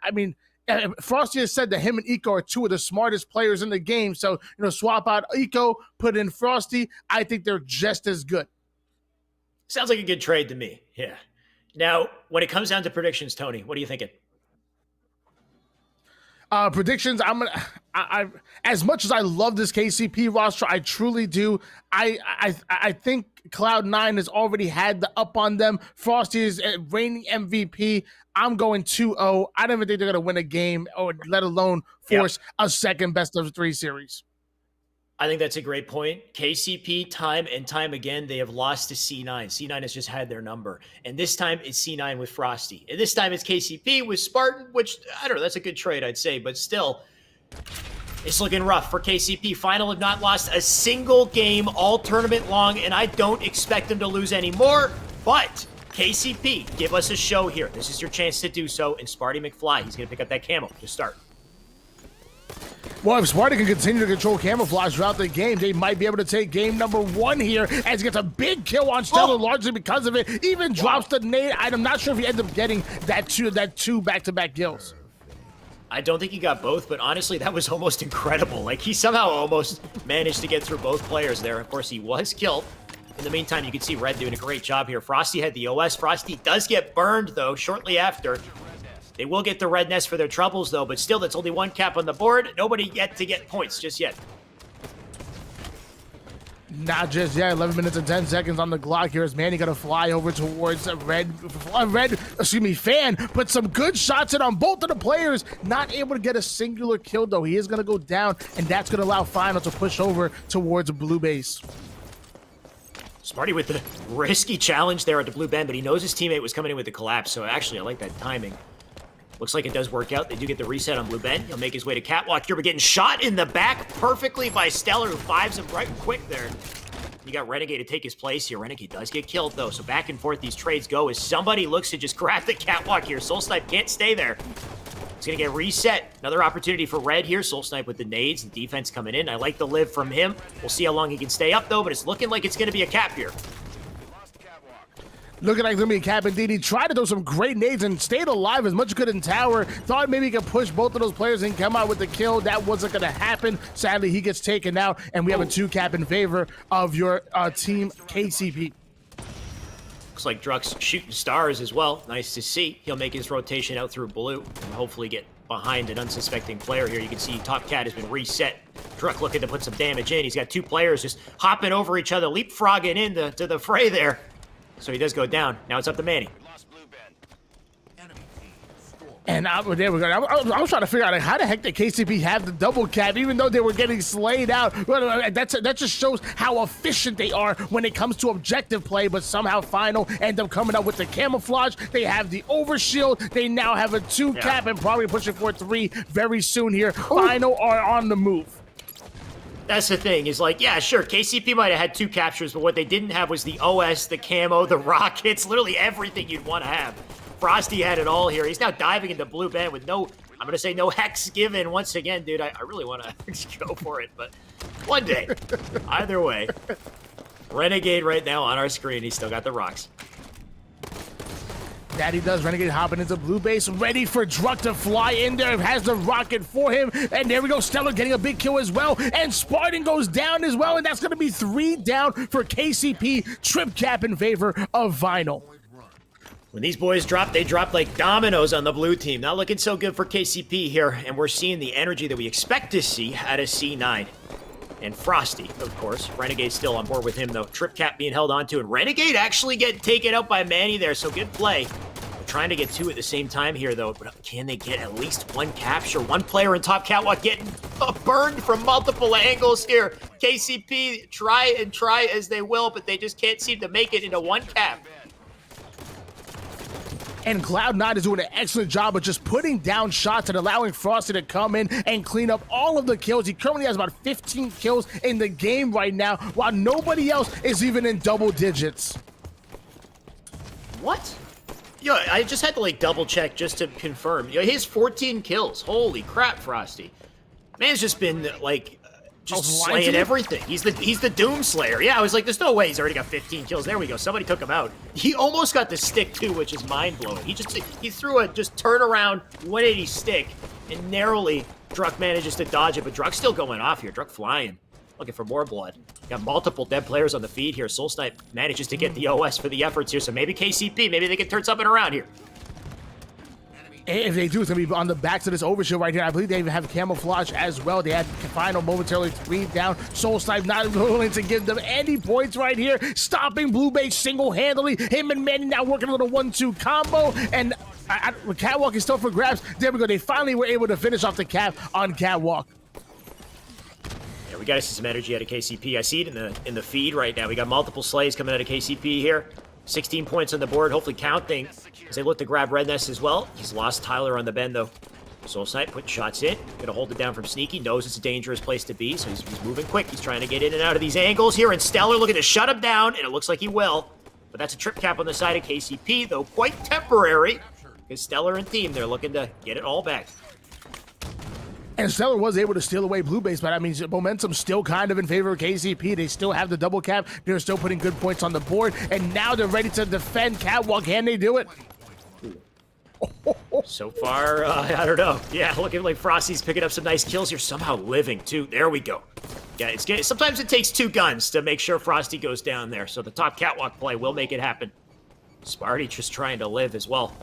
Speaker 2: Frosty has said that him and Eco are two of the smartest players in the game. So swap out Eco, put in Frosty. I think they're just as good.
Speaker 1: Sounds like a good trade to me. Yeah. Now, when it comes down to predictions, Tony, what are you thinking?
Speaker 2: Predictions. I as much as I love this KCP roster, I truly do. I think Cloud9 has already had the up on them. Frosty is reigning MVP. I'm going 2-0. I don't even think they're going to win a game, or let alone force a second best of 3 series.
Speaker 1: I think that's a great point. KCP, time and time again, they have lost to C9. C9 has just had their number. And this time it's C9 with Frosty. And this time it's KCP with Spartan, which, I don't know, that's a good trade, I'd say. But still, it's looking rough for KCP. Final have not lost a single game all tournament long, and I don't expect them to lose anymore. But KCP, give us a show here. This is your chance to do so. And Sparty McFly, he's going to pick up that camo to start.
Speaker 2: Well, if Sparta can continue to control camouflage throughout the game, they might be able to take game number 1 here, as he gets a big kill on Stellar, largely because of it. Even drops the nade. I'm not sure if he ends up getting that two back-to-back kills.
Speaker 1: I don't think he got both, but honestly, that was almost incredible. Like, he somehow almost managed to get through both players there. Of course, he was killed. In the meantime, you can see Red doing a great job here. Frosty had the OS. Frosty does get burned, though, shortly after. They will get the red nest for their troubles, though, but still, that's only one cap on the board. Nobody yet to get points just yet.
Speaker 2: Not just yet. 11 minutes and 10 seconds on the clock here as Manny got to fly over towards Fan. Put some good shots in on both of the players. Not able to get a singular kill, though. He is going to go down, and that's going to allow Final to push over towards blue base.
Speaker 1: Sparty with the risky challenge there at the blue bend, but he knows his teammate was coming in with the collapse, so actually, I like that timing. Looks like it does work out. They do get the reset on Blue Ben. He'll make his way to Catwalk here. We're getting shot in the back perfectly by Stellar, who fives him right quick there. You got Renegade to take his place here. Renegade does get killed, though. So back and forth these trades go as somebody looks to just grab the Catwalk here. Soul Snipe can't stay there. It's going to get reset. Another opportunity for Red here. Soul Snipe with the nades. The defense coming in. I like the live from him. We'll see how long he can stay up, though, but it's looking like it's going to be a cap here.
Speaker 2: Looking like it's going to be a cap indeed. He tried to throw some great nades and stayed alive as much as he could in tower. Thought maybe he could push both of those players and come out with the kill. That wasn't going to happen. Sadly, he gets taken out, and we have a 2 cap in favor of your team KCP.
Speaker 1: Looks like Druck's shooting stars as well. Nice to see. He'll make his rotation out through blue and hopefully get behind an unsuspecting player here. You can see Top Cat has been reset. Druck looking to put some damage in. He's got 2 players just hopping over each other, leapfrogging into the fray there. So he does go down. Now it's up to Manny.
Speaker 2: And there we go. I was trying to figure out how the heck did KCP have the double cap, even though they were getting slayed out. That just shows how efficient they are when it comes to objective play, but somehow Final end up coming up with the camouflage. They have the overshield. They now have a 2 cap and probably pushing for 3 very soon here. Final are on the move.
Speaker 1: That's the thing, is like, yeah, sure, KCP might have had 2 captures, but what they didn't have was the OS, the camo, the rockets, literally everything you'd want to have. Frosty had it all here. He's now diving into blue band with no, I'm going to say no hex given once again, dude. I really want to go for it, but one day. Either way. Renegade right now on our screen. He's still got the rocks.
Speaker 2: That he does. Renegade hopping into blue base, ready for Druck to fly in there. Has the rocket for him. And there we go. Stellar getting a big kill as well. And Spartan goes down as well. And that's going to be 3 down for KCP. Trip cap in favor of Vinyl.
Speaker 1: When these boys drop, they drop like dominoes on the blue team. Not looking so good for KCP here. And we're seeing the energy that we expect to see out of C9. And Frosty, of course. Renegade still on board with him, though. Trip cap being held onto, and Renegade actually getting taken out by Manny there, so good play. They're trying to get 2 at the same time here, though. But can they get at least 1 capture? 1 player in top catwalk getting burned from multiple angles here. KCP try as they will, but they just can't seem to make it into 1 cap.
Speaker 2: And Cloud9 is doing an excellent job of just putting down shots and allowing Frosty to come in and clean up all of the kills. He currently has about 15 kills in the game right now, while nobody else is even in double digits.
Speaker 1: What? Yo, I just had to like double check just to confirm. Yo, he has 14 kills. Holy crap, Frosty. Man's just been like just slaying everything. He's the Doom Slayer. Yeah, I was like, there's no way he's already got 15 kills. There we go. Somebody took him out. He almost got the stick too, which is mind blowing. He threw a just turnaround 180 stick, and narrowly Druck manages to dodge it. But Druck's still going off here. Druck flying, looking for more blood. Got multiple dead players on the feed here. Soul Snipe manages to get the OS for the efforts here. So maybe KCP, maybe they can turn something around here.
Speaker 2: If they do, it's going to be on the backs of this overshield right here. I believe they even have camouflage as well. They had final momentarily 3 down. Soul Snipe not willing to give them any points right here. Stopping Blue Base single-handedly. Him and Manny now working a little 1-2 combo. And Catwalk is still for grabs. There we go. They finally were able to finish off the cap on Catwalk.
Speaker 1: Yeah, we got to see some energy out of KCP. I see it in the feed right now. We got multiple slays coming out of KCP here. 16 points on the board, hopefully counting as they look to grab Red Nest as well. He's lost Tyler on the bend, though. Soul Snipe putting shots in. Gonna hold it down from Sneaky. Knows it's a dangerous place to be, so he's moving quick. He's trying to get in and out of these angles here, and Stellar looking to shut him down, and it looks like he will. But that's a trip cap on the side of KCP, though quite temporary. Because Stellar and team, they're looking to get it all back.
Speaker 2: And Stellar was able to steal away Blue Base, but I mean, momentum's still kind of in favor of KCP. They still have the double cap. They're still putting good points on the board, and now they're ready to defend Catwalk. Can they do it?
Speaker 1: So far, I don't know. Yeah, looking like Frosty's picking up some nice kills here. Somehow living, too. There we go. Yeah, sometimes it takes 2 guns to make sure Frosty goes down there, so the top Catwalk play will make it happen. Sparty just trying to live as well.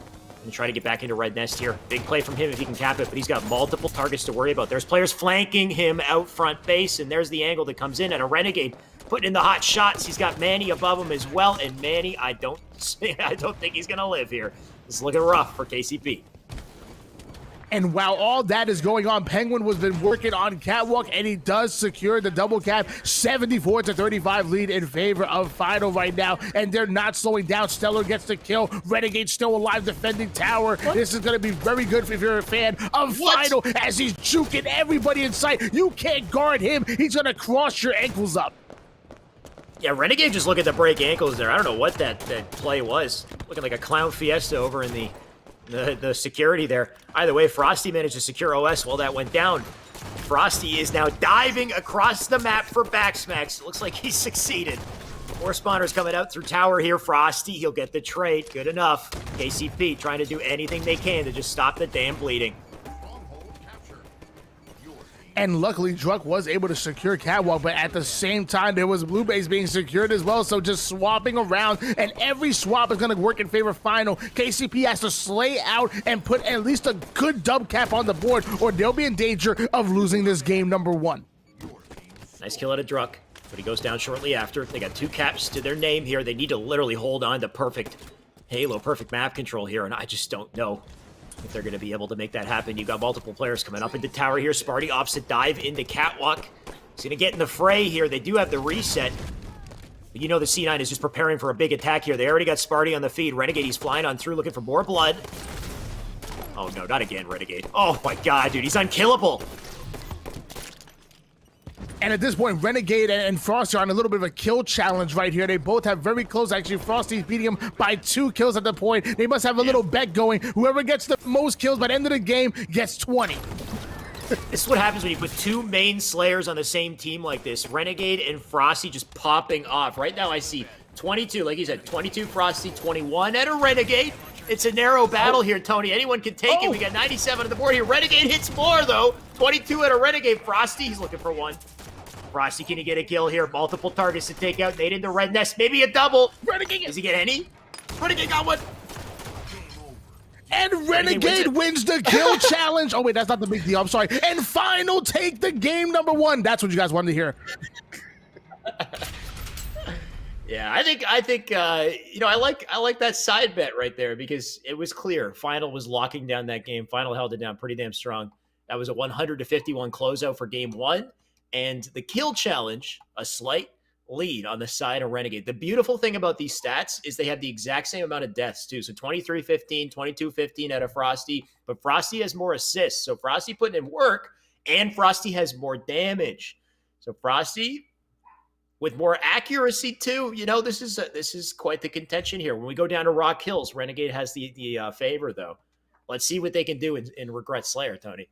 Speaker 1: And try to get back into Red Nest here. Big play from him if he can cap it, but he's got multiple targets to worry about. There's players flanking him out front base, and there's the angle that comes in, and a Renegade putting in the hot shots. He's got Manny above him as well, and Manny, I don't think he's gonna live here. It's looking rough for KCP.
Speaker 2: And while all that is going on, Penguin was been working on Catwalk, and he does secure the double cap. 74-35 lead in favor of Final right now, and they're not slowing down. Stellar gets the kill. Renegade still alive, defending tower. What? This is going to be very good if you're a fan of Final, as he's juking everybody in sight. You can't guard him. He's going to cross your ankles up.
Speaker 1: Yeah, Renegade just looking to break ankles there. I don't know what that play was. Looking like a clown fiesta over in the security there. Either way, Frosty managed to secure OS while that went down. Frosty is now diving across the map for backsmacks. It looks like he succeeded. 4 spawners coming out through tower here. Frosty, he'll get the trade. Good enough. KCP trying to do anything they can to just stop the damn bleeding.
Speaker 2: And luckily, Druck was able to secure Catwalk, but at the same time, there was Blue Base being secured as well, so just swapping around, and every swap is going to work in favor of Final. KCP has to slay out and put at least a good dub cap on the board, or they'll be in danger of losing this game number 1.
Speaker 1: Nice kill out of Druck, but he goes down shortly after. They got 2 caps to their name here. They need to literally hold on to perfect Halo, perfect map control here, and I just don't know if they're going to be able to make that happen. You've got multiple players coming up into tower here. Sparty opposite dive into Catwalk. He's going to get in the fray here. They do have the reset. But you know the C9 is just preparing for a big attack here. They already got Sparty on the feed. Renegade, he's flying on through looking for more blood. Oh no, not again, Renegade. Oh my god, dude, he's unkillable.
Speaker 2: And at this point, Renegade and Frosty are on a little bit of a kill challenge right here. They both have very close. Actually, Frosty's beating him by 2 kills at the point. They must have a little bet going. Whoever gets the most kills by the end of the game gets 20.
Speaker 1: This is what happens when you put 2 main slayers on the same team like this. Renegade and Frosty just popping off. Right now I see 22, like you said, 22 Frosty, 21 at a Renegade. It's a narrow battle here, Tony. Anyone can take it. We got 97 on the board here. Renegade hits more, though. 22 at a Renegade. Frosty, he's looking for one. Frosty, can he get a kill here? Multiple targets to take out. Nate in the red nest. Maybe a double. Renegade. Does he get any? Renegade got one.
Speaker 2: And Renegade wins the kill challenge. Oh, wait, that's not the big deal. I'm sorry. And Final take the game #1. That's what you guys wanted to hear.
Speaker 1: Yeah, I think you know, I like that side bet right there because it was clear. Final was locking down that game. Final held it down pretty damn strong. That was a 100-51 closeout for game 1. And the kill challenge, a slight lead on the side of Renegade. The beautiful thing about these stats is they have the exact same amount of deaths too. So 23-15, 22-15 out of Frosty, but Frosty has more assists. So Frosty putting in work and Frosty has more damage. So Frosty with more accuracy too. You know, this is quite the contention here. When we go down to Rock Hills, Renegade has the favor though. Let's see what they can do in Regret Slayer, Tony.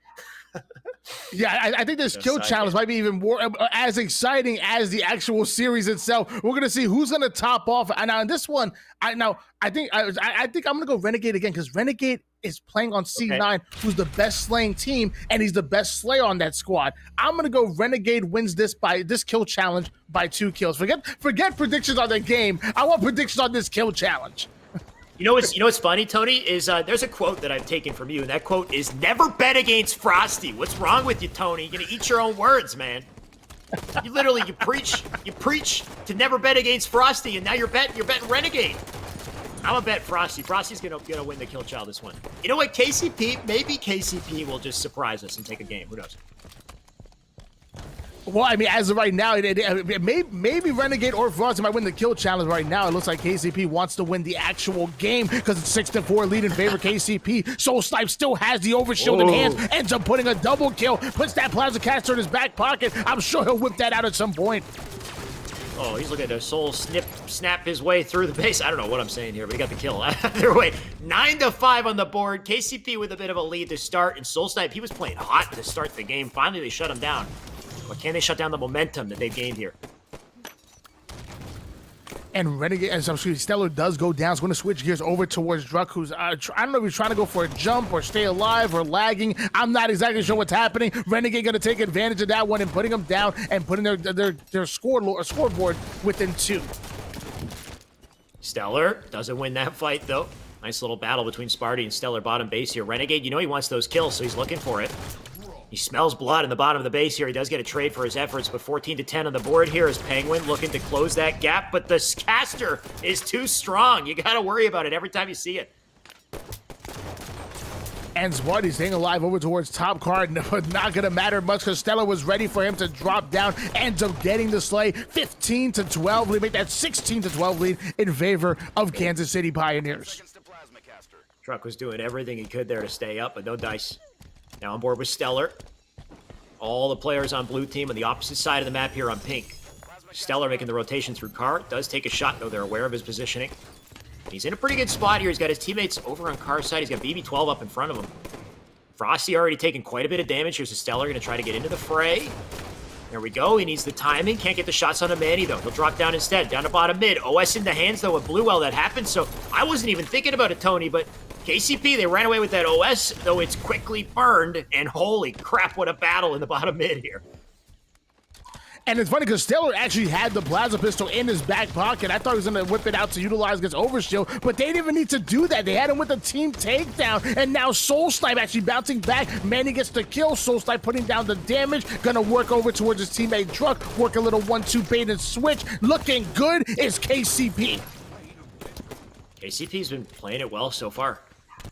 Speaker 2: Yeah, I think this kill challenge might be even more as exciting as the actual series itself. We're gonna see who's gonna top off. And on this one, I think I'm gonna go Renegade again because Renegade is playing on C9, who's the best slaying team, and he's the best slayer on that squad. I'm gonna go Renegade wins this kill challenge by 2 kills. Forget predictions on the game. I want predictions on this kill challenge.
Speaker 1: You know what's funny, Tony, is there's a quote that I've taken from you, and that quote is never bet against Frosty. What's wrong with you, Tony? You're gonna eat your own words, man. You preach to never bet against Frosty, and now you're betting Renegade. I'm gonna bet Frosty. Frosty's gonna win the kill challenge this one. You know what, KCP? Maybe KCP will just surprise us and take a game. Who knows?
Speaker 2: Well, I mean, as of right now, maybe Renegade or Frosty might win the kill challenge right now. It looks like KCP wants to win the actual game because it's 6-4 lead in favor of KCP. Soul Snipe still has the overshield in hand, ends up putting a double kill, puts that plasma caster in his back pocket. I'm sure he'll whip that out at some point.
Speaker 1: Oh, he's looking at a Soul snap his way through the base. I don't know what I'm saying here, but he got the kill. Either way, 9-5 on the board. KCP with a bit of a lead to start, and Soul Snipe, he was playing hot to start the game. Finally, they shut him down. But can they shut down the momentum that they've gained here?
Speaker 2: And Renegade, as I'm sure Stellar does go down, it's going to switch gears over towards Druck, who's, I don't know if he's trying to go for a jump or stay alive or lagging. I'm not exactly sure what's happening. Renegade going to take advantage of that one and putting him down and putting their scoreboard within 2.
Speaker 1: Stellar doesn't win that fight, though. Nice little battle between Sparty and Stellar bottom base here. Renegade, you know he wants those kills, so he's looking for it. He smells blood in the bottom of the base here. He does get a trade for his efforts, but 14-10 on the board here is Penguin looking to close that gap, but the caster is too strong. You got to worry about it every time you see it.
Speaker 2: And Sparty staying alive over towards top card, but not going to matter much because Stella was ready for him to drop down, ends up getting the slay. 15-12 lead, make that 16-12 lead in favor of Kansas City Pioneers.
Speaker 1: Truck was doing everything he could there to stay up, but no dice. Now on board with Stellar. All the players on blue team on the opposite side of the map here on pink. Stellar making the rotation through car. Does take a shot, though. They're aware of his positioning. He's in a pretty good spot here. He's got his teammates over on car's side. He's got BB12 up in front of him. Frosty already taking quite a bit of damage. Here's a Stellar going to try to get into the fray. There we go. He needs the timing. Can't get the shots on a Manny, though. He'll drop down instead. Down to bottom mid. OS in the hands, though, with Blue while that happens. So I wasn't even thinking about it, Tony, but KCP, they ran away with that OS, though it's quickly burned. And holy crap, what a battle in the bottom mid here.
Speaker 2: And it's funny because Stellar actually had the plasma pistol in his back pocket. I thought he was going to whip it out to utilize against Overshield, but they didn't even need to do that. They had him with a team takedown, and now Soul Snipe actually bouncing back. Manny gets the kill. Soul Snipe putting down the damage. Going to work over towards his teammate Druck. Work a little 1-2 bait and switch. Looking good is KCP.
Speaker 1: KCP's been playing it well so far.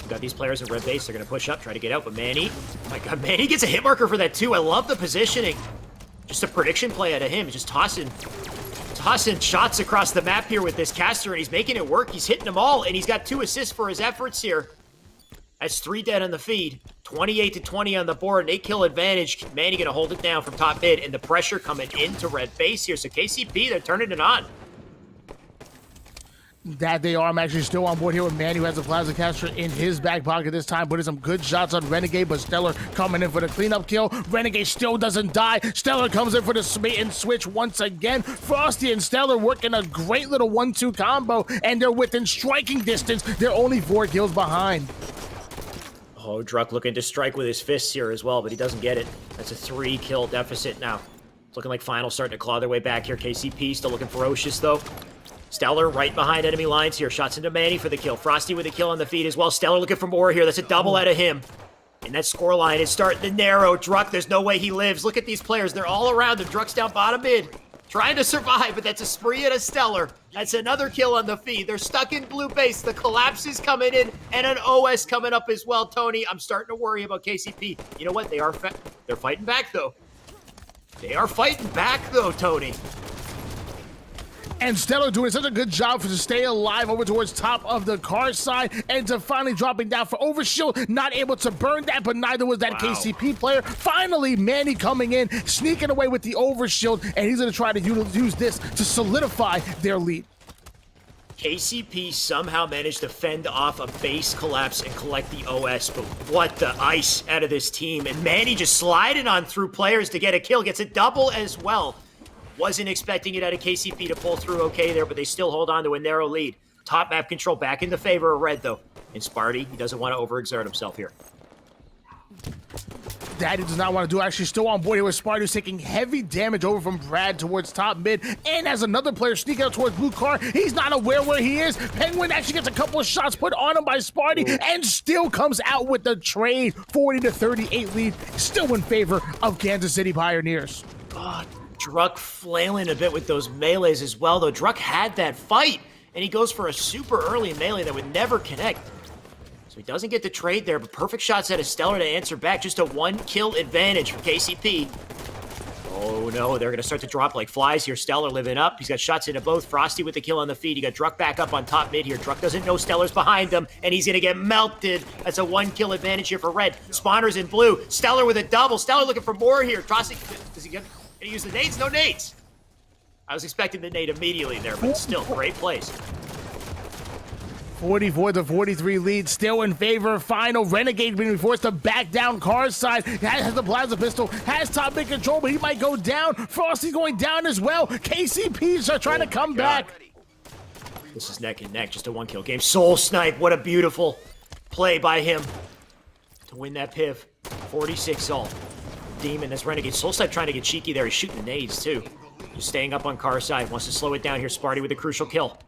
Speaker 1: We've got these players in red base. They're going to push up, try to get out, but Manny, oh my God, Manny gets a hit marker for that too. I love the positioning. Just a prediction play out of him. Just tossing shots across the map here with this caster, and he's making it work. He's hitting them all, and he's got 2 assists for his efforts here. That's 3 dead on the feed. 28-20 on the board. An 8-kill advantage. Manny going to hold it down from top mid, and the pressure coming into red base here. So KCP, they're turning it on.
Speaker 2: That they are. I'm actually still on board here with Manny, who has a plasma caster in his back pocket this time, putting some good shots on Renegade, but Stellar coming in for the cleanup kill. Renegade still doesn't die. Stellar comes in for the smite and switch once again. Frosty and Stellar working a great little 1-2 combo, and they're within striking distance. They're only 4 kills behind.
Speaker 1: Oh, Druck looking to strike with his fists here as well, but he doesn't get it. That's a 3-kill deficit now. It's looking like Final starting to claw their way back here. KCP still looking ferocious, though. Stellar right behind enemy lines here. Shots into Manny for the kill. Frosty with a kill on the feed as well. Stellar looking for more here. That's a double out of him. And that scoreline is starting to narrow. Druck, there's no way he lives. Look at these players. They're all around him. Druck's down bottom mid. Trying to survive, but that's a spree and a Stellar. That's another kill on the feed. They're stuck in blue base. The collapse is coming in, and an OS coming up as well, Tony. I'm starting to worry about KCP. You know what? They're fighting back, though. They are fighting back, though, Tony.
Speaker 2: And Stellar doing such a good job to stay alive over towards top of the car side, and to finally dropping down for overshield. Not able to burn that, but neither was that KCP player. Finally, Manny coming in, sneaking away with the overshield, and he's going to try to use this to solidify their lead.
Speaker 1: KCP somehow managed to fend off a base collapse and collect the OS, but what the ice out of this team. And Manny just sliding on through players to get a kill, gets a double as well. Wasn't expecting it out of KCP to pull through okay there, but they still hold on to a narrow lead. Top map control back in the favor of Red, though. And Sparty, he doesn't want to overexert himself here.
Speaker 2: Daddy does not want to do. Actually still on board here with Sparty, who's taking heavy damage over from Brad towards top mid, and as another player sneaking out towards blue car, he's not aware where he is. Penguin actually gets a couple of shots put on him by Sparty, and still comes out with the trade. 40-38 lead, still in favor of Kansas City Pioneers.
Speaker 1: God. Druck flailing a bit with those melees as well, though. Druck had that fight, and he goes for a super early melee that would never connect. So he doesn't get the trade there, but perfect shots out of Stellar to answer back. Just a 1-kill advantage for KCP. Oh no, they're going to start to drop like flies here. Stellar living up. He's got shots into both. Frosty with the kill on the feed. You got Druck back up on top mid here. Druck doesn't know Stellar's behind him, and he's going to get melted. That's a 1-kill advantage here for Red. Spawners in blue. Stellar with a double. Stellar looking for more here. Does he get... Can he use the nades? No nades. I was expecting the nade immediately there, but still, great place.
Speaker 2: 44-43 lead, still in favor of Final. Renegade being forced to back down car side. Has the plasma pistol, has top mid control, but he might go down. Frosty going down as well. KCP's are trying to come back.
Speaker 1: This is neck and neck, just a 1-kill game. Soul Snipe, what a beautiful play by him to win that piv. 46 all. Demon, that's Renegade. Soul Snipe trying to get cheeky there. He's shooting nades, too. Just staying up on car side. Wants to slow it down here. Sparty with a crucial kill.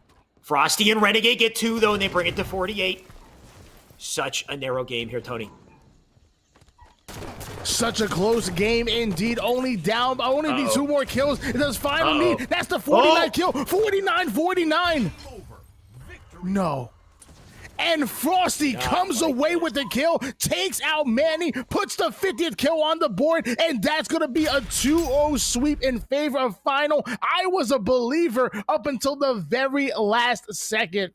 Speaker 1: Frosty and Renegade get 2, though, and they bring it to 48. Such a narrow game here, Tony.
Speaker 2: Such a close game indeed. Only need 2 more kills. It does Final need. That's the 49 kill. 49-49. No. And Frosty comes away with the kill, takes out Manny, puts the 50th kill on the board, and that's going to be a 2-0 sweep in favor of Final. I was a believer up until the very last second.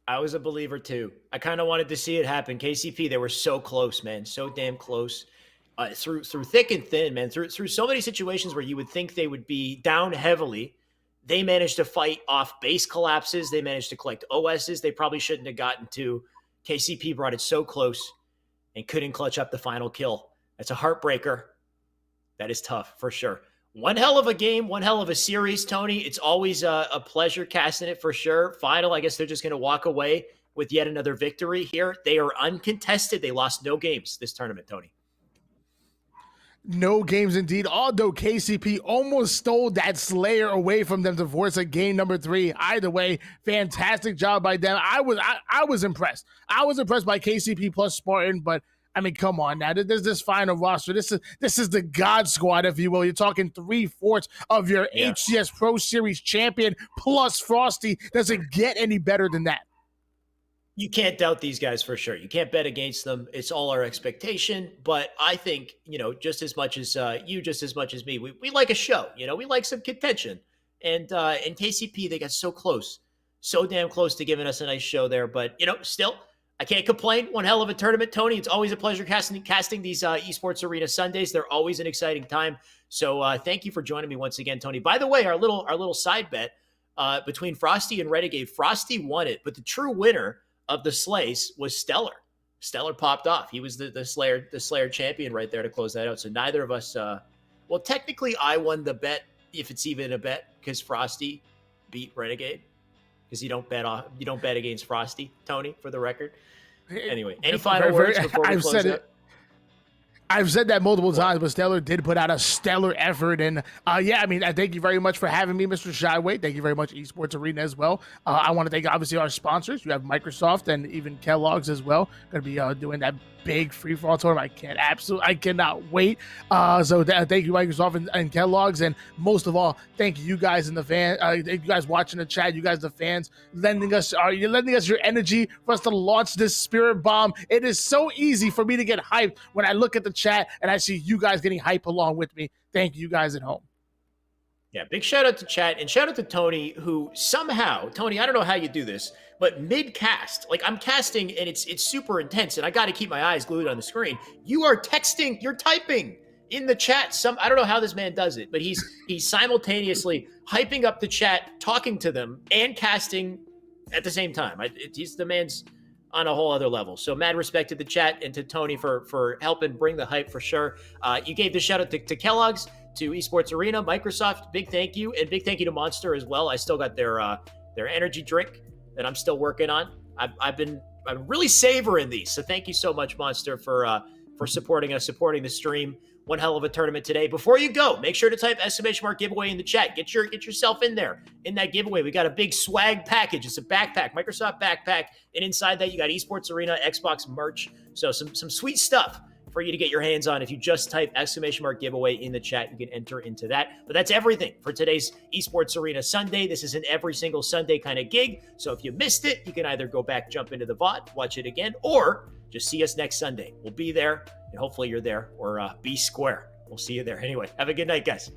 Speaker 1: I was a believer, too. I kind of wanted to see it happen. KCP, they were so close, man. So damn close. Through thick and thin, man. Through so many situations where you would think they would be down heavily, they managed to fight off base collapses. They managed to collect OSs they probably shouldn't have gotten to. KCP brought it so close and couldn't clutch up the final kill. That's a heartbreaker. That is tough, for sure. One hell of a game, one hell of a series, Tony. It's always a pleasure casting it, for sure. Final, I guess they're just going to walk away with yet another victory here. They are uncontested. They lost no games this tournament, Tony.
Speaker 2: No games indeed, although KCP almost stole that Slayer away from them to force a game number 3. Either way, fantastic job by them. I was impressed. I was impressed by KCP plus Spartan, but I mean, come on now. There's this final roster. This is the God Squad, if you will. You're talking 3/4 of your HCS Pro Series champion plus Frosty. Does it get any better than that?
Speaker 1: You can't doubt these guys for sure. You can't bet against them. It's all our expectation. But I think, just as much as you, just as much as me, we like a show. We like some contention. And in KCP, they got so close. So damn close to giving us a nice show there. But, still, I can't complain. One hell of a tournament, Tony. It's always a pleasure casting these Esports Arena Sundays. They're always an exciting time. So thank you for joining me once again, Tony. By the way, our little side bet, between Frosty and Renegade. Frosty won it, but the true winner of the Slays was Stellar. Stellar popped off. He was the Slayer champion right there to close that out. So neither of us. Well, technically, I won the bet, if it's even a bet, because Frosty beat Renegade. Because you don't bet against Frosty, Tony, for the record. Anyway, any final words before we close out?
Speaker 2: I've said that multiple times, but Stellar did put out a stellar effort. And yeah, I mean, I thank you very much for having me, Mr. Shyway. Thank you very much, Esports Arena, as well. I want to thank, obviously, our sponsors. You have Microsoft and even Kellogg's as well. Going to be doing that big free-for-all tournament. I cannot wait. So thank you, Microsoft and Kellogg's. And most of all, thank you guys in the you guys watching the chat, you guys, the fans, lending us your energy for us to launch this spirit bomb. It is so easy for me to get hyped when I look at the chat and I see you guys getting hype along with me. Thank you guys at home.
Speaker 1: Yeah, big shout out to chat and shout out to Tony, who somehow, Tony, I don't know how you do this, but mid-cast, like I'm casting and it's super intense and I got to keep my eyes glued on the screen. You are texting, you're typing in the chat. I don't know how this man does it, but he's simultaneously hyping up the chat, talking to them, and casting at the same time. He's the man's on a whole other level. So mad respect to the chat and to Tony for helping bring the hype for sure. You gave the shout out to Kellogg's, to Esports Arena, Microsoft, big thank you, and big thank you to Monster as well. I still got their energy drink that I'm still working on. I'm really savoring these, so thank you so much, Monster, for supporting us, supporting the stream. One hell of a tournament today. Before you go, make sure to type ! giveaway in the chat. Get yourself in there in that giveaway. We got a big swag package. It's a backpack, Microsoft backpack, and inside that you got Esports Arena, Xbox merch. So some sweet stuff for you to get your hands on. If you just type ! giveaway in the chat, you can enter into that. But that's everything for today's Esports Arena Sunday. This is an every single Sunday kind of gig. So if you missed it, you can either go back, jump into the VOD, watch it again, or just see us next Sunday. We'll be there, and hopefully you're there, or be square. We'll see you there. Anyway, have a good night, guys.